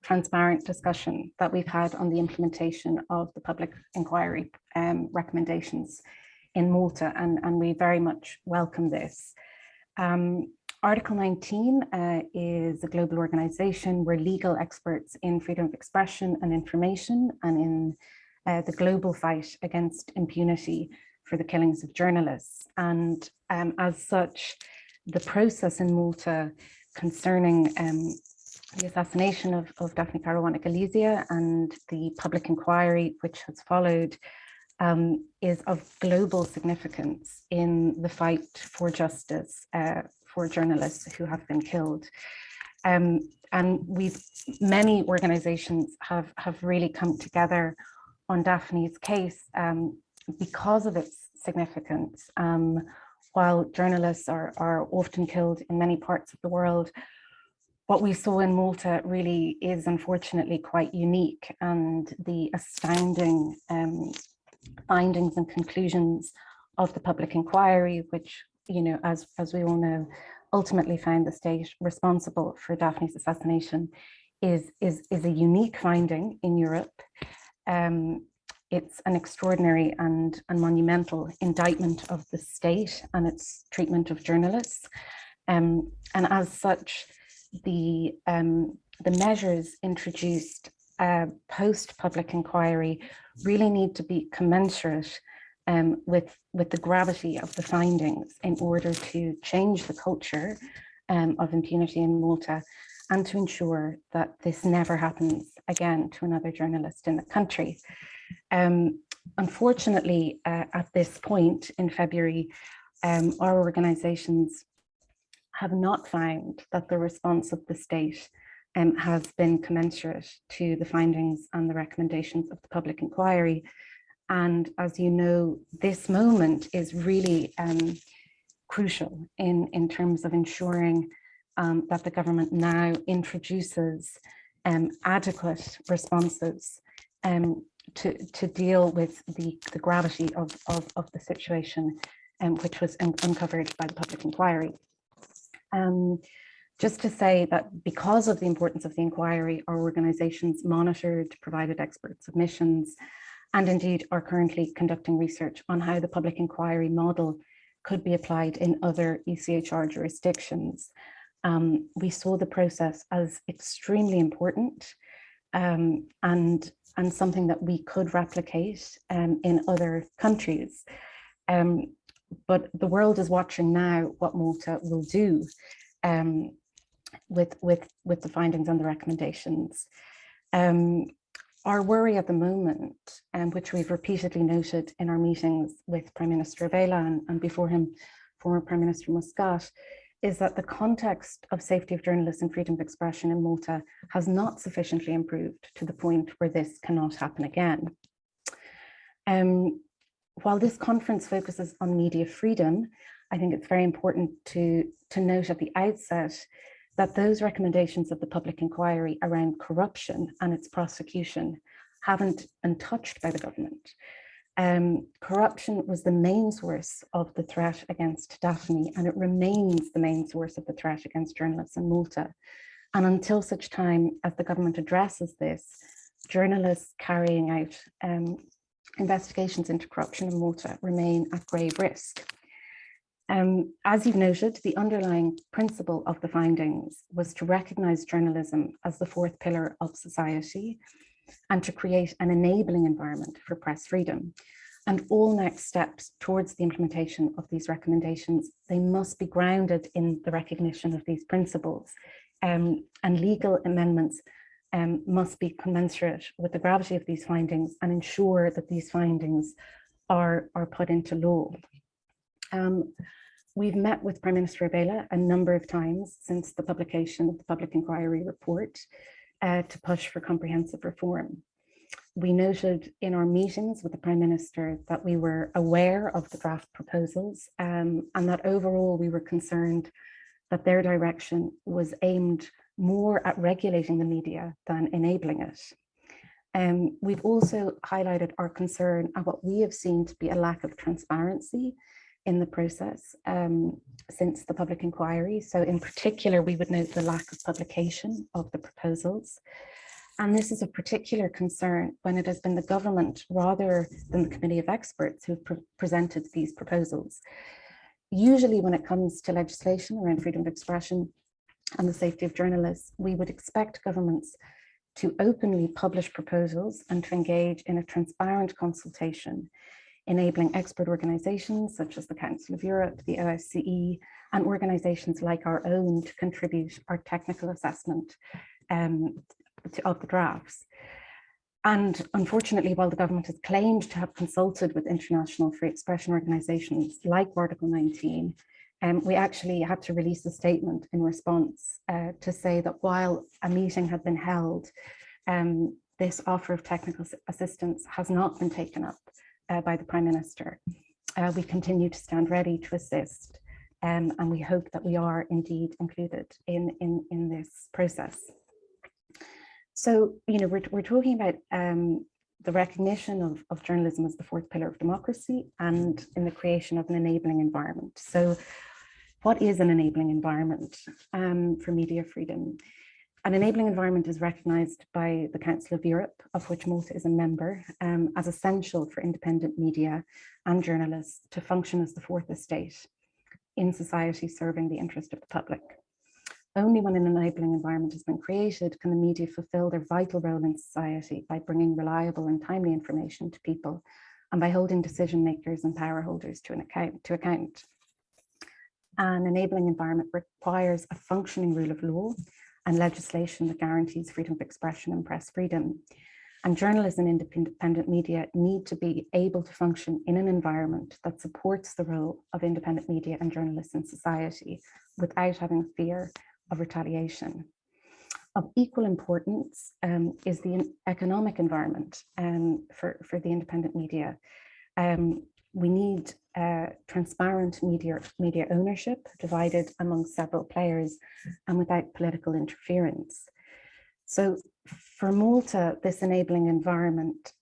transparent discussion that we've had on the implementation of the public inquiry recommendations in Malta, and we very much welcome this. Article 19 is a global organization. We're legal experts in freedom of expression and information and in the global fight against impunity for the killings of journalists. And as such, the process in Malta concerning the assassination of Daphne Caruana Galizia and the public inquiry which has followed is of global significance in the fight for justice for journalists who have been killed. And many organizations have really come together on Daphne's case because of its significance. While journalists are often killed in many parts of the world, what we saw in Malta really is unfortunately quite unique, and the astounding findings and conclusions of the public inquiry, which, you know, as we all know, ultimately found the state responsible for Daphne's assassination, is a unique finding in Europe. It's an extraordinary and monumental indictment of the state and its treatment of journalists. And as such, the measures introduced post-public inquiry really need to be commensurate with the gravity of the findings in order to change the culture of impunity in Malta and to ensure that this never happens again to another journalist in the country. Unfortunately, at this point in February, our organizations have not found that the response of the state has been commensurate to the findings and the recommendations of the public inquiry. And as you know, this moment is really crucial in terms of ensuring that the government now introduces adequate responses to deal with the gravity of the situation, which was uncovered by the public inquiry. Just to say that because of the importance of the inquiry, our organisations monitored, provided expert submissions, and indeed are currently conducting research on how the public inquiry model could be applied in other ECHR jurisdictions. We saw the process as extremely important and something that we could replicate in other countries. But the world is watching now what Malta will do with the findings and the recommendations. Our worry at the moment, which we've repeatedly noted in our meetings with Prime Minister Mela and before him, former Prime Minister Muscat, is that the context of safety of journalists and freedom of expression in Malta has not sufficiently improved to the point where this cannot happen again. While this conference focuses on media freedom, I think it's very important to note at the outset that those recommendations of the public inquiry around corruption and its prosecution haven't been touched by the government. Corruption was the main source of the threat against Daphne, and it remains the main source of the threat against journalists in Malta. And until such time as the government addresses this, journalists carrying out investigations into corruption in Malta remain at grave risk. As you've noted, the underlying principle of the findings was to recognise journalism as the fourth pillar of society and to create an enabling environment for press freedom. And all next steps towards the implementation of these recommendations, they must be grounded in the recognition of these principles, and legal amendments must be commensurate with the gravity of these findings and ensure that these findings are put into law. We've met with Prime Minister Mela a number of times since the publication of the public inquiry report to push for comprehensive reform. We noted in our meetings with the Prime Minister that we were aware of the draft proposals and that overall we were concerned that their direction was aimed more at regulating the media than enabling it. We've also highlighted our concern at what we have seen to be a lack of transparency in the process since the public inquiry. So in particular, we would note the lack of publication of the proposals. And this is a particular concern when it has been the government rather than the committee of experts who presented these proposals. Usually when it comes to legislation around freedom of expression and the safety of journalists, we would expect governments to openly publish proposals and to engage in a transparent consultation, enabling expert organizations such as the Council of Europe, the OSCE, and organizations like our own to contribute our technical assessment of the drafts. And unfortunately, while the government has claimed to have consulted with international free expression organizations like Article 19, we actually had to release a statement in response to say that while a meeting had been held, this offer of technical assistance has not been taken up by the Prime Minister. We continue to stand ready to assist, and we hope that we are indeed included in this process. So, you know, we're talking about the recognition of journalism as the fourth pillar of democracy and in the creation of an enabling environment. So what is an enabling environment for media freedom? An enabling environment is recognised by the Council of Europe, of which Malta is a member, as essential for independent media and journalists to function as the fourth estate in society serving the interest of the public. Only when an enabling environment has been created can the media fulfil their vital role in society by bringing reliable and timely information to people and by holding decision makers and power holders to account. An enabling environment requires a functioning rule of law and legislation that guarantees freedom of expression and press freedom. And journalists and independent media need to be able to function in an environment that supports the role of independent media and journalists in society without having fear of retaliation. Of equal importance is the economic environment for the independent media. We need transparent media ownership divided among several players and without political interference. So for Malta, this enabling environment,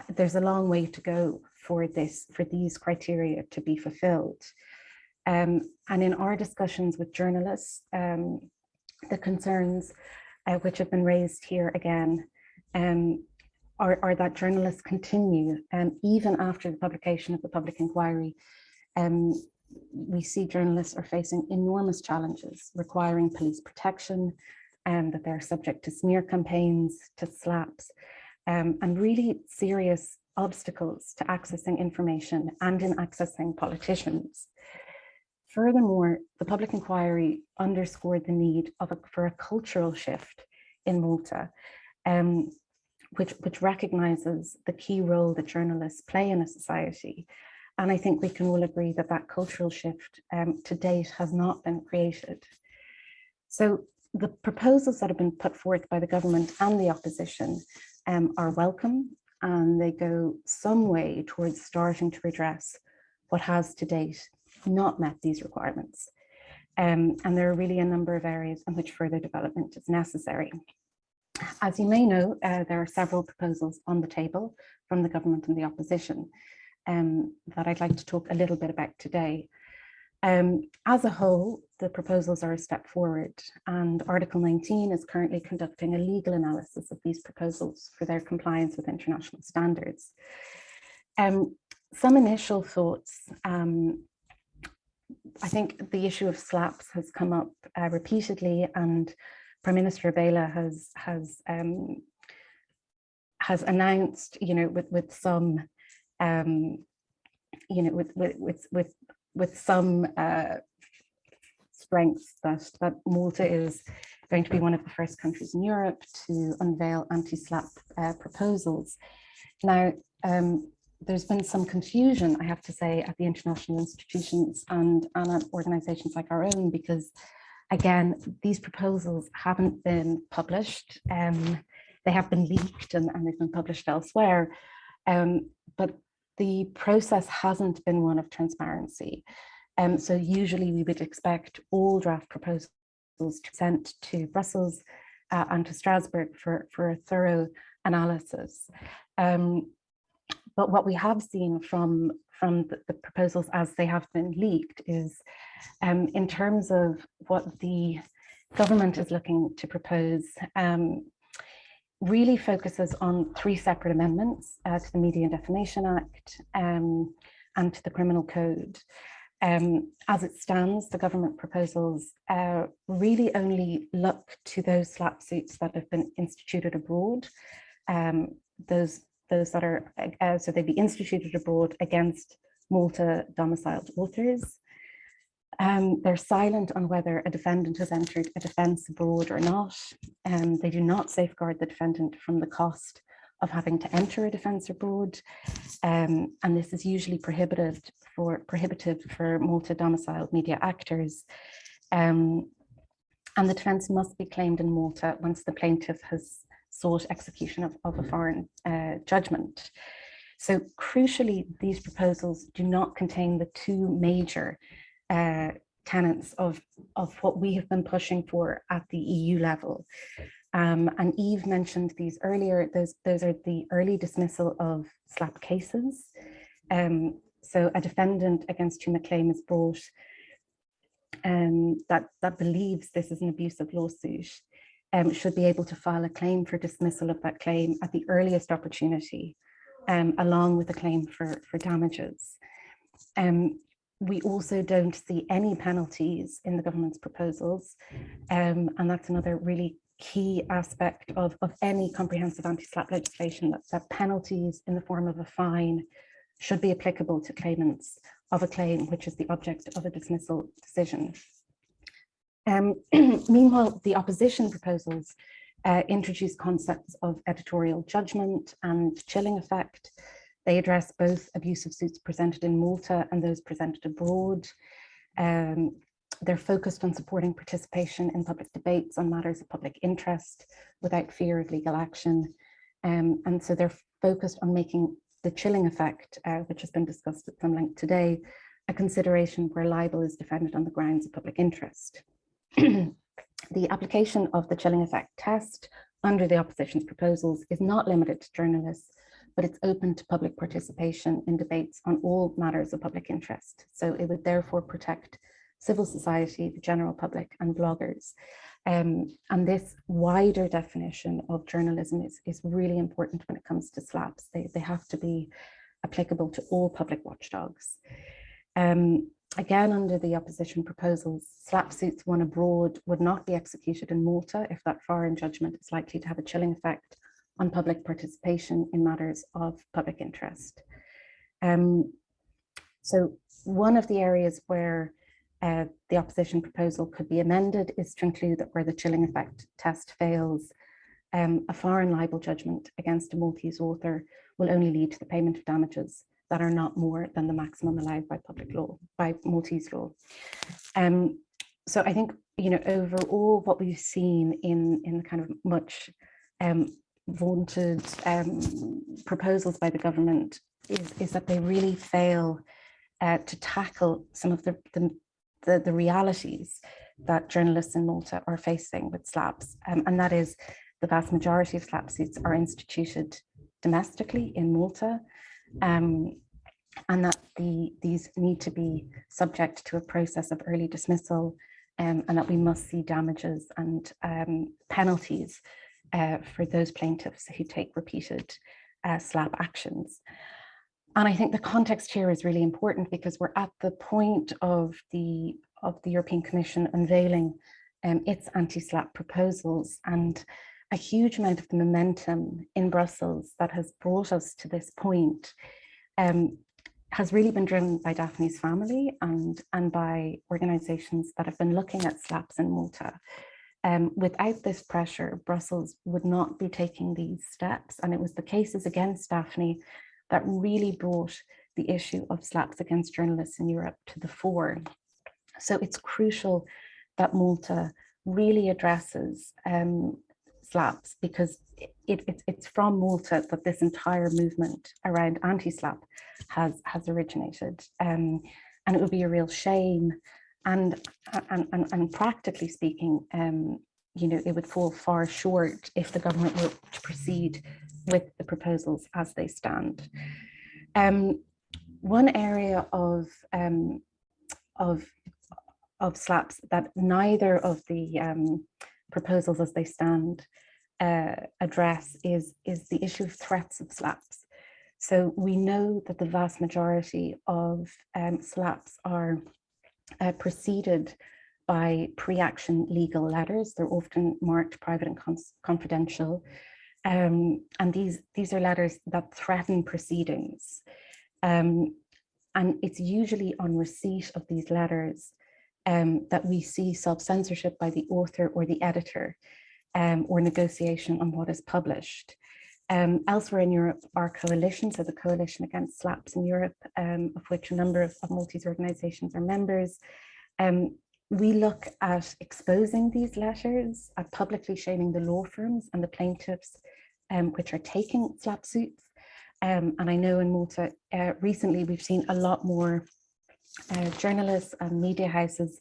there's a long way to go for these criteria to be fulfilled. And in our discussions with journalists, the concerns which have been raised here again are that journalists continue, even after the publication of the public inquiry, we see journalists are facing enormous challenges requiring police protection, and that they're subject to smear campaigns, to slaps, and really serious obstacles to accessing information and in accessing politicians. Furthermore, the public inquiry underscored the need for a cultural shift in Malta, which recognizes the key role that journalists play in a society. And I think we can all agree that that cultural shift to date has not been created. So the proposals that have been put forth by the government and the opposition are welcome, and they go some way towards starting to redress what has to date not met these requirements. And there are really a number of areas in which further development is necessary. As you may know, there are several proposals on the table from the government and the opposition that I'd like to talk a little bit about today. As a whole, the proposals are a step forward, and Article 19 is currently conducting a legal analysis of these proposals for their compliance with international standards. Some initial thoughts. I think the issue of slaps has come up repeatedly, and Prime Minister Bela has announced, with some, with some strengths that Malta is going to be one of the first countries in Europe to unveil anti-slap proposals. Now, there's been some confusion, I have to say, at the international institutions and at organizations like our own, because again, these proposals haven't been published. They have been leaked and they've been published elsewhere. But the process hasn't been one of transparency. So usually we would expect all draft proposals to be sent to Brussels and to Strasbourg for a thorough analysis. But what we have seen from the proposals as they have been leaked is, in terms of what the government is looking to propose, really focuses on 3 separate amendments to the Media and Defamation Act and to the Criminal Code. As it stands, the government proposals really only look to those slap suits that have been instituted abroad. Those that are, so they'd be instituted abroad against Malta domiciled authors. They're silent on whether a defendant has entered a defence abroad or not. They do not safeguard the defendant from the cost of having to enter a defence abroad. And this is usually prohibitive for Malta domiciled media actors. And the defence must be claimed in Malta once the plaintiff has sought execution of a foreign judgment. So crucially, these proposals do not contain the 2 major tenets of what we have been pushing for at the EU level. And Eve mentioned these earlier. Those are the early dismissal of slap cases. So a defendant against whom a claim is brought that believes this is an abusive lawsuit should be able to file a claim for dismissal of that claim at the earliest opportunity, along with a claim for damages. We also don't see any penalties in the government's proposals, and that's another really key aspect of any comprehensive anti-slap legislation, that penalties in the form of a fine should be applicable to claimants of a claim which is the object of a dismissal decision. Meanwhile, the opposition proposals introduce concepts of editorial judgment and chilling effect. They address both abusive suits presented in Malta and those presented abroad. They're focused on supporting participation in public debates on matters of public interest without fear of legal action. And so they're focused on making the chilling effect, which has been discussed at some length today, a consideration where libel is defended on the grounds of public interest. The application of the chilling effect test under the opposition's proposals is not limited to journalists, but it's open to public participation in debates on all matters of public interest. So it would therefore protect civil society, the general public, and bloggers. And this wider definition of journalism is really important when it comes to SLAPs. They have to be applicable to all public watchdogs. Again, under the opposition proposals, SLAP suits won abroad would not be executed in Malta if that foreign judgment is likely to have a chilling effect on public participation in matters of public interest. So one of the areas where the opposition proposal could be amended is to include that where the chilling effect test fails, a foreign libel judgment against a Maltese author will only lead to the payment of damages that are not more than the maximum allowed by public law, by Maltese law. So I think, you know, overall what we've seen in kind of much vaunted proposals by the government is that they really fail to tackle some of the realities that journalists in Malta are facing with SLAPs, and that is the vast majority of SLAP suits are instituted domestically in Malta, and that these need to be subject to a process of early dismissal, and that we must see damages and penalties for those plaintiffs who take repeated SLAP actions. And I think the context here is really important because we're at the point of the European Commission unveiling its anti-SLAP proposals, and a huge amount of the momentum in Brussels that has brought us to this point has really been driven by Daphne's family and by organisations that have been looking at SLAPs in Malta. Without this pressure, Brussels would not be taking these steps, and it was the cases against Daphne that really brought the issue of SLAPs against journalists in Europe to the fore. So it's crucial that Malta really addresses SLAPs, because it's from Malta that this entire movement around anti-SLAP has originated, and it would be a real shame, and practically speaking, you know, it would fall far short if the government were to proceed with the proposals as they stand. One area of SLAPs that neither of the proposals as they stand address is the issue of threats of SLAPs. So we know that the vast majority of SLAPs are preceded by pre-action legal letters. They're often marked private and confidential. And these are letters that threaten proceedings. And it's usually on receipt of these letters that we see self-censorship by the author or the editor, or negotiation on what is published. Elsewhere in Europe, our coalition, so the Coalition Against SLAPs in Europe, of which a number of Maltese organisations are members, we look at exposing these letters, at publicly shaming the law firms and the plaintiffs which are taking SLAP suits. And I know in Malta, recently we've seen a lot more journalists and media houses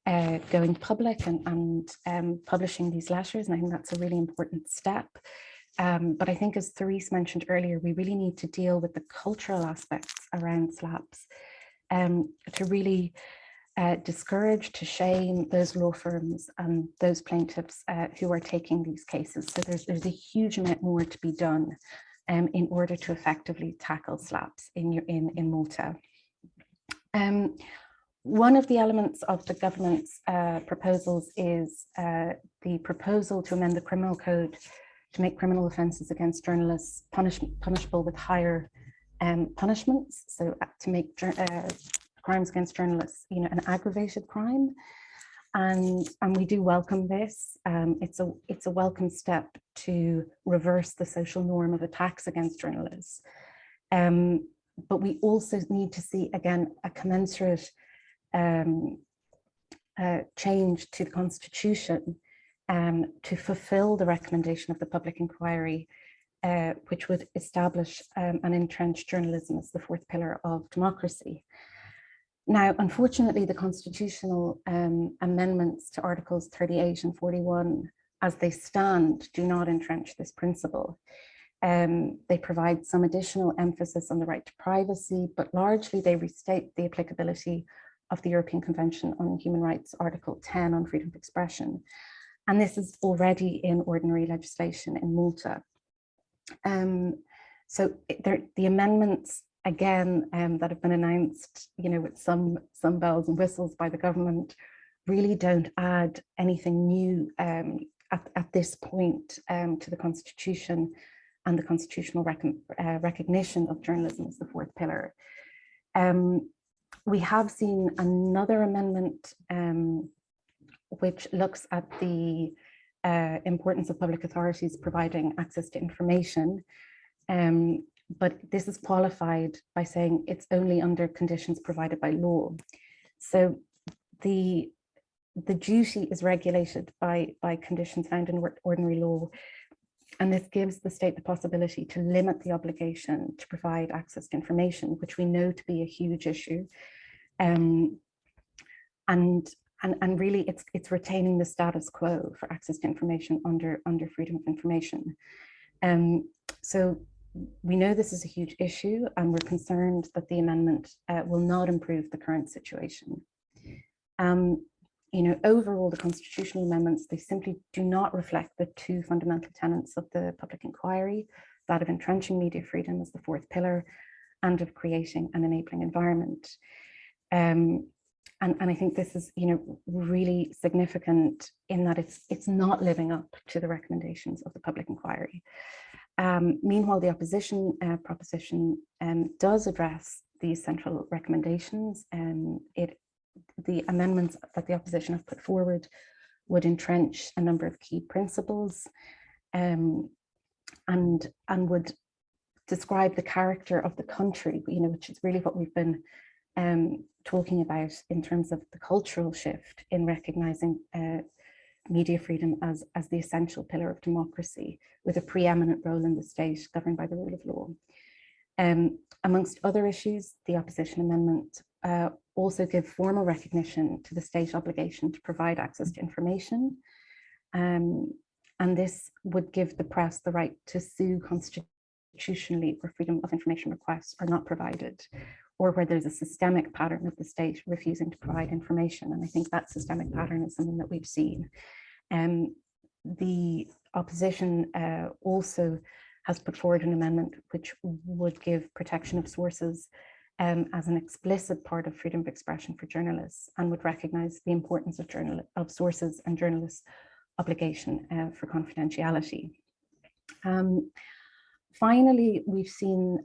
going public and publishing these letters, and I think that's a really important step. But I think, as Therese mentioned earlier, we really need to deal with the cultural aspects around SLAPs to really discourage, to shame those law firms and those plaintiffs who are taking these cases. So there's a huge amount more to be done in order to effectively tackle SLAPs in Malta. One of the elements of the government's proposals is the proposal to amend the criminal code to make criminal offences against journalists punishable with higher punishments. So to make crimes against journalists, you know, an aggravated crime, and we do welcome this. It's a welcome step to reverse the social norm of attacks against journalists. But we also need to see, again, a commensurate change to the Constitution to fulfill the recommendation of the public inquiry, which would establish an entrenched journalism as the fourth pillar of democracy. Now, unfortunately, the constitutional amendments to Articles 38 and 41, as they stand, do not entrench this principle. They provide some additional emphasis on the right to privacy, but largely they restate the applicability of the European Convention on Human Rights, Article 10 on freedom of expression. And this is already in ordinary legislation in Malta. So the amendments, again, that have been announced, with some bells and whistles by the government, really don't add anything new at this point to the Constitution and the constitutional recognition of journalism as the fourth pillar. We have seen another amendment which looks at the importance of public authorities providing access to information. But this is qualified by saying it's only under conditions provided by law. So the duty is regulated by conditions found in ordinary law. And this gives the state the possibility to limit the obligation to provide access to information, which we know to be a huge issue. And really it's retaining the status quo for access to information under freedom of information. So we know this is a huge issue, and we're concerned that the amendment will not improve the current situation. Overall, the constitutional amendments, they simply do not reflect the two fundamental tenets of the public inquiry, that of entrenching media freedom as the fourth pillar, and of creating an enabling environment. And I think this is, really significant in that it's not living up to the recommendations of the public inquiry. Meanwhile, the opposition proposition does address these central recommendations. The amendments that the opposition have put forward would entrench a number of key principles and would describe the character of the country, which is really what we've been talking about in terms of the cultural shift in recognizing media freedom as the essential pillar of democracy, with a preeminent role in the state governed by the rule of law. Amongst other issues, the opposition amendment also give formal recognition to the state obligation to provide access to information. And this would give the press the right to sue constitutionally where freedom of information requests are not provided, or where there's a systemic pattern of the state refusing to provide information. And I think that systemic pattern is something that we've seen. The opposition also has put forward an amendment which would give protection of sources as an explicit part of freedom of expression for journalists, and would recognize the importance of sources and journalists' obligation for confidentiality. Finally, we've seen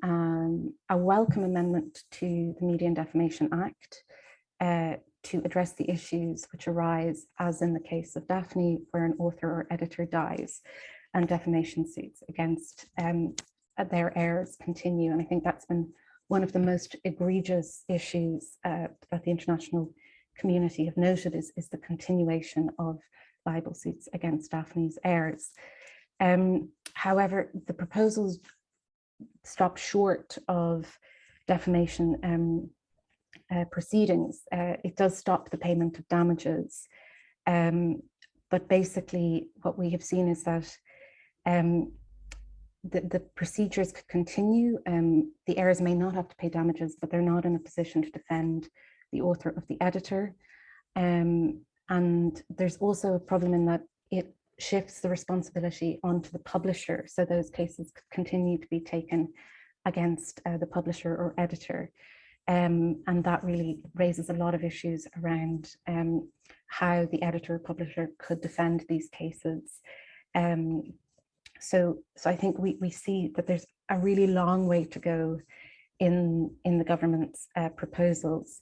a welcome amendment to the Media and Defamation Act to address the issues which arise, as in the case of Daphne, where an author or editor dies and defamation suits against their heirs continue. And I think that's been one of the most egregious issues that the international community have noted is the continuation of libel suits against Daphne's heirs. However, the proposals stop short of defamation proceedings. It does stop the payment of damages. But basically what we have seen is that the procedures could continue. The heirs may not have to pay damages, but they're not in a position to defend the author of the editor. And there's also a problem in that it shifts the responsibility onto the publisher. So those cases could continue to be taken against the publisher or editor. And that really raises a lot of issues around how the editor or publisher could defend these cases. So I think we see that there's a really long way to go in the government's proposals.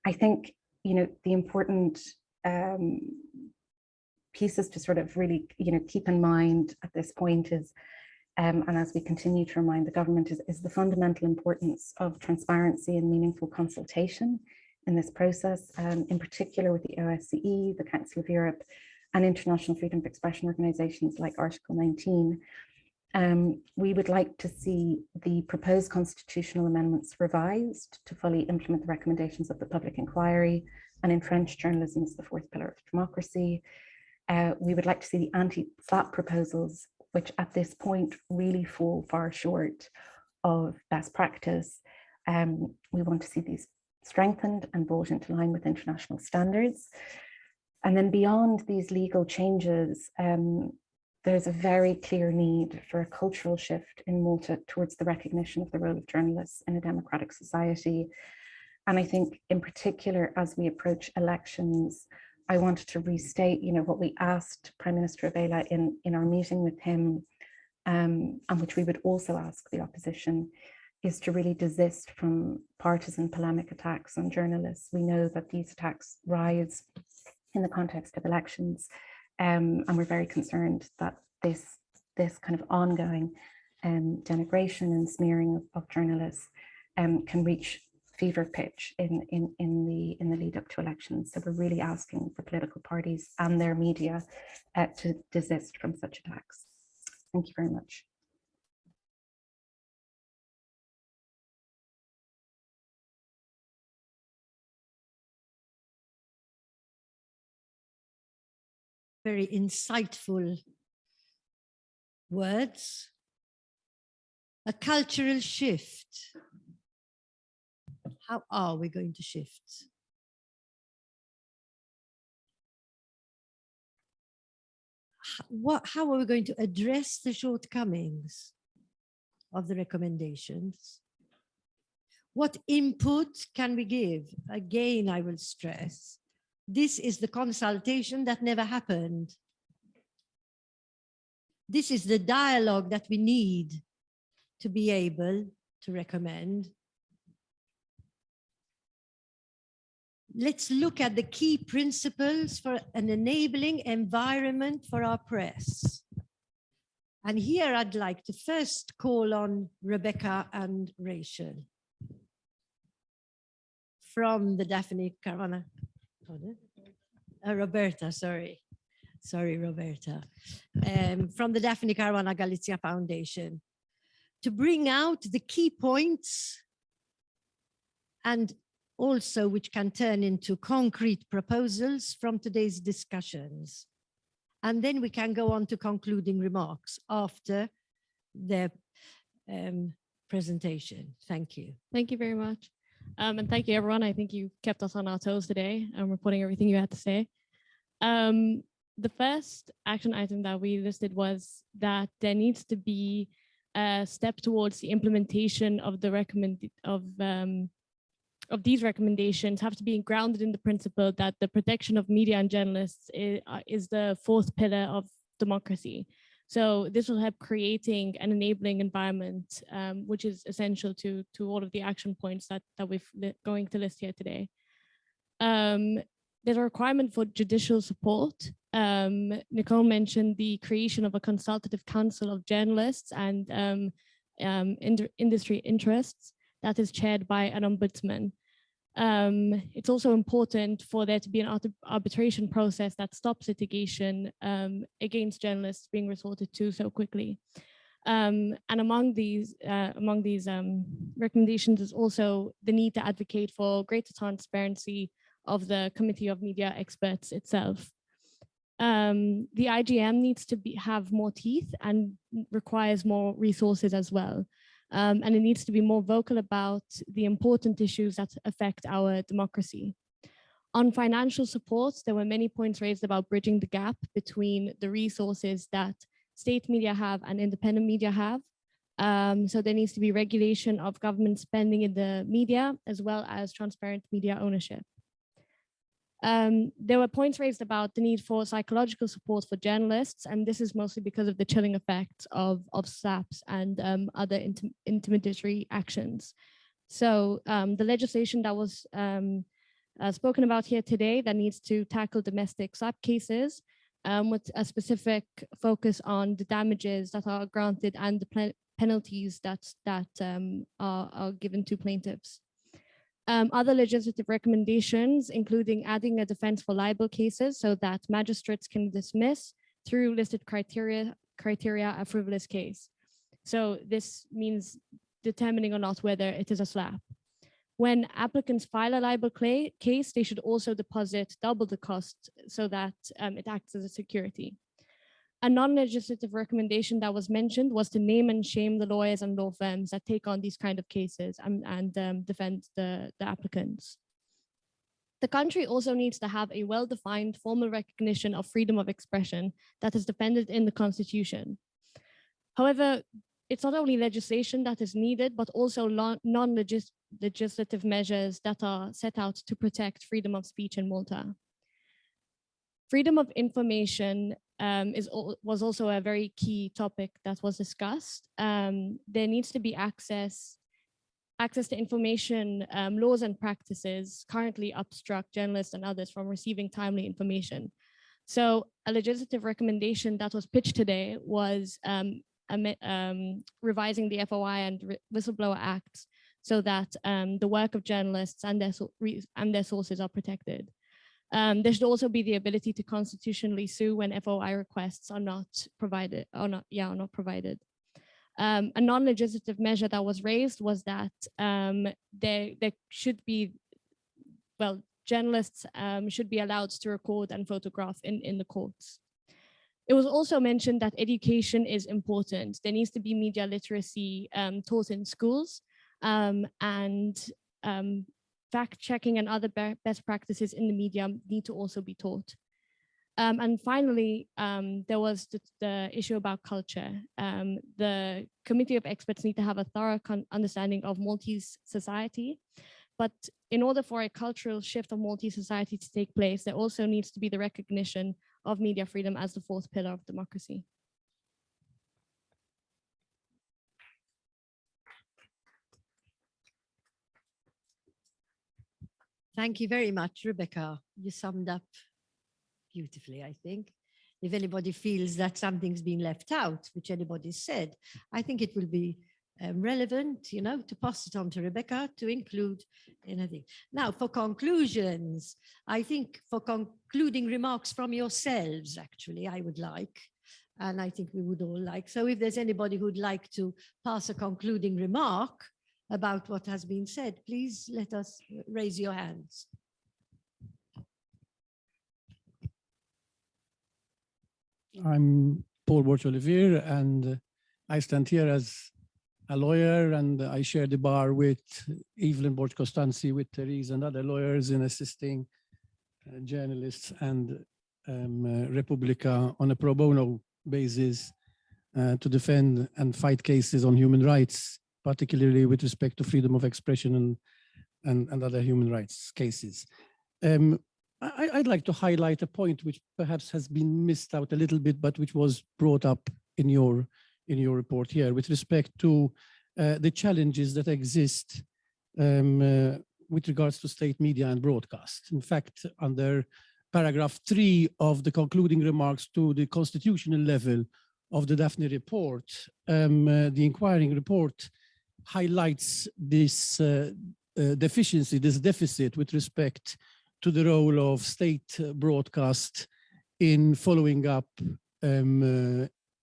I think, the important pieces to sort of really, keep in mind at this point is, and as we continue to remind the government, is the fundamental importance of transparency and meaningful consultation in this process, in particular with the OSCE, the Council of Europe, and international freedom of expression organizations like Article 19. We would like to see the proposed constitutional amendments revised to fully implement the recommendations of the public inquiry and entrench journalism as the fourth pillar of democracy. We would like to see the anti-SLAPP proposals, which at this point really fall far short of best practice. We want to see these strengthened and brought into line with international standards. And then beyond these legal changes, there's a very clear need for a cultural shift in Malta towards the recognition of the role of journalists in a democratic society. And I think in particular, as we approach elections, I wanted to restate, what we asked Prime Minister Vela in our meeting with him, and which we would also ask the opposition, is to really desist from partisan polemic attacks on journalists. We know that these attacks rise in the context of elections, and we're very concerned that this kind of ongoing denigration and smearing of journalists can reach fever pitch in the lead up to elections. So we're really asking for political parties and their media to desist from such attacks. Thank you very much. Very insightful words. A cultural shift. How are we going to shift? How are we going to address the shortcomings of the recommendations? What input can we give? Again, I will stress, this is the consultation that never happened. This is the dialogue that we need to be able to recommend. Let's look at the key principles for an enabling environment for our press. And here I'd like to first call on Rebecca and Rachel from the Daphne Caruana. Roberta, sorry, Roberta, from the Daphne Caruana Galizia Foundation, to bring out the key points and also which can turn into concrete proposals from today's discussions. And then we can go on to concluding remarks after their presentation. Thank you. Thank you very much. And thank you, everyone. I think you kept us on our toes today and reporting everything you had to say. The first action item that we listed was that there needs to be a step towards the implementation of the these recommendations have to be grounded in the principle that the protection of media and journalists is the fourth pillar of democracy. So this will help creating an enabling environment, which is essential to all of the action points that we're going to list here today. There's a requirement for judicial support. Nicole mentioned the creation of a consultative council of journalists and industry interests that is chaired by an ombudsman. It's also important for there to be an arbitration process that stops litigation against journalists being resorted to so quickly. And among these recommendations is also the need to advocate for greater transparency of the Committee of Media Experts itself. The IGM needs to have more teeth and requires more resources as well. And it needs to be more vocal about the important issues that affect our democracy. On financial support, there were many points raised about bridging the gap between the resources that state media have and independent media have. So there needs to be regulation of government spending in the media, as well as transparent media ownership. There were points raised about the need for psychological support for journalists, and this is mostly because of the chilling effects of SLAPPs and other intimidatory actions. So the legislation that was spoken about here today that needs to tackle domestic SLAPP cases with a specific focus on the damages that are granted and the penalties that are given to plaintiffs. Other legislative recommendations, including adding a defense for libel cases so that magistrates can dismiss through listed criteria a frivolous case. So this means determining or not whether it is a slap. When applicants file a libel case, they should also deposit double the cost so that it acts as a security. A non-legislative recommendation that was mentioned was to name and shame the lawyers and law firms that take on these kind of cases and defend the applicants. The country also needs to have a well-defined formal recognition of freedom of expression that is defended in the Constitution. However, it's not only legislation that is needed, but also non-legislative measures that are set out to protect freedom of speech in Malta. Freedom of information was also a very key topic that was discussed. There needs to be access to information laws and practices currently obstruct journalists and others from receiving timely information. So a legislative recommendation that was pitched today was revising the FOI and Whistleblower Acts so that the work of journalists and their sources are protected. There should also be the ability to constitutionally sue when FOI requests are not provided. A non-legislative measure that was raised was that there should be, well, journalists should be allowed to record and photograph in the courts. It was also mentioned that education is important. There needs to be media literacy taught in schools, and fact-checking and other best practices in the media need to also be taught. And finally, there was the issue about culture. The committee of experts need to have a thorough understanding of Maltese society. But in order for a cultural shift of Maltese society to take place, there also needs to be the recognition of media freedom as the fourth pillar of democracy. Thank you very much, Rebecca. You summed up beautifully, I think. If anybody feels that something's been left out, which anybody said, I think it will be relevant, you know, to pass it on to Rebecca to include anything. Now, for conclusions, I think for concluding remarks from yourselves, actually, I would like, and I think we would all like. So if there's anybody who'd like to pass a concluding remark about what has been said, please let us raise your hands. I'm Paul Borch-Olivier, and I stand here as a lawyer, and I share the bar with Evelyn Borch-Costanzi, with Therese and other lawyers in assisting journalists and Republica on a pro bono basis to defend and fight cases on human rights, particularly with respect to freedom of expression and other human rights cases. I'd like to highlight a point which perhaps has been missed out a little bit, but which was brought up in your report here with respect to the challenges that exist with regards to state media and broadcast. In fact, under paragraph 3 of the concluding remarks to the constitutional level of the Daphne report, the inquiring report highlights this deficiency, this deficit with respect to the role of state broadcast in following up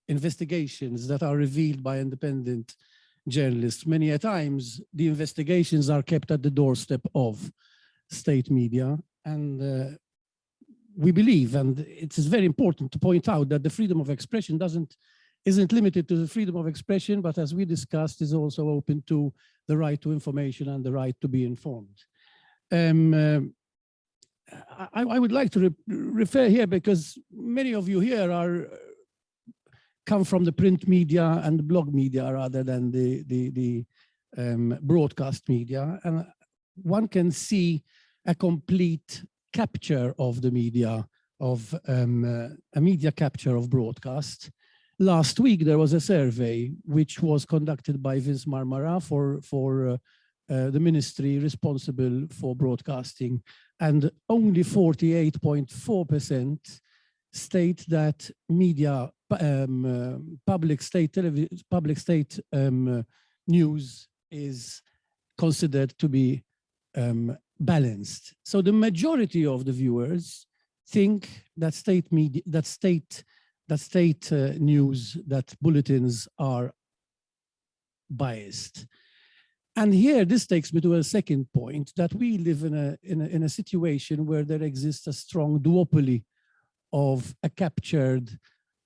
investigations that are revealed by independent journalists. Many a times, the investigations are kept at the doorstep of state media. And we believe, and it is very important to point out, that the freedom of expression isn't limited to the freedom of expression, but as we discussed, is also open to the right to information and the right to be informed. I would like to refer here, because many of you here come from the print media and the blog media rather than the broadcast media, and one can see a complete capture of the media, of a media capture of broadcast. Last week there was a survey which was conducted by Vince Marmara for the ministry responsible for broadcasting, and only 48.4% state that media, public state news is considered to be balanced. So the majority of the viewers think that state media, that state news, that bulletins are biased. And here, this takes me to a second point, that we live in a situation where there exists a strong duopoly of a captured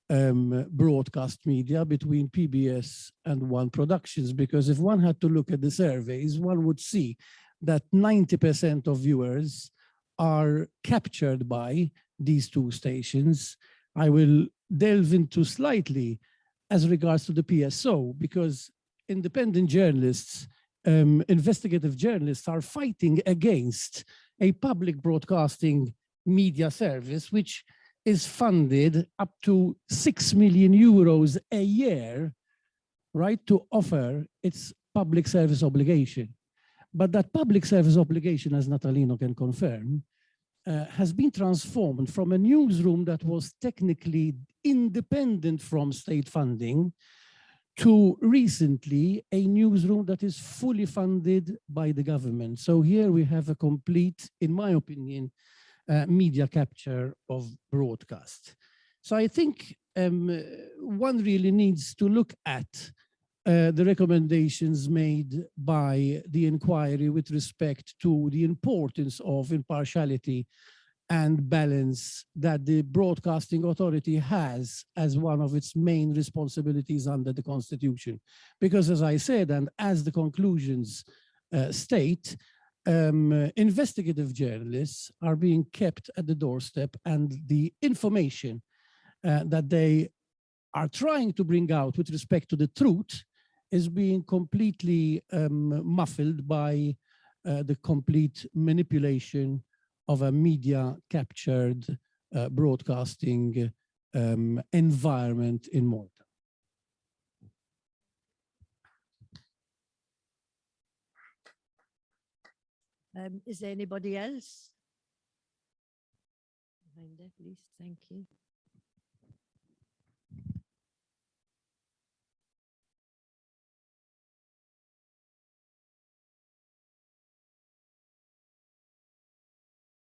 broadcast media between PBS and One Productions, because if one had to look at the surveys, one would see that 90% of viewers are captured by these two stations. I will delve into slightly as regards to the PSO, because independent journalists, investigative journalists are fighting against a public broadcasting media service, which is funded up to 6 million euros a year, right, to offer its public service obligation. But that public service obligation, as Natalino can confirm, has been transformed from a newsroom that was technically independent from state funding to recently a newsroom that is fully funded by the government. So here we have a complete, in my opinion, media capture of broadcast. So I think one really needs to look at the recommendations made by the inquiry with respect to the importance of impartiality and balance that the Broadcasting Authority has as one of its main responsibilities under the Constitution. Because as I said, and as the conclusions state, investigative journalists are being kept at the doorstep, and the information that they are trying to bring out with respect to the truth is being completely muffled by the complete manipulation of a media captured broadcasting environment in Malta. Is there anybody else? Behind there, please. Thank you.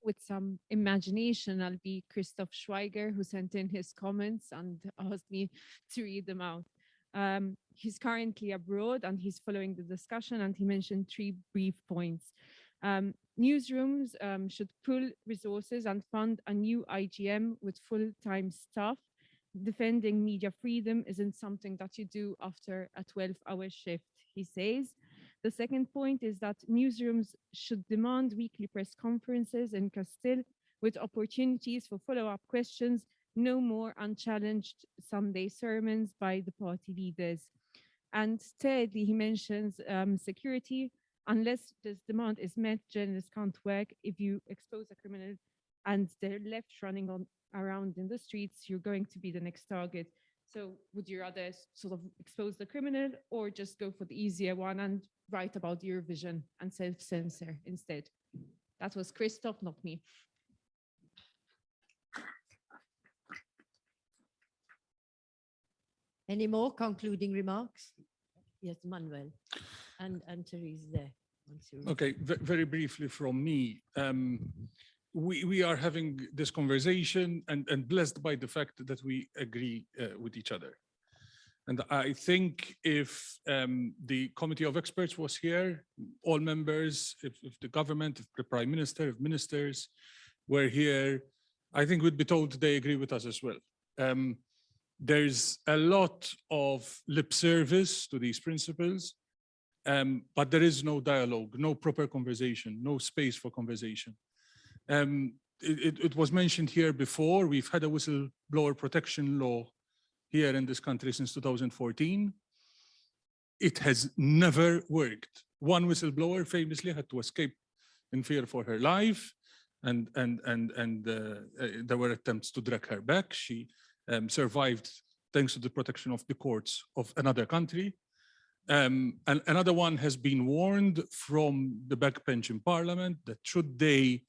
With some imagination, I'll be Christoph Schweiger, who sent in his comments and asked me to read them out. He's currently abroad and he's following the discussion, and he mentioned 3 brief points. Newsrooms should pool resources and fund a new IGM with full-time staff. Defending media freedom isn't something that you do after a 12-hour shift, he says. The second point is that newsrooms should demand weekly press conferences in Castile with opportunities for follow-up questions, no more unchallenged Sunday sermons by the party leaders. And thirdly, he mentions security. Unless this demand is met, journalists can't work. If you expose a criminal and they're left running around in the streets, you're going to be the next target. So would you rather sort of expose the criminal or just go for the easier one and write about Eurovision and self-censor instead? That was Christoph, not me. Any more concluding remarks? Yes, Manuel and Therese there. Okay, very briefly from me. We are having this conversation and blessed by the fact that we agree with each other. And I think if the committee of experts was here, all members, if the government, if the prime minister, if ministers were here, I think we'd be told they agree with us as well. There's a lot of lip service to these principles, but there is no dialogue, no proper conversation, no space for conversation. It was mentioned here before, we've had a whistleblower protection law here in this country since 2014. It has never worked. One whistleblower famously had to escape in fear for her life, and there were attempts to drag her back. She survived thanks to the protection of the courts of another country. And another one has been warned from the backbench in Parliament that should they,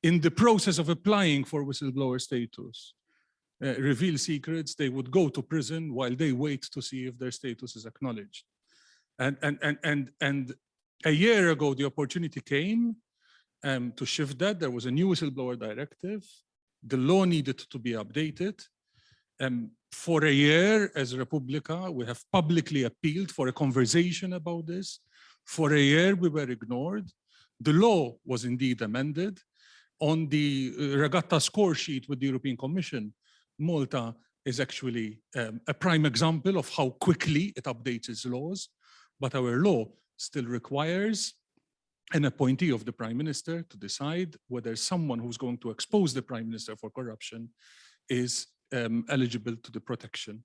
in the process of applying for whistleblower status, reveal secrets, they would go to prison while they wait to see if their status is acknowledged. And a year ago, the opportunity came to shift that. There was a new whistleblower directive. The law needed to be updated. For a year as Republica, we have publicly appealed for a conversation about this. For a year, we were ignored. The law was indeed amended. On the regatta score sheet with the European Commission, Malta is actually a prime example of how quickly it updates its laws, but our law still requires an appointee of the Prime Minister to decide whether someone who's going to expose the Prime Minister for corruption is eligible to the protection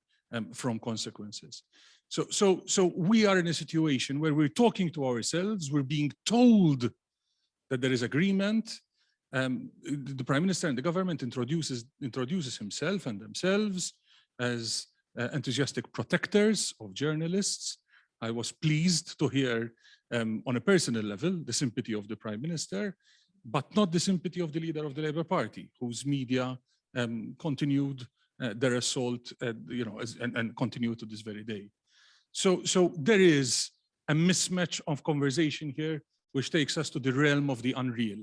from consequences. So we are in a situation where we're talking to ourselves, we're being told that there is agreement. The Prime Minister and the government introduces himself and themselves as enthusiastic protectors of journalists. I was pleased to hear on a personal level the sympathy of the Prime Minister, but not the sympathy of the leader of the Labour Party, whose media continued their assault, and continue to this very day. So there is a mismatch of conversation here, which takes us to the realm of the unreal.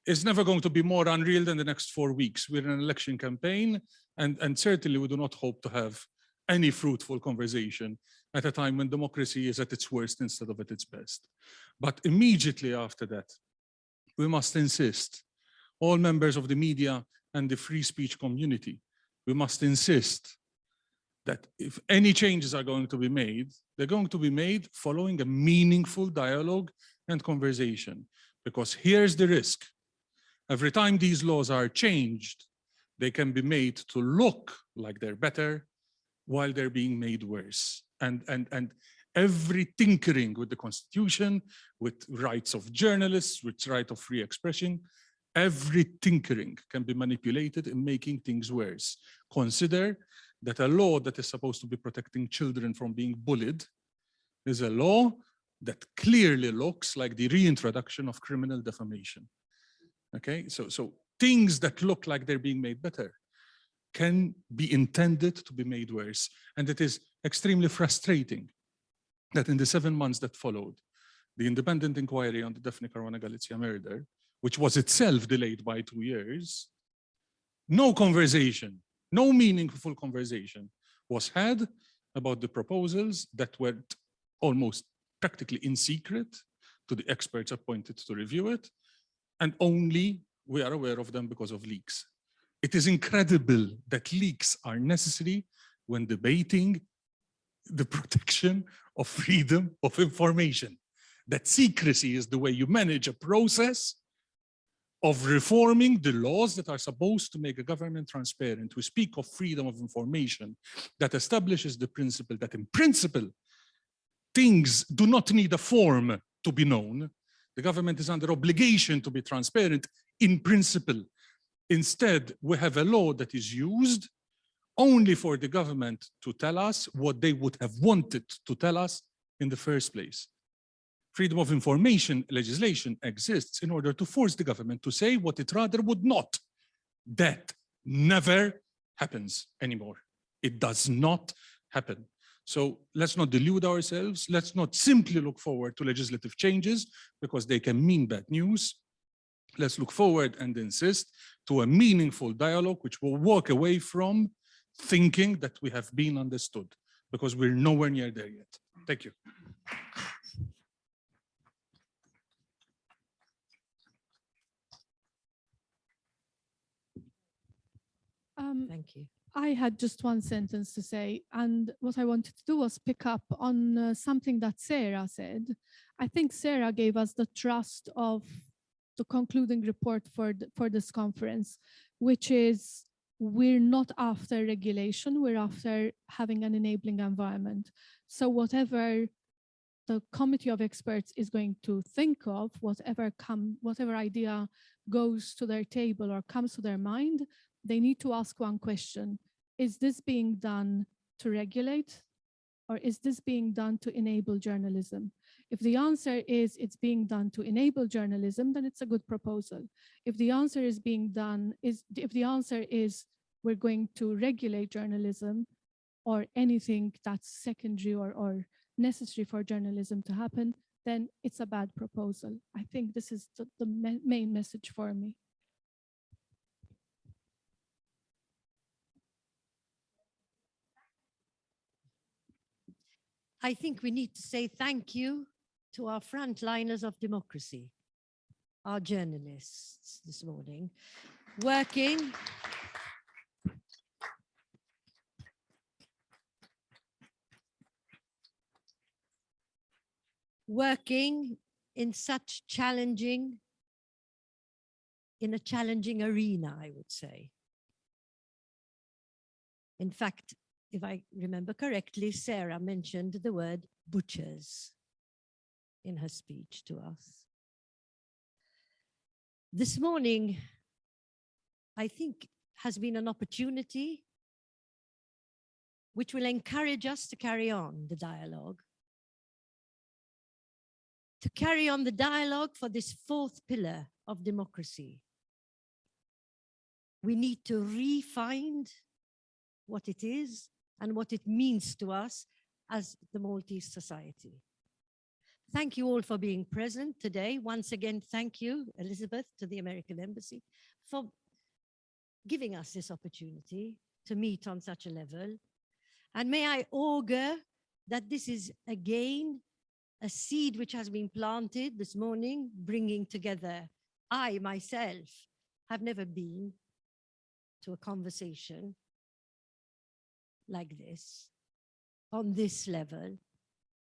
It's never going to be more unreal than the next 4 weeks. We're in an election campaign, and certainly we do not hope to have any fruitful conversation at a time when democracy is at its worst instead of at its best. But immediately after that, we must insist, all members of the media and the free speech community, we must insist that if any changes are going to be made, they're going to be made following a meaningful dialogue and conversation. Because here's the risk. Every time these laws are changed, they can be made to look like they're better while they're being made worse. And every tinkering with the Constitution, with rights of journalists, with right of free expression, every tinkering can be manipulated in making things worse. Consider that a law that is supposed to be protecting children from being bullied is a law that clearly looks like the reintroduction of criminal defamation. Okay, so things that look like they're being made better can be intended to be made worse. And it is extremely frustrating that in the 7 months that followed, the independent inquiry on the Daphne Caruana Galizia murder, which was itself delayed by 2 years, no conversation, no meaningful conversation was had about the proposals that were almost practically in secret to the experts appointed to review it, and only we are aware of them because of leaks. It is incredible that leaks are necessary when debating the protection of freedom of information. That secrecy is the way you manage a process of reforming the laws that are supposed to make a government transparent. We speak of freedom of information that establishes the principle that in principle, things do not need a form to be known. The government is under obligation to be transparent in principle. Instead, we have a law that is used only for the government to tell us what they would have wanted to tell us in the first place. Freedom of information legislation exists in order to force the government to say what it rather would not. That never happens anymore. It does not happen. So let's not delude ourselves. Let's not simply look forward to legislative changes because they can mean bad news. Let's look forward and insist to a meaningful dialogue which will walk away from thinking that we have been understood, because we're nowhere near there yet. Thank you. Thank you. I had just one sentence to say, and what I wanted to do was pick up on something that Sarah said. I think Sarah gave us the trust of the concluding report for this conference, which is we're not after regulation, we're after having an enabling environment. So whatever the committee of experts is going to think of, whatever idea goes to their table or comes to their mind, they need to ask one question. Is this being done to regulate, or is this being done to enable journalism? If the answer is it's being done to enable journalism, then it's a good proposal. If the answer is we're going to regulate journalism or anything that's secondary or necessary for journalism to happen, then it's a bad proposal. I think this is the main message for me. I think we need to say thank you to our frontliners of democracy, our journalists this morning, working in a challenging arena, I would say. In fact, if I remember correctly, Sarah mentioned the word butchers in her speech to us. This morning, I think, has been an opportunity which will encourage us to carry on the dialogue. To carry on the dialogue for this fourth pillar of democracy. We need to re-find what it is and what it means to us as the Maltese society. Thank you all for being present today. Once again, thank you, Elizabeth, to the American Embassy, for giving us this opportunity to meet on such a level. And may I augur that this is again a seed which has been planted this morning, bringing together. I myself have never been to a conversation like this, on this level.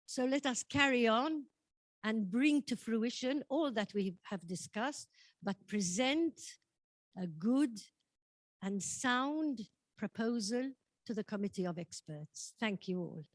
So let us carry on and bring to fruition all that we have discussed, but present a good and sound proposal to the Committee of Experts. Thank you all.